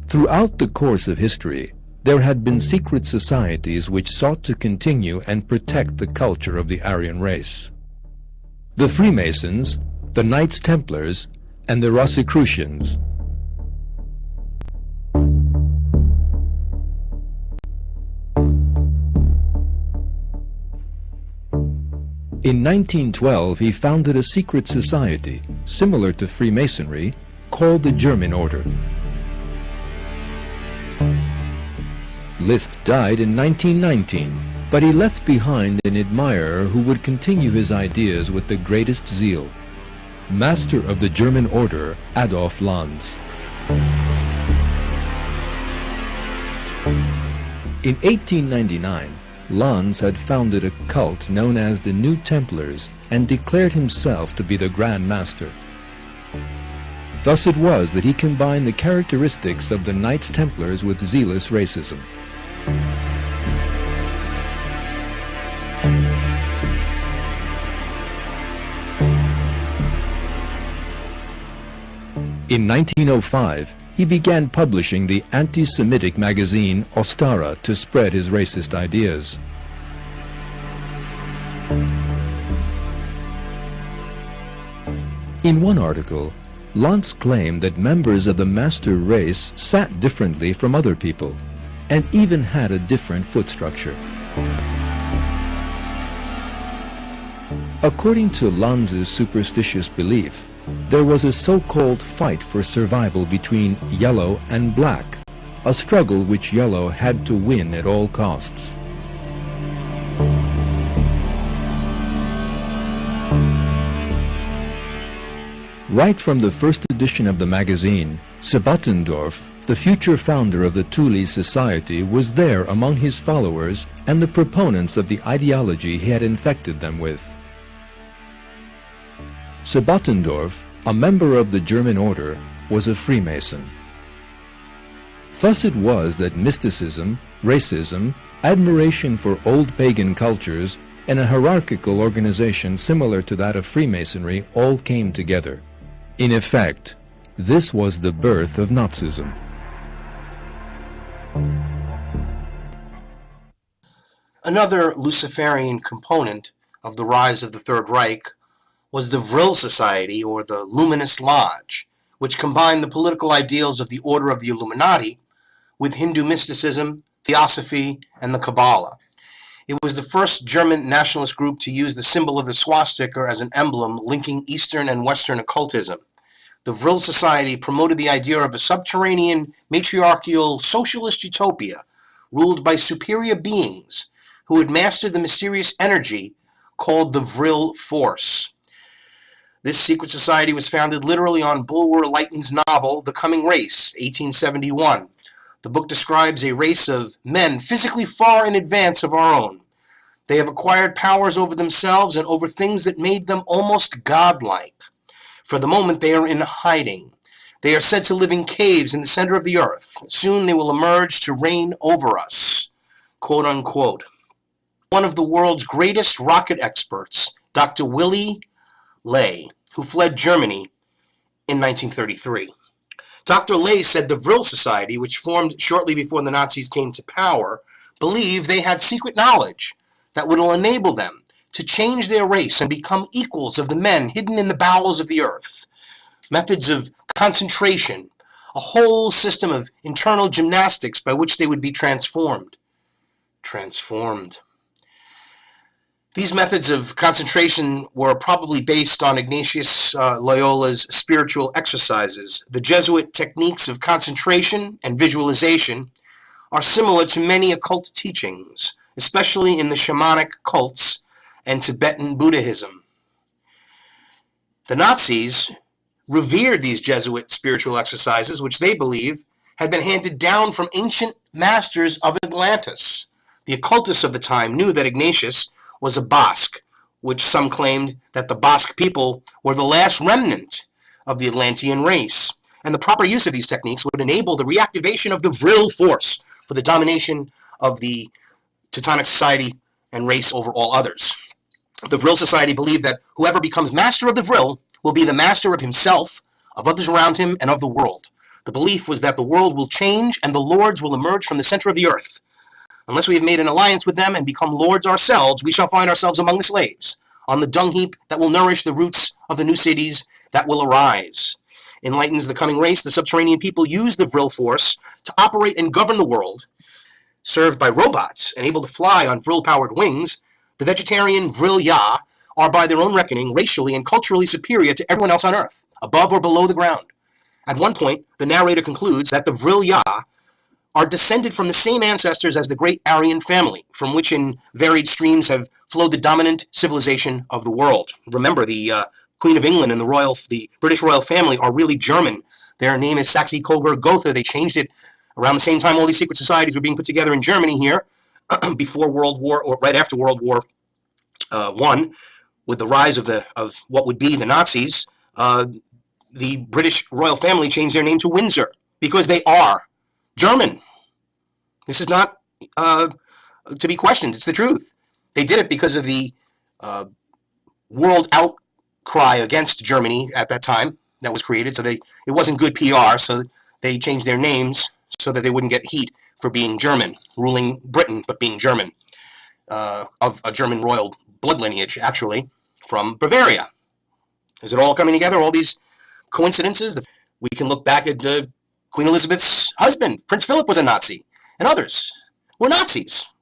Throughout the course of history, there had been secret societies which sought to continue and protect the culture of the Aryan race. The Freemasons, the Knights Templars, and the Rosicrucians. In 1912, he founded a secret society, similar to Freemasonry, called the German Order. List died in 1919, but he left behind an admirer who would continue his ideas with the greatest zeal: Master of the German Order, Adolf Lanz. In 1899, Lanz had founded a cult known as the New Templars and declared himself to be the Grand Master. Thus it was that he combined the characteristics of the Knights Templars with zealous racism. In 1905, he began publishing the anti-Semitic magazine Ostara to spread his racist ideas. In one article, Lanz claimed that members of the master race sat differently from other people, and even had a different foot structure. According to Lanz's superstitious belief, there was a so-called fight for survival between yellow and black, a struggle which yellow had to win at all costs. Right from the first edition of the magazine, Sebatendorf, the future founder of the Thule Society, was there among his followers and the proponents of the ideology he had infected them with. Sebatendorf, a member of the German Order, was a Freemason. Thus it was that mysticism, racism, admiration for old pagan cultures, and a hierarchical organization similar to that of Freemasonry all came together. In effect, this was the birth of Nazism. Another Luciferian component of the rise of the Third Reich was the Vril Society, or the Luminous Lodge, which combined the political ideals of the Order of the Illuminati with Hindu mysticism, theosophy, and the Kabbalah. It was the first German nationalist group to use the symbol of the swastika as an emblem linking Eastern and Western occultism. The Vril Society promoted the idea of a subterranean, matriarchal, socialist utopia ruled by superior beings who had mastered the mysterious energy called the Vril Force. This secret society was founded literally on Bulwer Lytton's novel, The Coming Race, 1871. The book describes a race of men physically far in advance of our own. They have acquired powers over themselves and over things that made them almost godlike. For the moment, they are in hiding. They are said to live in caves in the center of the earth. Soon they will emerge to reign over us, quote unquote. one of the world's greatest rocket experts, Dr. Willy Ley, who fled Germany in 1933. Dr. Ley said the Vril Society, which formed shortly before the Nazis came to power, believed they had secret knowledge that would enable them to change their race and become equals of the men hidden in the bowels of the earth. Methods of concentration, a whole system of internal gymnastics by which they would be transformed. These methods of concentration were probably based on Ignatius Loyola's spiritual exercises. The Jesuit techniques of concentration and visualization are similar to many occult teachings, especially in the shamanic cults and Tibetan Buddhism. The Nazis revered these Jesuit spiritual exercises, which they believe had been handed down from ancient masters of Atlantis. The occultists of the time knew that Ignatius was a Basque, which some claimed that the Basque people were the last remnant of the Atlantean race, and the proper use of these techniques would enable the reactivation of the Vril force for the domination of the Teutonic society and race over all others. The Vril Society believed that whoever becomes master of the Vril will be the master of himself, of others around him, and of the world. The belief was that the world will change and the lords will emerge from the center of the earth. Unless we have made an alliance with them and become lords ourselves, we shall find ourselves among the slaves, on the dung heap that will nourish the roots of the new cities that will arise. Enlightens the coming race, the subterranean people use the Vril force to operate and govern the world. Served by robots and able to fly on Vril-powered wings, the vegetarian Vril-Ya are by their own reckoning racially and culturally superior to everyone else on Earth, above or below the ground. At one point, the narrator concludes that the Vril-Ya are descended from the same ancestors as the great Aryan family, from which in varied streams have flowed the dominant civilization of the world. Remember, the Queen of England and the British royal family are really German. Their name is Saxe-Coburg-Gotha. They changed it around the same time all these secret societies were being put together in Germany here, before World War, or right after World War I, with the rise of what would be the Nazis. The British royal family changed their name to Windsor because they are German. This is not to be questioned. It's the truth. They did it because of the world outcry against Germany at that time that was created. So it wasn't good PR, so they changed their names so that they wouldn't get heat for being German, ruling Britain, but being German, of a German royal blood lineage, actually, from Bavaria. Is it all coming together, all these coincidences? We can look back at Queen Elizabeth's husband, Prince Philip, was a Nazi, and others were Nazis.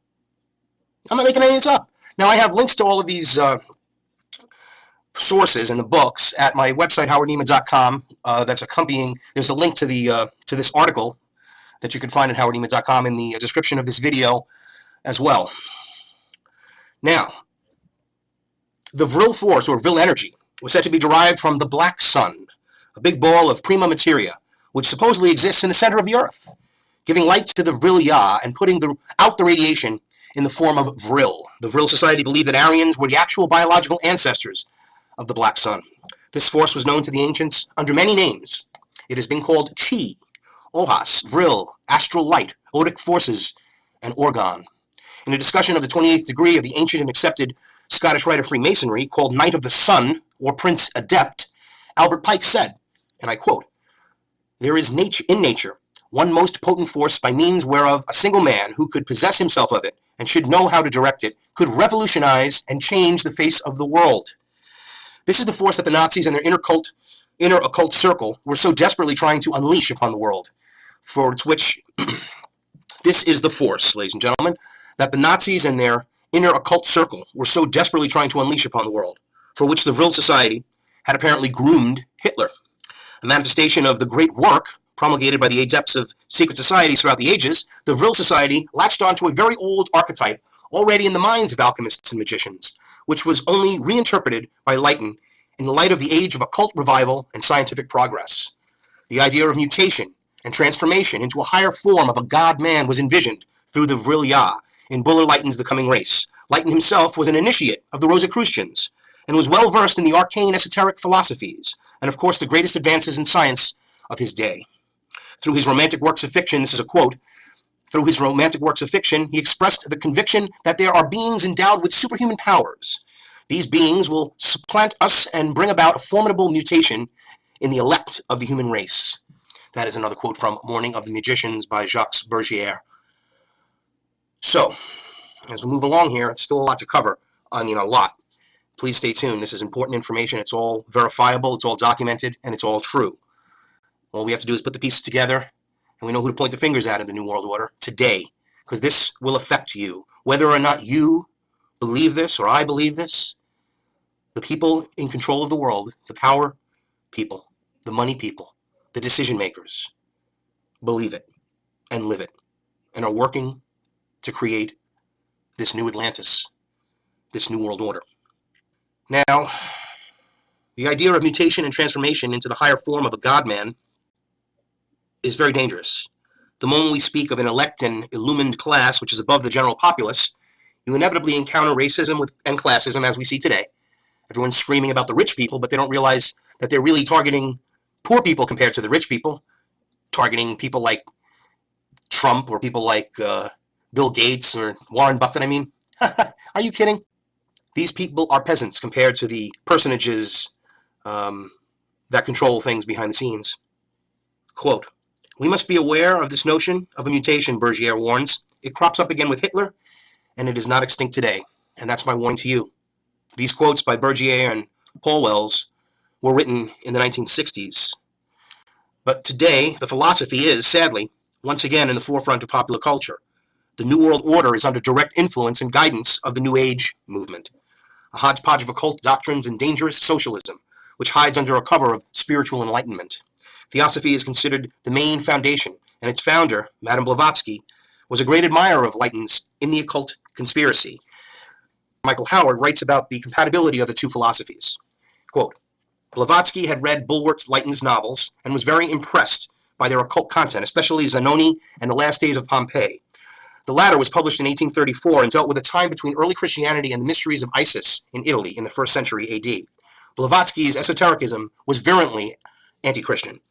I'm not making any of this up. Now, I have links to all of these sources and the books at my website, howardneiman.com. That's accompanying. There's a link to this article that you can find at howardneiman.com in the description of this video as well. Now, the Vril force, or Vril energy, was said to be derived from the black sun, a big ball of prima materia, which supposedly exists in the center of the earth, giving light to the Vril-Ya and putting out the radiation in the form of Vril. The Vril Society believed that Aryans were the actual biological ancestors of the black sun. This force was known to the ancients under many names. It has been called Chi, Ohas, Vril, astral light, Odic forces, and Orgon. In a discussion of the 28th degree of the ancient and accepted Scottish rite of Freemasonry, called Knight of the Sun, or Prince Adept, Albert Pike said, and I quote, "There is in nature one most potent force by means whereof a single man who could possess himself of it and should know how to direct it could revolutionize and change the face of the world." This is the force that the Nazis and their inner occult circle were so desperately trying to unleash upon the world, for which this is the force, ladies and gentlemen, that the Nazis and their inner occult circle were so desperately trying to unleash upon the world, for which the Vril Society had apparently groomed Hitler. A manifestation of the great work promulgated by the adepts of secret societies throughout the ages, the Vril Society latched onto a very old archetype already in the minds of alchemists and magicians, which was only reinterpreted by Leighton in the light of the age of occult revival and scientific progress. The idea of mutation and transformation into a higher form of a god-man was envisioned through the Vril-Ya in Buller Leighton's The Coming Race. Leighton himself was an initiate of the Rosicrucians and was well versed in the arcane esoteric philosophies and, of course, the greatest advances in science of his day. Through his romantic works of fiction, this is a quote, Through his romantic works of fiction, he expressed the conviction that there are beings endowed with superhuman powers. These beings will supplant us and bring about a formidable mutation in the elect of the human race. That is another quote from Morning of the Magicians by Jacques Bergier. So, as we move along here, it's still a lot to cover. I mean, a lot. Please stay tuned. This is important information. It's all verifiable, it's all documented, and it's all true. All we have to do is put the pieces together, and we know who to point the fingers at in the New World Order today, because this will affect you. Whether or not you believe this or I believe this, the people in control of the world, the power people, the money people, the decision makers, believe it and live it, and are working to create this new Atlantis, this new world order. Now, the idea of mutation and transformation into the higher form of a God-man is very dangerous. The moment we speak of an elect and illumined class, which is above the general populace, you inevitably encounter racism and classism as we see today. Everyone's screaming about the rich people, but they don't realize that they're really targeting poor people compared to the rich people, targeting people like Trump or people like Bill Gates or Warren Buffett, I mean. Are you kidding? These people are peasants compared to the personages that control things behind the scenes. Quote, "We must be aware of this notion of a mutation," Bergier warns. "It crops up again with Hitler, and it is not extinct today." And that's my warning to you. These quotes by Bergier and Paul Wells were written in the 1960s. But today, the philosophy is, sadly, once again in the forefront of popular culture. The New World Order is under direct influence and guidance of the New Age movement, a hodgepodge of occult doctrines and dangerous socialism, which hides under a cover of spiritual enlightenment. Theosophy is considered the main foundation, and its founder, Madame Blavatsky, was a great admirer of Leighton's In the Occult Conspiracy. Michael Howard writes about the compatibility of the two philosophies. Quote, "Blavatsky had read Bulwer-Lytton's novels and was very impressed by their occult content, especially Zanoni and The Last Days of Pompeii. The latter was published in 1834 and dealt with a time between early Christianity and the mysteries of Isis in Italy in the 1st century AD. Blavatsky's esotericism was virulently anti-Christian.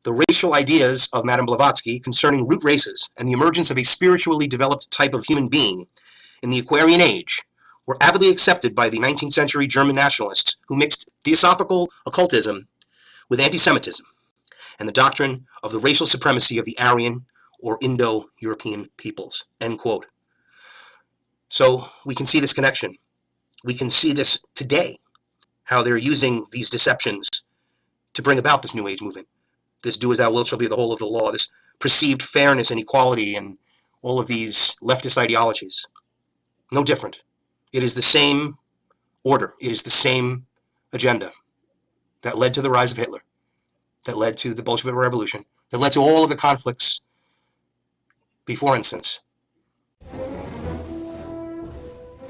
The racial ideas of Madame Blavatsky concerning root races and the emergence of a spiritually developed type of human being in the Aquarian Age were avidly accepted by the 19th century German nationalists who mixed theosophical occultism with anti-Semitism and the doctrine of the racial supremacy of the Aryan or Indo-European peoples." End quote. So we can see this connection. We can see this today, how they're using these deceptions to bring about this New Age movement. This do as thou wilt shall be the whole of the law, this perceived fairness and equality and all of these leftist ideologies. No different. It is the same order. It is the same agenda that led to the rise of Hitler, that led to the Bolshevik Revolution, that led to all of the conflicts before and since.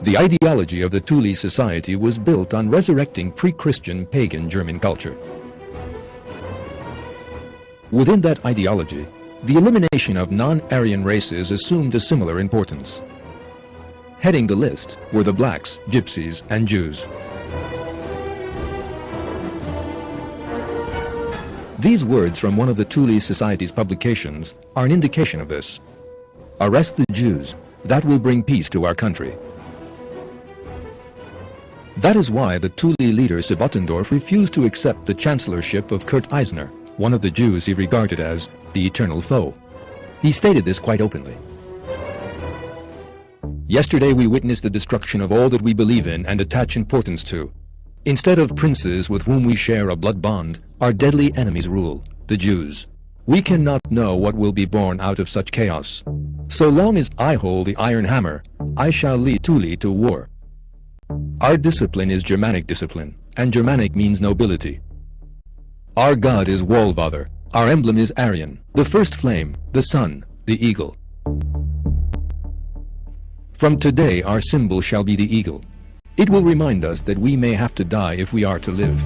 The ideology of the Thule Society was built on resurrecting pre-Christian pagan German culture. Within that ideology, the elimination of non-Aryan races assumed a similar importance. Heading the list were the blacks, gypsies, and Jews. These words from one of the Thule Society's publications are an indication of this. "Arrest the Jews, that will bring peace to our country." That is why the Thule leader Sebottendorf refused to accept the chancellorship of Kurt Eisner, one of the Jews he regarded as the eternal foe. He stated this quite openly. "Yesterday we witnessed the destruction of all that we believe in and attach importance to. Instead of princes with whom we share a blood bond, our deadly enemies rule, the Jews. We cannot know what will be born out of such chaos. So long as I hold the iron hammer, I shall lead Thule to war. Our discipline is Germanic discipline, and Germanic means nobility. Our God is Walvather, our emblem is Aryan, the first flame, the sun, the eagle. From today our symbol shall be the eagle. It will remind us that we may have to die if we are to live."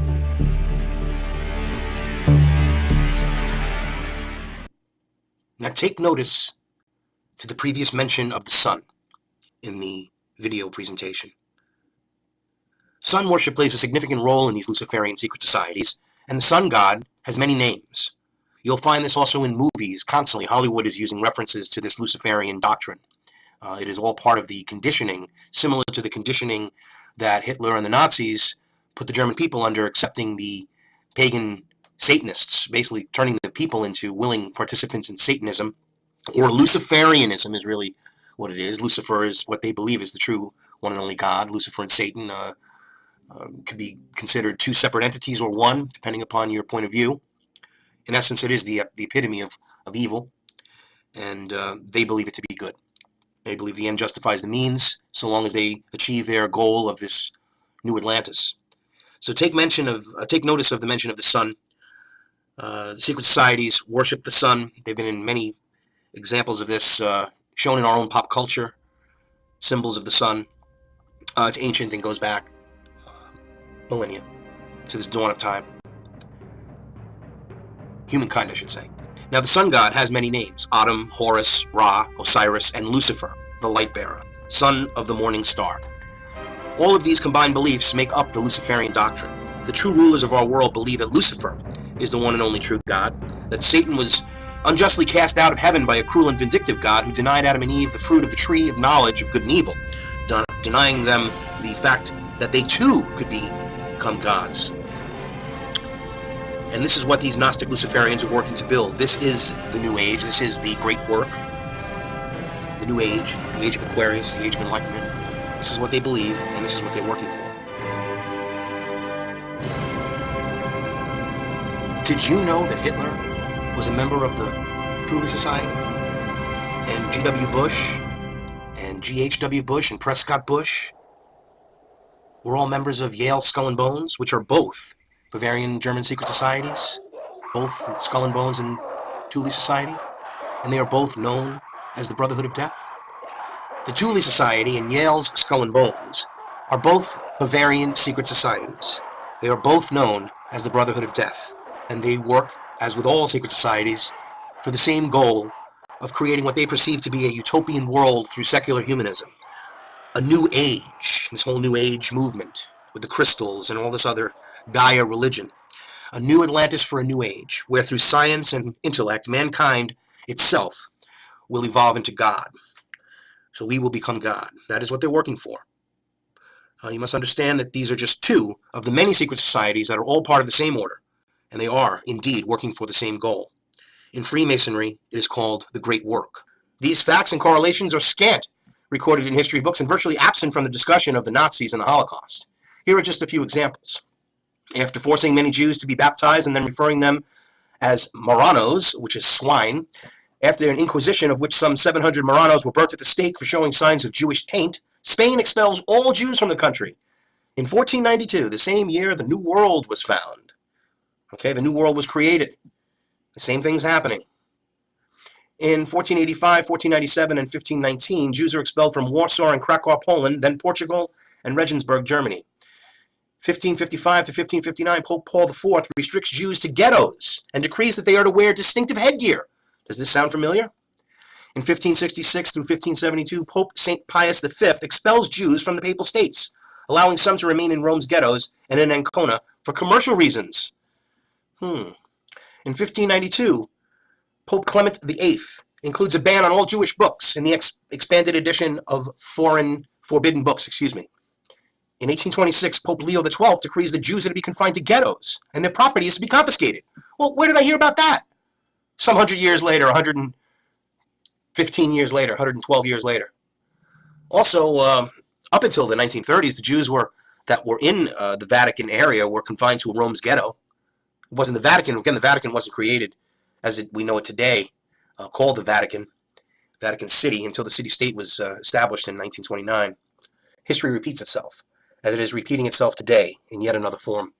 Now take notice to the previous mention of the sun in the video presentation. Sun worship plays a significant role in these Luciferian secret societies, and the sun god has many names. You'll find this also in movies. Constantly, Hollywood is using references to this Luciferian doctrine. It is all part of the conditioning, similar to the conditioning that Hitler and the Nazis put the German people under, accepting the pagan Satanists, basically turning the people into willing participants in Satanism, or Luciferianism is really what it is. Lucifer is what they believe is the true one and only God. Lucifer and Satan could be considered two separate entities or one, depending upon your point of view. In essence, it is the epitome of evil, and they believe it to be good. They believe the end justifies the means, so long as they achieve their goal of this new Atlantis. So take notice of the mention of the sun. Secret societies worship the sun. They've been in many examples of this, shown in our own pop culture. Symbols of the sun. It's ancient and goes back millennia to this dawn of time. Humankind, I should say. Now, the sun god has many names: Atum, Horus, Ra, Osiris, and Lucifer, the light bearer, son of the morning star. All of these combined beliefs make up the Luciferian doctrine. The true rulers of our world believe that Lucifer is the one and only true God, that Satan was unjustly cast out of heaven by a cruel and vindictive God who denied Adam and Eve the fruit of the tree of knowledge of good and evil, denying them the fact that they too could become gods. And this is what these Gnostic Luciferians are working to build. This is the New Age. This is the great work. The New Age, the Age of Aquarius, the Age of Enlightenment. This is what they believe, and this is what they're working for. Did you know that Hitler was a member of the Truly Society? And G.W. Bush, and G.H.W. Bush, and Prescott Bush were all members of Yale Skull and Bones, which are both Bavarian German secret societies, both Skull and Bones and Thule Society, and they are both known as the Brotherhood of Death. The Thule Society and Yale's Skull and Bones are both Bavarian secret societies. They are both known as the Brotherhood of Death, and they work, as with all secret societies, for the same goal of creating what they perceive to be a utopian world through secular humanism. A new age, this whole new age movement, with the crystals and all this other Gaia religion. A new Atlantis for a new age, where through science and intellect, mankind itself will evolve into God. So we will become God. That is what they're working for. You must understand that these are just two of the many secret societies that are all part of the same order, and they are, indeed, working for the same goal. In Freemasonry, it is called the Great Work. These facts and correlations are scant recorded in history books and virtually absent from the discussion of the Nazis and the Holocaust. Here are just a few examples. After forcing many Jews to be baptized and then referring them as Marranos, which is swine, after an inquisition of which some 700 Marranos were burnt at the stake for showing signs of Jewish taint, Spain expels all Jews from the country. In 1492, the same year, the New World was found. Okay, the New World was created. The same thing's happening. In 1485, 1497, and 1519, Jews are expelled from Warsaw and Krakow, Poland, then Portugal and Regensburg, Germany. 1555 to 1559, Pope Paul IV restricts Jews to ghettos and decrees that they are to wear distinctive headgear. Does this sound familiar? In 1566 through 1572, Pope St. Pius V expels Jews from the Papal States, allowing some to remain in Rome's ghettos and in Ancona for commercial reasons. In 1592, Pope Clement VIII includes a ban on all Jewish books in the expanded edition of forbidden books. In 1826, Pope Leo XII decrees that Jews are to be confined to ghettos and their property is to be confiscated. Well, where did I hear about that? Some 100 years later, 115 years later, 112 years later. Also, up until the 1930s, the Jews that were in the Vatican area were confined to Rome's ghetto. It wasn't the Vatican. Again, the Vatican wasn't created as we know it today, called the Vatican City, until the city-state was established in 1929. History repeats itself, as it is repeating itself today in yet another form.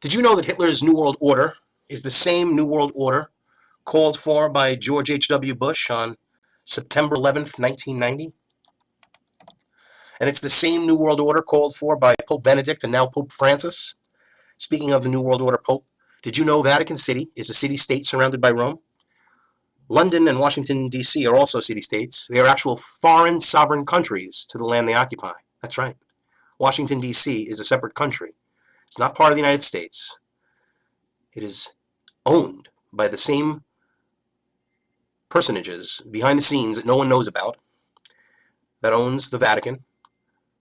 Did you know that Hitler's New World Order is the same New World Order called for by George H.W. Bush on September 11th, 1990? And it's the same New World Order called for by Pope Benedict and now Pope Francis? Speaking of the New World Order Pope, did you know Vatican City is a city-state surrounded by Rome? London and Washington, D.C. are also city-states. They are actual foreign sovereign countries to the land they occupy. That's right. Washington, D.C. is a separate country. It's not part of the United States. It is owned by the same personages behind the scenes that no one knows about that owns the Vatican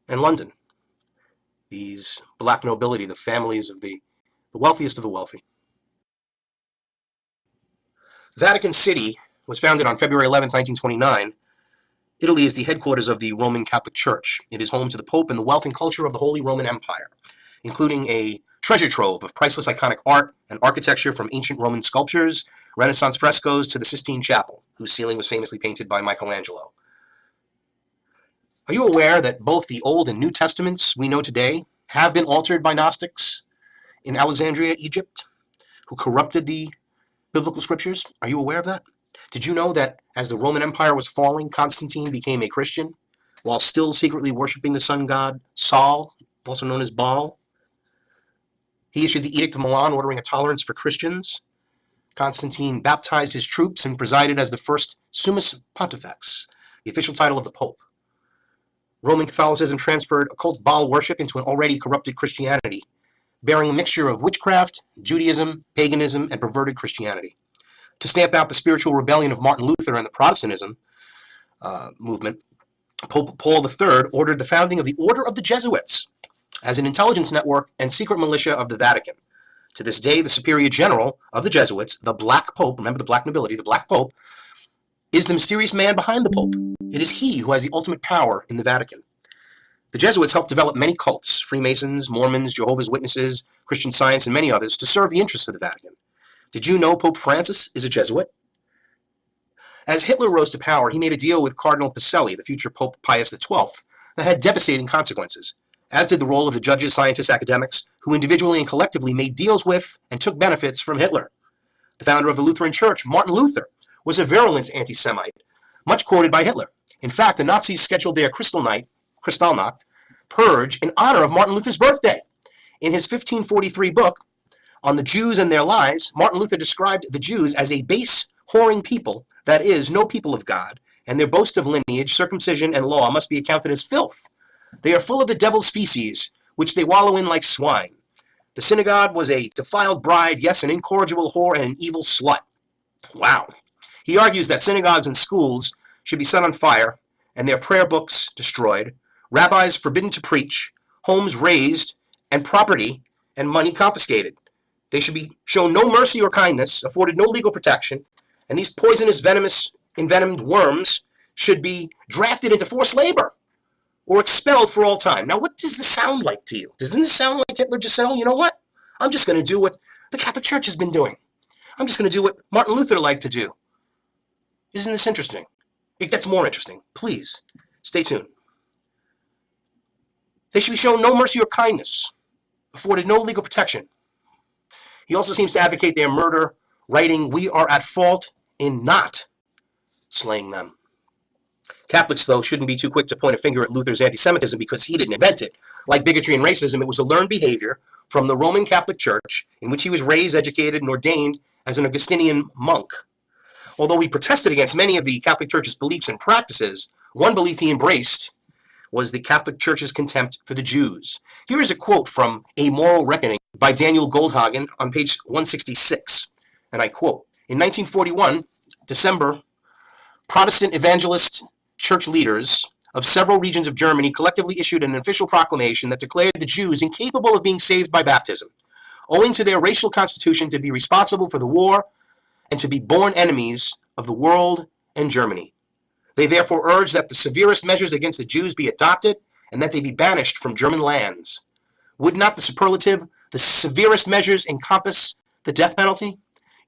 and London. These black nobility, the families of the wealthiest of the wealthy. Vatican City was founded on February 11, 1929. Italy is the headquarters of the Roman Catholic Church. It is home to the Pope and the wealth and culture of the Holy Roman Empire, including a treasure trove of priceless iconic art and architecture from ancient Roman sculptures, Renaissance frescoes, to the Sistine Chapel, whose ceiling was famously painted by Michelangelo. Are you aware that both the Old and New Testaments we know today have been altered by Gnostics in Alexandria, Egypt, who corrupted the biblical scriptures? Are you aware of that? Did you know that as the Roman Empire was falling, Constantine became a Christian while still secretly worshiping the sun god Sol, also known as Baal? He issued the Edict of Milan ordering a tolerance for Christians. Constantine baptized his troops and presided as the first Summus Pontifex, the official title of the Pope. Roman Catholicism transferred occult Baal worship into an already corrupted Christianity, bearing a mixture of witchcraft, Judaism, paganism, and perverted Christianity. To stamp out the spiritual rebellion of Martin Luther and the Protestantism movement, Pope Paul III ordered the founding of the Order of the Jesuits as an intelligence network and secret militia of the Vatican. To this day, the superior general of the Jesuits, the Black Pope, remember the black nobility, the Black Pope, is the mysterious man behind the Pope. It is he who has the ultimate power in the Vatican. The Jesuits helped develop many cults, Freemasons, Mormons, Jehovah's Witnesses, Christian Science, and many others, to serve the interests of the Vatican. Did you know Pope Francis is a Jesuit? As Hitler rose to power, he made a deal with Cardinal Pacelli, the future Pope Pius XII, that had devastating consequences, as did the role of the judges, scientists, academics, who individually and collectively made deals with and took benefits from Hitler. The founder of the Lutheran Church, Martin Luther, was a virulent anti-Semite, much quoted by Hitler. In fact, the Nazis scheduled their Kristallnacht purge in honor of Martin Luther's birthday. In his 1543 book, On the Jews and Their Lies, Martin Luther described the Jews as a base, whoring people, that is, no people of God, and their boast of lineage, circumcision, and law must be accounted as filth. They are full of the devil's feces, which they wallow in like swine. The synagogue was a defiled bride, yes, an incorrigible whore and an evil slut. Wow. He argues that synagogues and schools should be set on fire and their prayer books destroyed, rabbis forbidden to preach, homes razed, and property and money confiscated. They should be shown no mercy or kindness, afforded no legal protection, and these poisonous, venomous, envenomed worms should be drafted into forced labor or expelled for all time. Now, what does this sound like to you? Doesn't this sound like Hitler just said, oh, you know what? I'm just going to do what the Catholic Church has been doing. I'm just going to do what Martin Luther liked to do. Isn't this interesting? It gets more interesting. Please, stay tuned. They should be shown no mercy or kindness, afforded no legal protection. He also seems to advocate their murder, writing, we are at fault in not slaying them. Catholics, though, shouldn't be too quick to point a finger at Luther's anti-Semitism because he didn't invent it. Like bigotry and racism, it was a learned behavior from the Roman Catholic Church, in which he was raised, educated, and ordained as an Augustinian monk. Although he protested against many of the Catholic Church's beliefs and practices, one belief he embraced was the Catholic Church's contempt for the Jews. Here is a quote from A Moral Reckoning by Daniel Goldhagen on page 166, and I quote, in 1941, December, Protestant evangelist church leaders of several regions of Germany collectively issued an official proclamation that declared the Jews incapable of being saved by baptism, owing to their racial constitution to be responsible for the war and to be born enemies of the world and Germany. They therefore urged that the severest measures against the Jews be adopted and that they be banished from German lands. Would not the superlative, the severest measures, encompass the death penalty?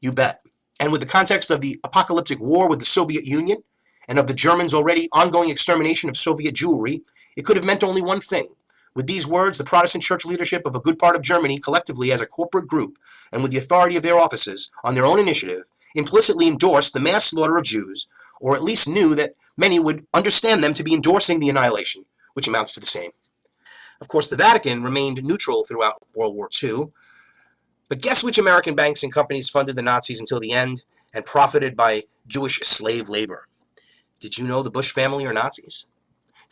You bet. And with the context of the apocalyptic war with the Soviet Union and of the Germans' already ongoing extermination of Soviet Jewry, it could have meant only one thing. With these words, the Protestant church leadership of a good part of Germany, collectively as a corporate group, and with the authority of their offices, on their own initiative, implicitly endorsed the mass slaughter of Jews, or at least knew that many would understand them to be endorsing the annihilation, which amounts to the same. Of course, the Vatican remained neutral throughout World War II, but guess which American banks and companies funded the Nazis until the end and profited by Jewish slave labor? Did you know the Bush family are Nazis?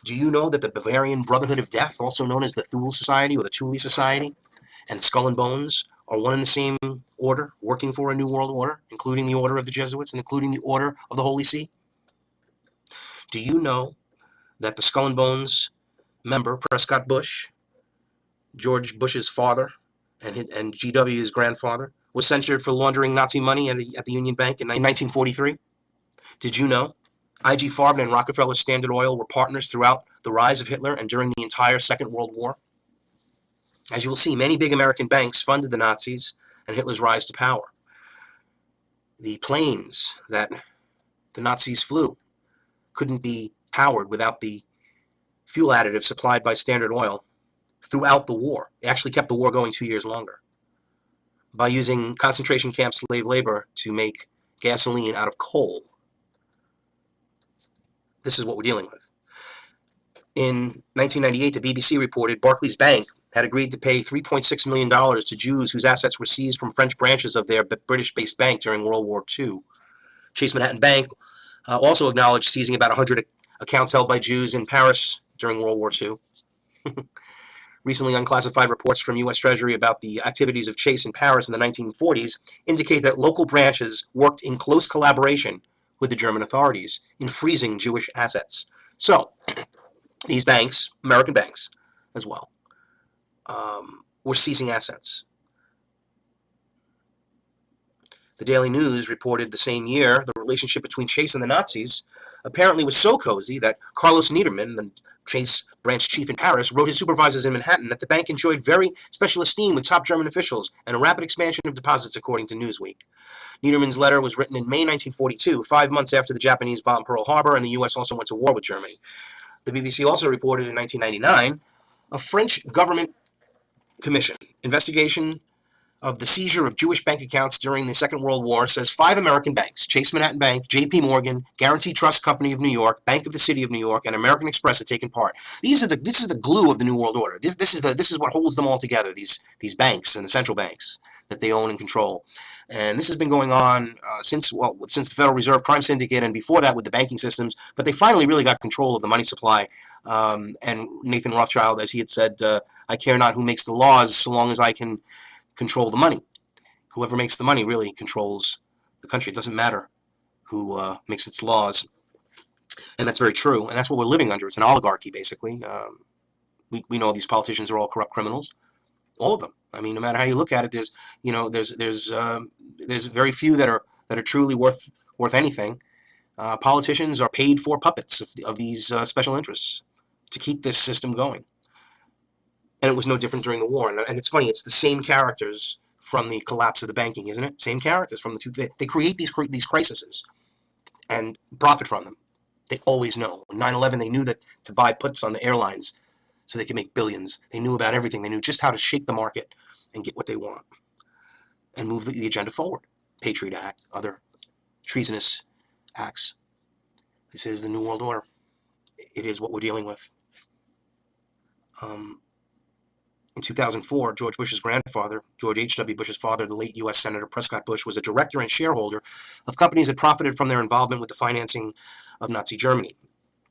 Do you know that the Bavarian Brotherhood of Death, also known as the Thule Society or the Thule Society, and Skull and Bones are one and the same order, working for a new world order, including the order of the Jesuits and including the order of the Holy See? Do you know that the Skull and Bones member, Prescott Bush, George Bush's father, and G.W. his grandfather, was censured for laundering Nazi money at the Union Bank in 1943? Did you know I.G. Farben and Rockefeller Standard Oil were partners throughout the rise of Hitler and during the entire Second World War? As you will see, many big American banks funded the Nazis and Hitler's rise to power. The planes that the Nazis flew couldn't be powered without the fuel additive supplied by Standard Oil throughout the war. It actually kept the war going 2 years longer by using concentration camp slave labor to make gasoline out of coal. This is what we're dealing with. In 1998, the BBC reported Barclays Bank had agreed to pay $3.6 million to Jews whose assets were seized from French branches of their British-based bank during World War II. Chase Manhattan Bank also acknowledged seizing about 100 accounts held by Jews in Paris during World War II. Recently unclassified reports from U.S. Treasury about the activities of Chase in Paris in the 1940s indicate that local branches worked in close collaboration with the German authorities in freezing Jewish assets. So, these banks, American banks as well, were seizing assets. The Daily News reported the same year the relationship between Chase and the Nazis apparently was so cozy that Carlos Niederman, the Chase branch chief in Paris, wrote his supervisors in Manhattan that the bank enjoyed very special esteem with top German officials and a rapid expansion of deposits, according to Newsweek. Niederman's letter was written in May 1942, 5 months after the Japanese bombed Pearl Harbor and the U.S. also went to war with Germany. The BBC also reported in 1999 a French government commission investigation of the seizure of Jewish bank accounts during the Second World War says 5 American banks, Chase Manhattan Bank, J.P. Morgan, Guaranty Trust Company of New York, Bank of the City of New York, and American Express had taken part. This is the glue of the New World Order. This is what holds them all together, these banks and the central banks that they own and control. And this has been going on since the Federal Reserve Crime Syndicate and before that with the banking systems, but they finally really got control of the money supply. And Nathan Rothschild, as he had said, I care not who makes the laws so long as I can control the money. Whoever makes the money really controls the country. It doesn't matter who makes its laws. And that's very true. And that's what we're living under. It's an oligarchy, basically. We know these politicians are all corrupt criminals. All of them. I mean, no matter how you look at it, there's very few that are truly worth anything. Politicians are paid for puppets of these special interests to keep this system going. And it was no different during the war. And it's funny, it's the same characters from the collapse of the banking, isn't it? Same characters from the two. They create these crises and profit from them. They always know. In 9/11, they knew that to buy puts on the airlines so they could make billions. They knew about everything. They knew just how to shake the market and get what they want and move the agenda forward. Patriot Act, other treasonous acts. This is the New World Order. It is what we're dealing with. In 2004, George Bush's grandfather, George H.W. Bush's father, the late U.S. Senator Prescott Bush, was a director and shareholder of companies that profited from their involvement with the financing of Nazi Germany.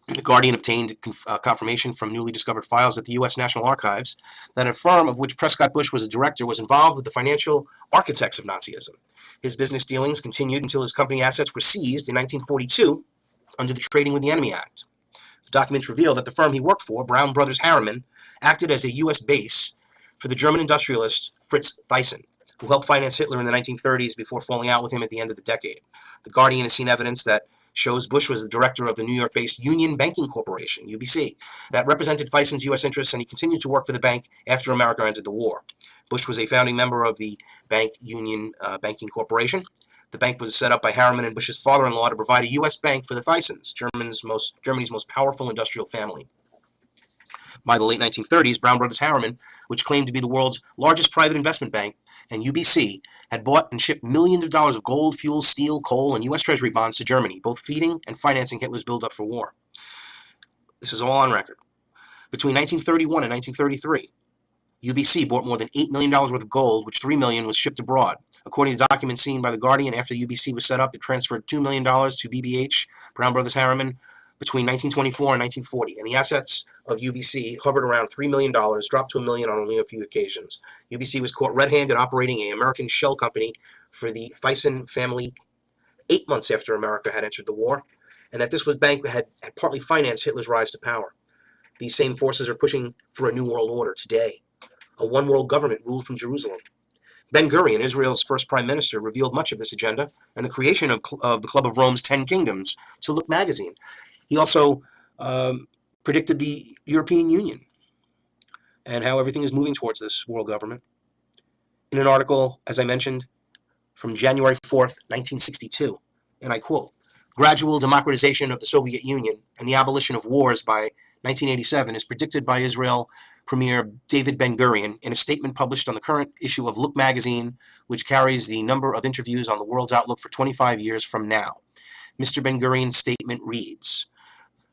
The Guardian obtained confirmation from newly discovered files at the U.S. National Archives that a firm of which Prescott Bush was a director was involved with the financial architects of Nazism. His business dealings continued until his company assets were seized in 1942 under the Trading with the Enemy Act. The documents reveal that the firm he worked for, Brown Brothers Harriman, acted as a U.S. base for the German industrialist Fritz Thyssen, who helped finance Hitler in the 1930s before falling out with him at the end of the decade. The Guardian has seen evidence that shows Bush was the director of the New York-based Union Banking Corporation, UBC, that represented Thyssen's U.S. interests, and he continued to work for the bank after America entered the war. Bush was a founding member of the Union Banking Corporation. The bank was set up by Harriman and Bush's father-in-law to provide a U.S. bank for the Thyssens, Germany's most powerful industrial family. By the late 1930s, Brown Brothers Harriman, which claimed to be the world's largest private investment bank, and UBC, had bought and shipped millions of dollars of gold, fuel, steel, coal, and U.S. Treasury bonds to Germany, both feeding and financing Hitler's build-up for war. This is all on record. Between 1931 and 1933, UBC bought more than $8 million worth of gold, which $3 million was shipped abroad. According to documents seen by The Guardian, after UBC was set up, it transferred $2 million to BBH, Brown Brothers Harriman, between 1924 and 1940, and the assets of UBC hovered around $3 million, dropped to $1 million on only a few occasions. UBC was caught red-handed operating an American shell company for the Thyssen family 8 months after America had entered the war, and that this was bank had partly financed Hitler's rise to power. These same forces are pushing for a new world order today, a one-world government ruled from Jerusalem. Ben-Gurion, Israel's first prime minister, revealed much of this agenda and the creation of the Club of Rome's 10 Kingdoms to Look magazine. He also predicted the European Union and how everything is moving towards this world government. In an article, as I mentioned, from January 4th, 1962, and I quote, "Gradual democratization of the Soviet Union and the abolition of wars by 1987 is predicted by Israel Premier David Ben-Gurion in a statement published on the current issue of Look magazine, which carries the number of interviews on the world's outlook for 25 years from now. Mr. Ben-Gurion's statement reads,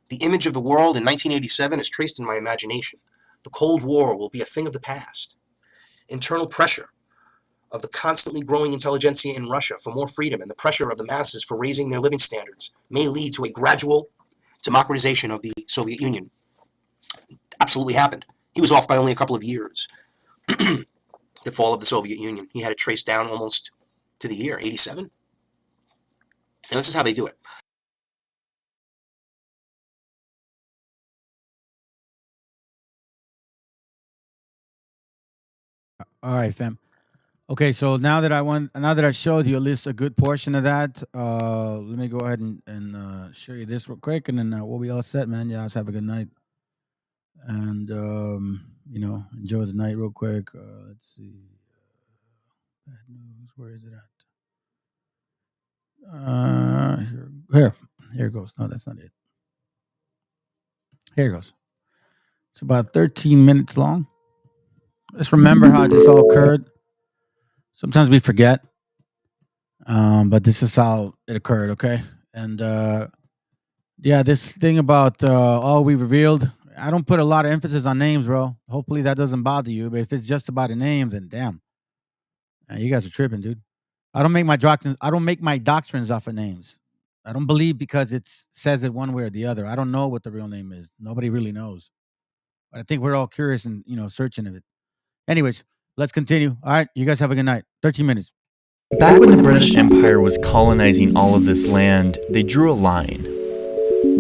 "The image of the world in 1987 is traced in my imagination. The Cold War will be a thing of the past. Internal pressure of the constantly growing intelligentsia in Russia for more freedom and the pressure of the masses for raising their living standards may lead to a gradual democratization of the Soviet Union." Absolutely happened. He was off by only a couple of years. The fall of the Soviet Union. He had it traced down almost to the year 87. And this is how they do it. All right, fam. Okay, so now that I showed you at least a good portion of that, let me go ahead and show you this real quick, and then we'll be all set, man. Yeah, let's have a good night, and enjoy the night real quick. Let's see. Bad news. Where is it at? Here it goes. No, that's not it. Here it goes. It's about 13 minutes long. Just remember how this all occurred. Sometimes we forget, but this is how it occurred, okay? And this thing about all we revealed, I don't put a lot of emphasis on names, bro. Hopefully that doesn't bother you, but if it's just about a name, then damn. You guys are tripping, dude. I don't make my doctrines off of names. I don't believe because it says it one way or the other. I don't know what the real name is. Nobody really knows. But I think we're all curious and, searching of it. Anyways, let's continue. All right, you guys have a good night. 13 minutes. Back when the British Empire was colonizing all of this land, they drew a line.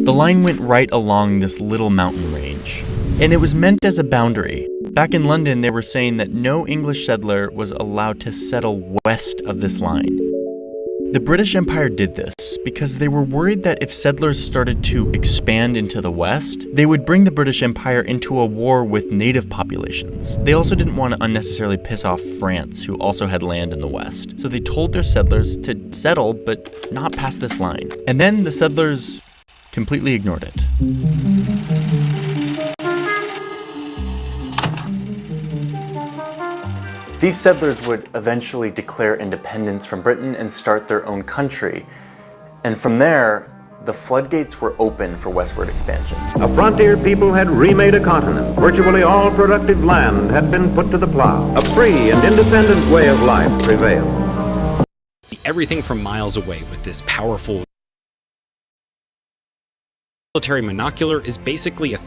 The line went right along this little mountain range, and it was meant as a boundary. Back in London, they were saying that no English settler was allowed to settle west of this line. The British Empire did this because they were worried that if settlers started to expand into the west, they would bring the British Empire into a war with native populations. They also didn't want to unnecessarily piss off France, who also had land in the west. So they told their settlers to settle, but not past this line. And then the settlers completely ignored it. These settlers would eventually declare independence from Britain and start their own country. And from there, the floodgates were open for westward expansion. A frontier people had remade a continent. Virtually all productive land had been put to the plow. A free and independent way of life prevailed. See everything from miles away with this powerful military monocular is basically a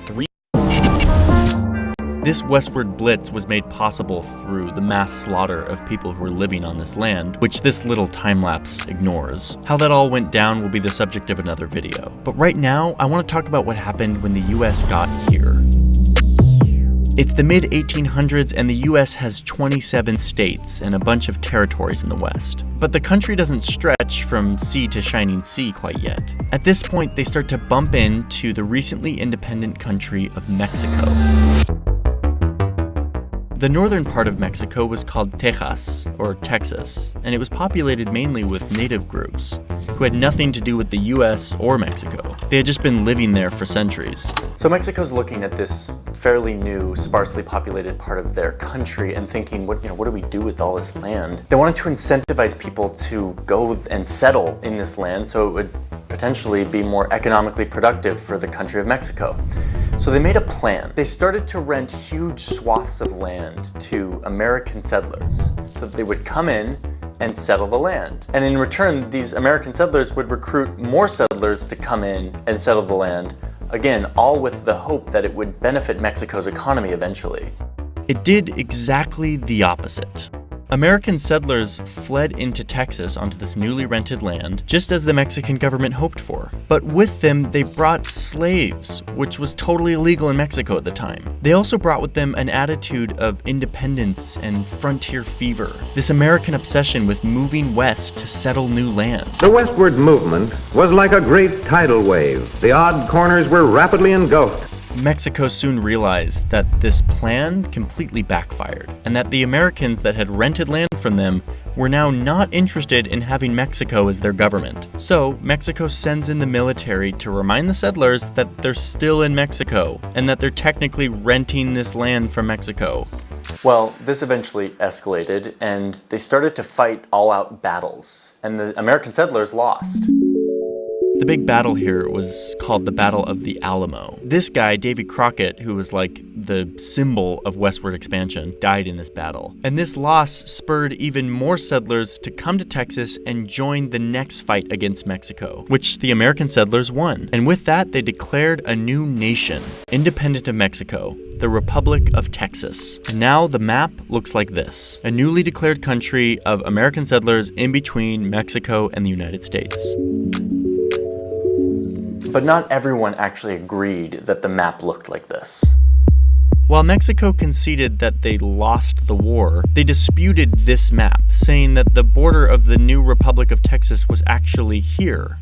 This westward blitz was made possible through the mass slaughter of people who were living on this land, which this little time-lapse ignores. How that all went down will be the subject of another video. But right now, I want to talk about what happened when the US got here. It's the mid-1800s and the US has 27 states and a bunch of territories in the West. But the country doesn't stretch from sea to shining sea quite yet. At this point, they start to bump into the recently independent country of Mexico. The northern part of Mexico was called Texas, or Texas, and it was populated mainly with native groups, who had nothing to do with the US or Mexico. They had just been living there for centuries. So Mexico's looking at this fairly new, sparsely populated part of their country and thinking, what do we do with all this land? They wanted to incentivize people to go and settle in this land so it would potentially be more economically productive for the country of Mexico. So they made a plan. They started to rent huge swaths of land to American settlers so that they would come in, and settle the land. And in return, these American settlers would recruit more settlers to come in and settle the land, again, all with the hope that it would benefit Mexico's economy eventually. It did exactly the opposite. American settlers fled into Texas onto this newly rented land, just as the Mexican government hoped for. But with them, they brought slaves, which was totally illegal in Mexico at the time. They also brought with them an attitude of independence and frontier fever, this American obsession with moving west to settle new land. The westward movement was like a great tidal wave. The odd corners were rapidly engulfed. Mexico soon realized that this plan completely backfired, and that the Americans that had rented land from them were now not interested in having Mexico as their government. So Mexico sends in the military to remind the settlers that they're still in Mexico, and that they're technically renting this land from Mexico. Well, this eventually escalated, and they started to fight all-out battles, and the American settlers lost. The big battle here was called the Battle of the Alamo. This guy, Davy Crockett, who was like the symbol of westward expansion, died in this battle. And this loss spurred even more settlers to come to Texas and join the next fight against Mexico, which the American settlers won. And with that, they declared a new nation, independent of Mexico, the Republic of Texas. And now the map looks like this: a newly declared country of American settlers in between Mexico and the United States. But not everyone actually agreed that the map looked like this. While Mexico conceded that they lost the war, they disputed this map, saying that the border of the new Republic of Texas was actually here,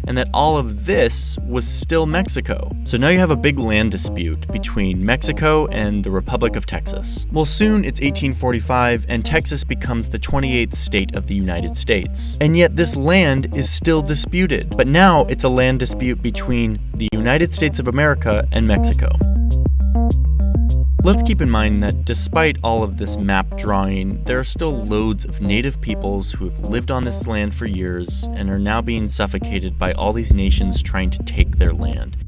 and that all of this was still Mexico. So now you have a big land dispute between Mexico and the Republic of Texas. Well, soon it's 1845, and Texas becomes the 28th state of the United States. And yet this land is still disputed. But now it's a land dispute between the United States of America and Mexico. Let's keep in mind that despite all of this map drawing, there are still loads of native peoples who have lived on this land for years and are now being suffocated by all these nations trying to take their land.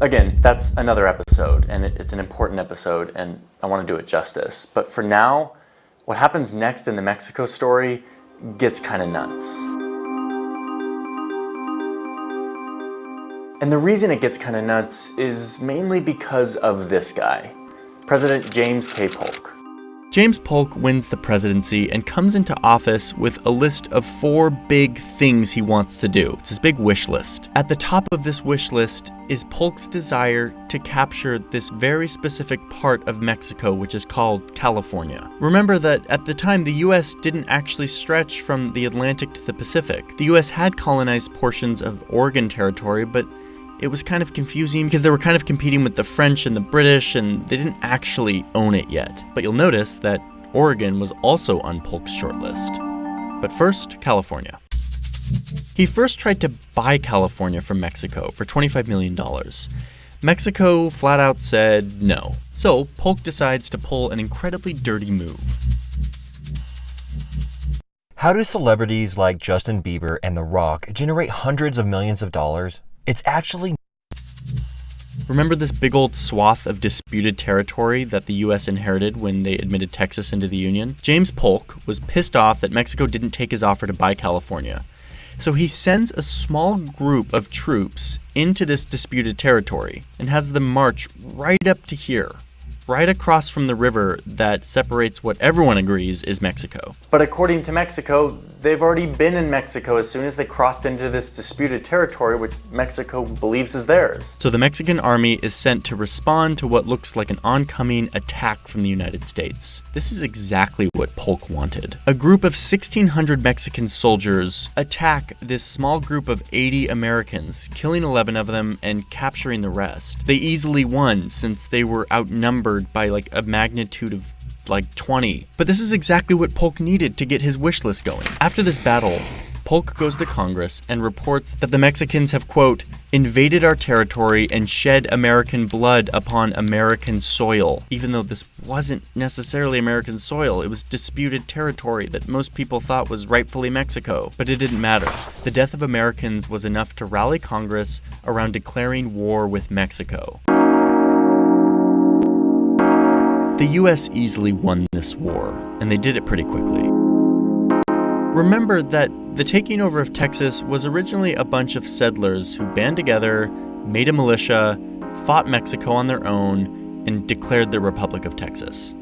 Again, that's another episode, and it's an important episode, and I want to do it justice. But for now, what happens next in the Mexico story gets kind of nuts. And the reason it gets kind of nuts is mainly because of this guy, President James K. Polk. James Polk wins the presidency and comes into office with a list of 4 big things he wants to do. It's his big wish list. At the top of this wish list is Polk's desire to capture this very specific part of Mexico, which is called California. Remember that at the time, the US didn't actually stretch from the Atlantic to the Pacific. The US had colonized portions of Oregon territory, but it was kind of confusing because they were kind of competing with the French and the British, and they didn't actually own it yet. But you'll notice that Oregon was also on Polk's shortlist. But first, California. He first tried to buy California from Mexico for $25 million. Mexico flat out said no. So Polk decides to pull an incredibly dirty move. How do celebrities like Justin Bieber and The Rock generate hundreds of millions of dollars? It's actually... Remember this big old swath of disputed territory that the US inherited when they admitted Texas into the Union? James Polk was pissed off that Mexico didn't take his offer to buy California. So he sends a small group of troops into this disputed territory and has them march right up to here, right across from the river that separates what everyone agrees is Mexico. But according to Mexico, they've already been in Mexico as soon as they crossed into this disputed territory, which Mexico believes is theirs. So the Mexican army is sent to respond to what looks like an oncoming attack from the United States. This is exactly what Polk wanted. A group of 1,600 Mexican soldiers attack this small group of 80 Americans, killing 11 of them and capturing the rest. They easily won since they were outnumbered by like a magnitude of like 20. But this is exactly what Polk needed to get his wish list going. After this battle, Polk goes to Congress and reports that the Mexicans have, quote, invaded our territory and shed American blood upon American soil. Even though this wasn't necessarily American soil, it was disputed territory that most people thought was rightfully Mexico. But it didn't matter. The death of Americans was enough to rally Congress around declaring war with Mexico. The US easily won this war, and they did it pretty quickly. Remember that the taking over of Texas was originally a bunch of settlers who band together, made a militia, fought Mexico on their own, and declared the Republic of Texas.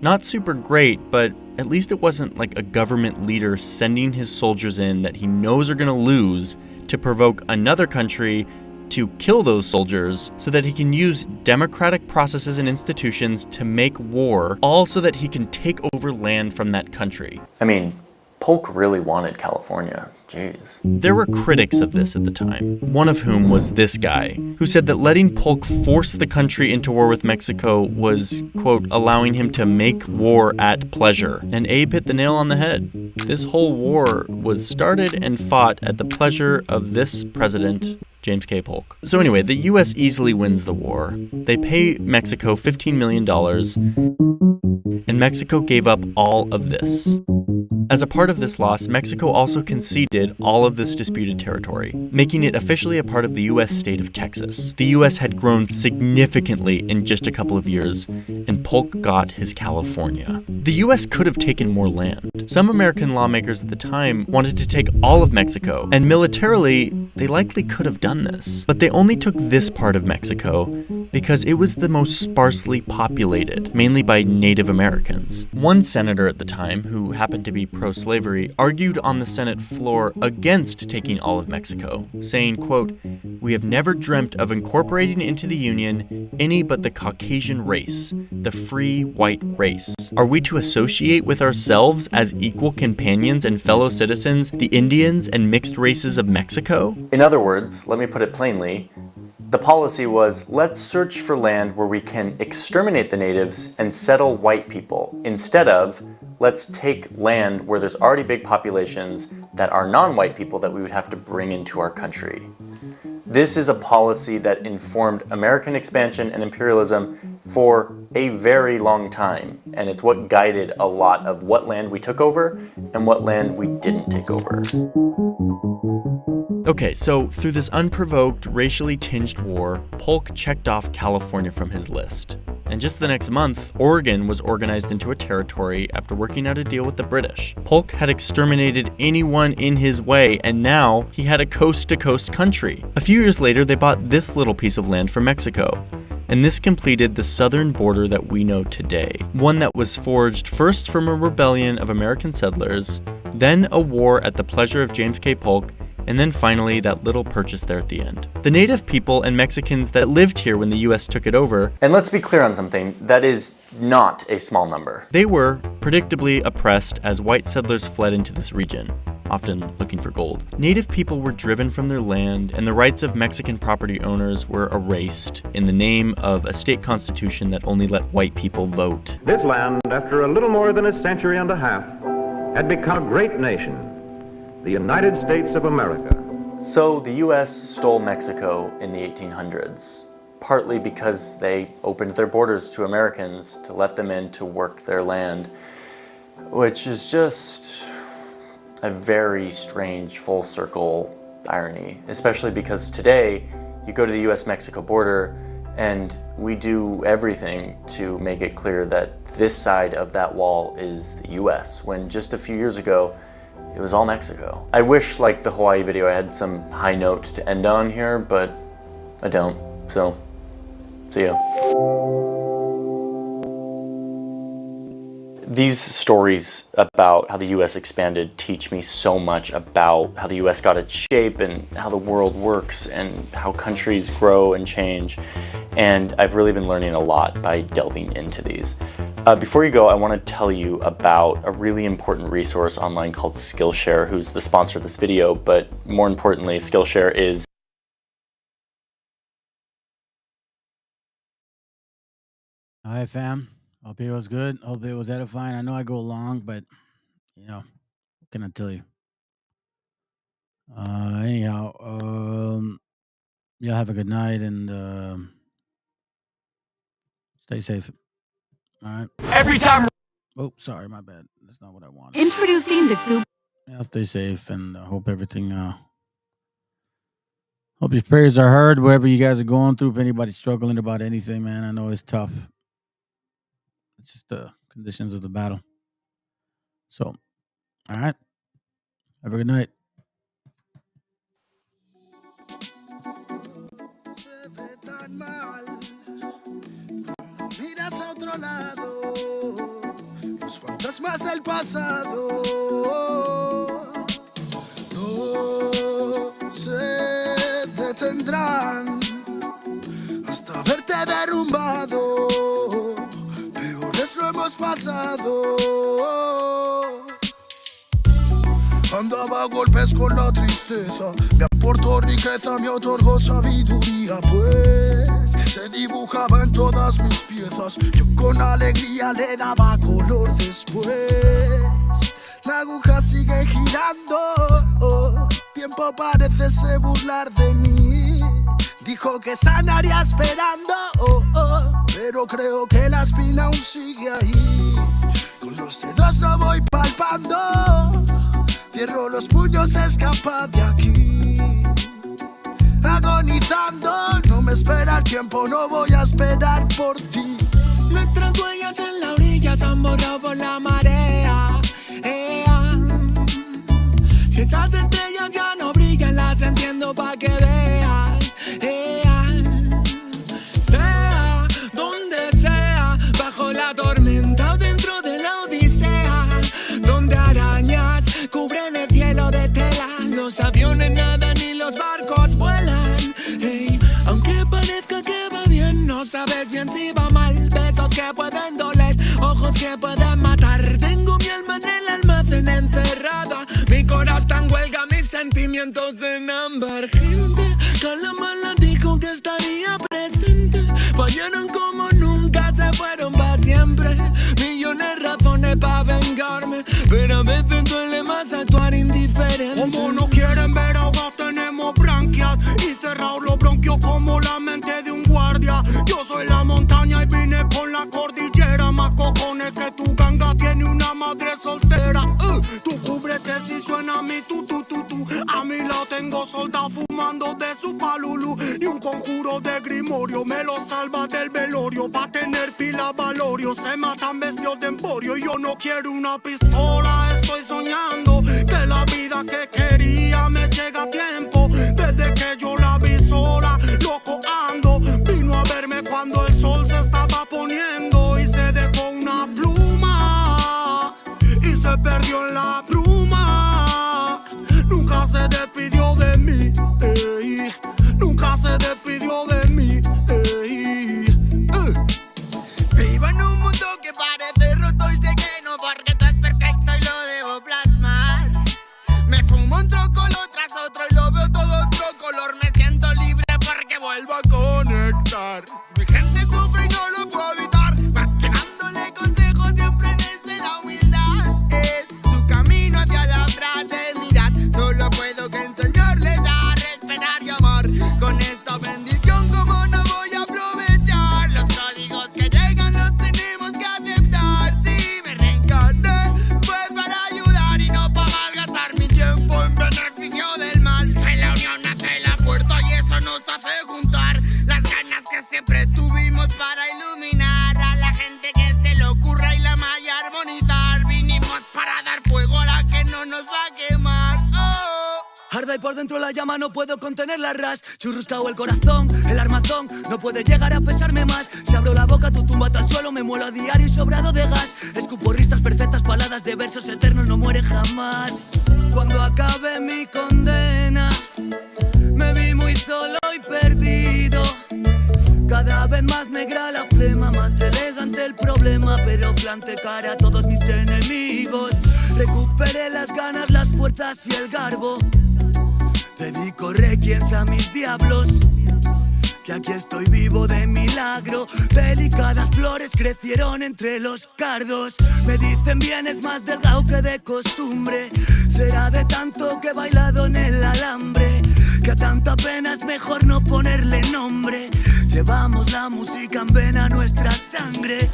Not super great, but at least it wasn't like a government leader sending his soldiers in that he knows are going to lose to provoke another country to kill those soldiers so that he can use democratic processes and institutions to make war, all so that he can take over land from that country. I mean, Polk really wanted California. Jeez. There were critics of this at the time, one of whom was this guy, who said that letting Polk force the country into war with Mexico was, quote, allowing him to make war at pleasure. And Abe hit the nail on the head. This whole war was started and fought at the pleasure of this president, James K. Polk. So anyway, the U.S. easily wins the war. They pay Mexico $15 million, and Mexico gave up all of this. As a part of this loss, Mexico also conceded all of this disputed territory, making it officially a part of the U.S. state of Texas. The U.S. had grown significantly in just a couple of years, and Polk got his California. The U.S. could have taken more land. Some American lawmakers at the time wanted to take all of Mexico, and militarily, they likely could have done this. But they only took this part of Mexico because it was the most sparsely populated, mainly by Native Americans. One senator at the time, who happened to be pro-slavery, argued on the Senate floor against taking all of Mexico, saying, quote, "We have never dreamt of incorporating into the Union any but the Caucasian race, the free white race. Are we to associate with ourselves as equal companions and fellow citizens the Indians and mixed races of Mexico?" In other words, let me put it plainly, the policy was, let's search for land where we can exterminate the natives and settle white people, instead of, let's take land where there's already big populations that are non-white people that we would have to bring into our country. This is a policy that informed American expansion and imperialism for a very long time, and it's what guided a lot of what land we took over and what land we didn't take over. Okay, so through this unprovoked, racially tinged war, Polk checked off California from his list. And just the next month, Oregon was organized into a territory after working out a deal with the British. Polk had exterminated anyone in his way, and now he had a coast-to-coast country. A few years later, they bought this little piece of land from Mexico. And this completed the southern border that we know today. One that was forged first from a rebellion of American settlers, then a war at the pleasure of James K. Polk, and then finally that little purchase there at the end. The native people and Mexicans that lived here when the US took it over, and let's be clear on something, that is not a small number. They were predictably oppressed as white settlers fled into this region, often looking for gold. Native people were driven from their land, and the rights of Mexican property owners were erased in the name of a state constitution that only let white people vote. This land, after a little more than a century and a half, had become a great nation, the United States of America. So the US stole Mexico in the 1800s, partly because they opened their borders to Americans to let them in to work their land, which is just a very strange full circle irony, especially because today you go to the US-Mexico border and we do everything to make it clear that this side of that wall is the US, when just a few years ago it was all Mexico. I wish, like the Hawaii video, I had some high note to end on here, but I don't, so see ya. These stories about how the US expanded teach me so much about how the US got its shape and how the world works and how countries grow and change. And I've really been learning a lot by delving into these. Before you go, I want to tell you about a really important resource online called Skillshare, who's the sponsor of this video, but more importantly, Skillshare is Hi, fam. Hope it was good. Hope it was edifying. I know I go long, but, you know, what can I tell you? Anyhow, y'all have a good night and stay safe. All right. Every time. Oh, sorry, my bad. That's not what I wanted. Introducing the Goop. Yeah, stay safe and hope everything. Hope your prayers are heard wherever you guys are going through. If anybody's struggling about anything, man, I know it's tough. It's just the conditions of the battle. So, all right. Have a good night. Miras a otro lado, los fantasmas del pasado no se detendrán hasta verte derrumbado. Peores lo hemos pasado. Andaba a golpes con la tristeza, me aportó riqueza, me otorgó sabiduría, pues se dibujaba en todas mis piezas. Yo con alegría le daba color después. La aguja sigue girando, tiempo parece burlar de mí. Dijo que sanaría esperando, pero creo que la espina aún sigue ahí. Con los dedos lo voy palpando. Cierro los puños, escapa de aquí. Agonizando, no me espera el tiempo, no voy a esperar por ti. Nuestras huellas en la orilla se han borrado por la marea. Si esas estrellas ya no brillan, las entiendo pa' que veas. Sea donde sea, bajo la tormenta o dentro de la odisea, donde arañas cubren el cielo de tela, los aviones nadan y los barcos vuelan. Aunque parezca que va bien, no sabes bien si va mal. Besos que pueden doler, ojos que pueden matar. Tengo mi alma en el almacén encerrada, mi corazón está en huelga, mis sentimientos en ámbar. Gente, Calamala dijo que estaría presente. Fallaron como nunca, se fueron para siempre. Millones razones para vengarme, pero a veces duele más actuar indiferente. Como no quieren ver ahogados, tenemos branquias y cerrados los bronquios como la mente de un guardia. Yo soy la montaña y vine con la cordillera. Más cojones que tu ganga tiene una madre soltera. Tú cúbrete si suena mi tu. A mi lado tengo soldados fumando de su palulú. Y un conjuro de grimorio me lo salva del velorio. Pa' tener pila valorio, se matan vestidos de emporio. Y yo no quiero una pistola, estoy soñando que la vida que quería me llega a tiempo. Desde que yo la vi sola, loco ando. Vino a verme cuando el sol se estaba poniendo y se dejó una pluma y se perdió en la bruma. Nunca se despidió de mí, nunca se despidió de mí. Vivo en un mundo que parece roto y sé que no, porque todo es perfecto y lo debo plasmar. Me fumo un trocolor tras otro y lo veo todo otro color. Me siento libre porque vuelvo a conectar. Mi gente sufre y no lo puedo evitar, más que dándole consejos siempre desde la humildad. Es su camino hacia la fraternidad. Solo puedo que enseñarles a respetar y amar. Con esta bendición, como no voy a aprovechar los códigos que llegan, los tenemos que aceptar. Si me reencarné fue para ayudar y no para malgastar mi tiempo en beneficio del mal. En la unión nace la fuerza y eso nos hace juntar las ganas que siempre tuvimos para iluminar a la gente que se le ocurra y la malla armonizar. Vinimos para dar fuego a la que no nos va a quemar. Arda y por dentro la llama, no puedo contener la ras. Churruscao el corazón, el armazón no puede llegar a pesarme más. Si abro la boca, tu tumba al suelo, me muelo a diario y sobrado de gas. Escupo ristas perfectas, paladas de versos eternos, no mueren jamás. Cuando acabe mi condena, me vi muy solo y perdido. Cada vez más negra la flema, más elegante el problema, pero planté cara a todos mis enemigos. Recuperé las ganas, las fuerzas y el garbo. Dedico requiems a mis diablos, que aquí estoy vivo de milagro. Delicadas flores crecieron entre los cardos. Me dicen bien, es más delgado que de costumbre. Será de tanto que he bailado en el alambre, que a tanta pena es mejor no ponerle nombre. Llevamos la música en vena, nuestra sangre.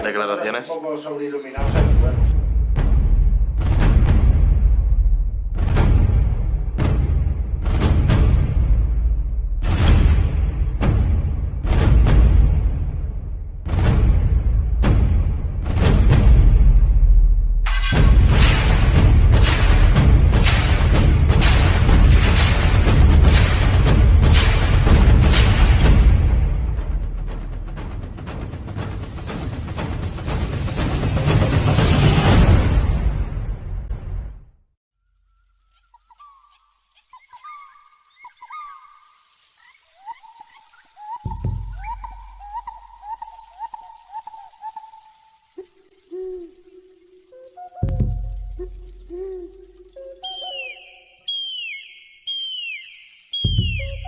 Declaraciones. Un poco sobreiluminados.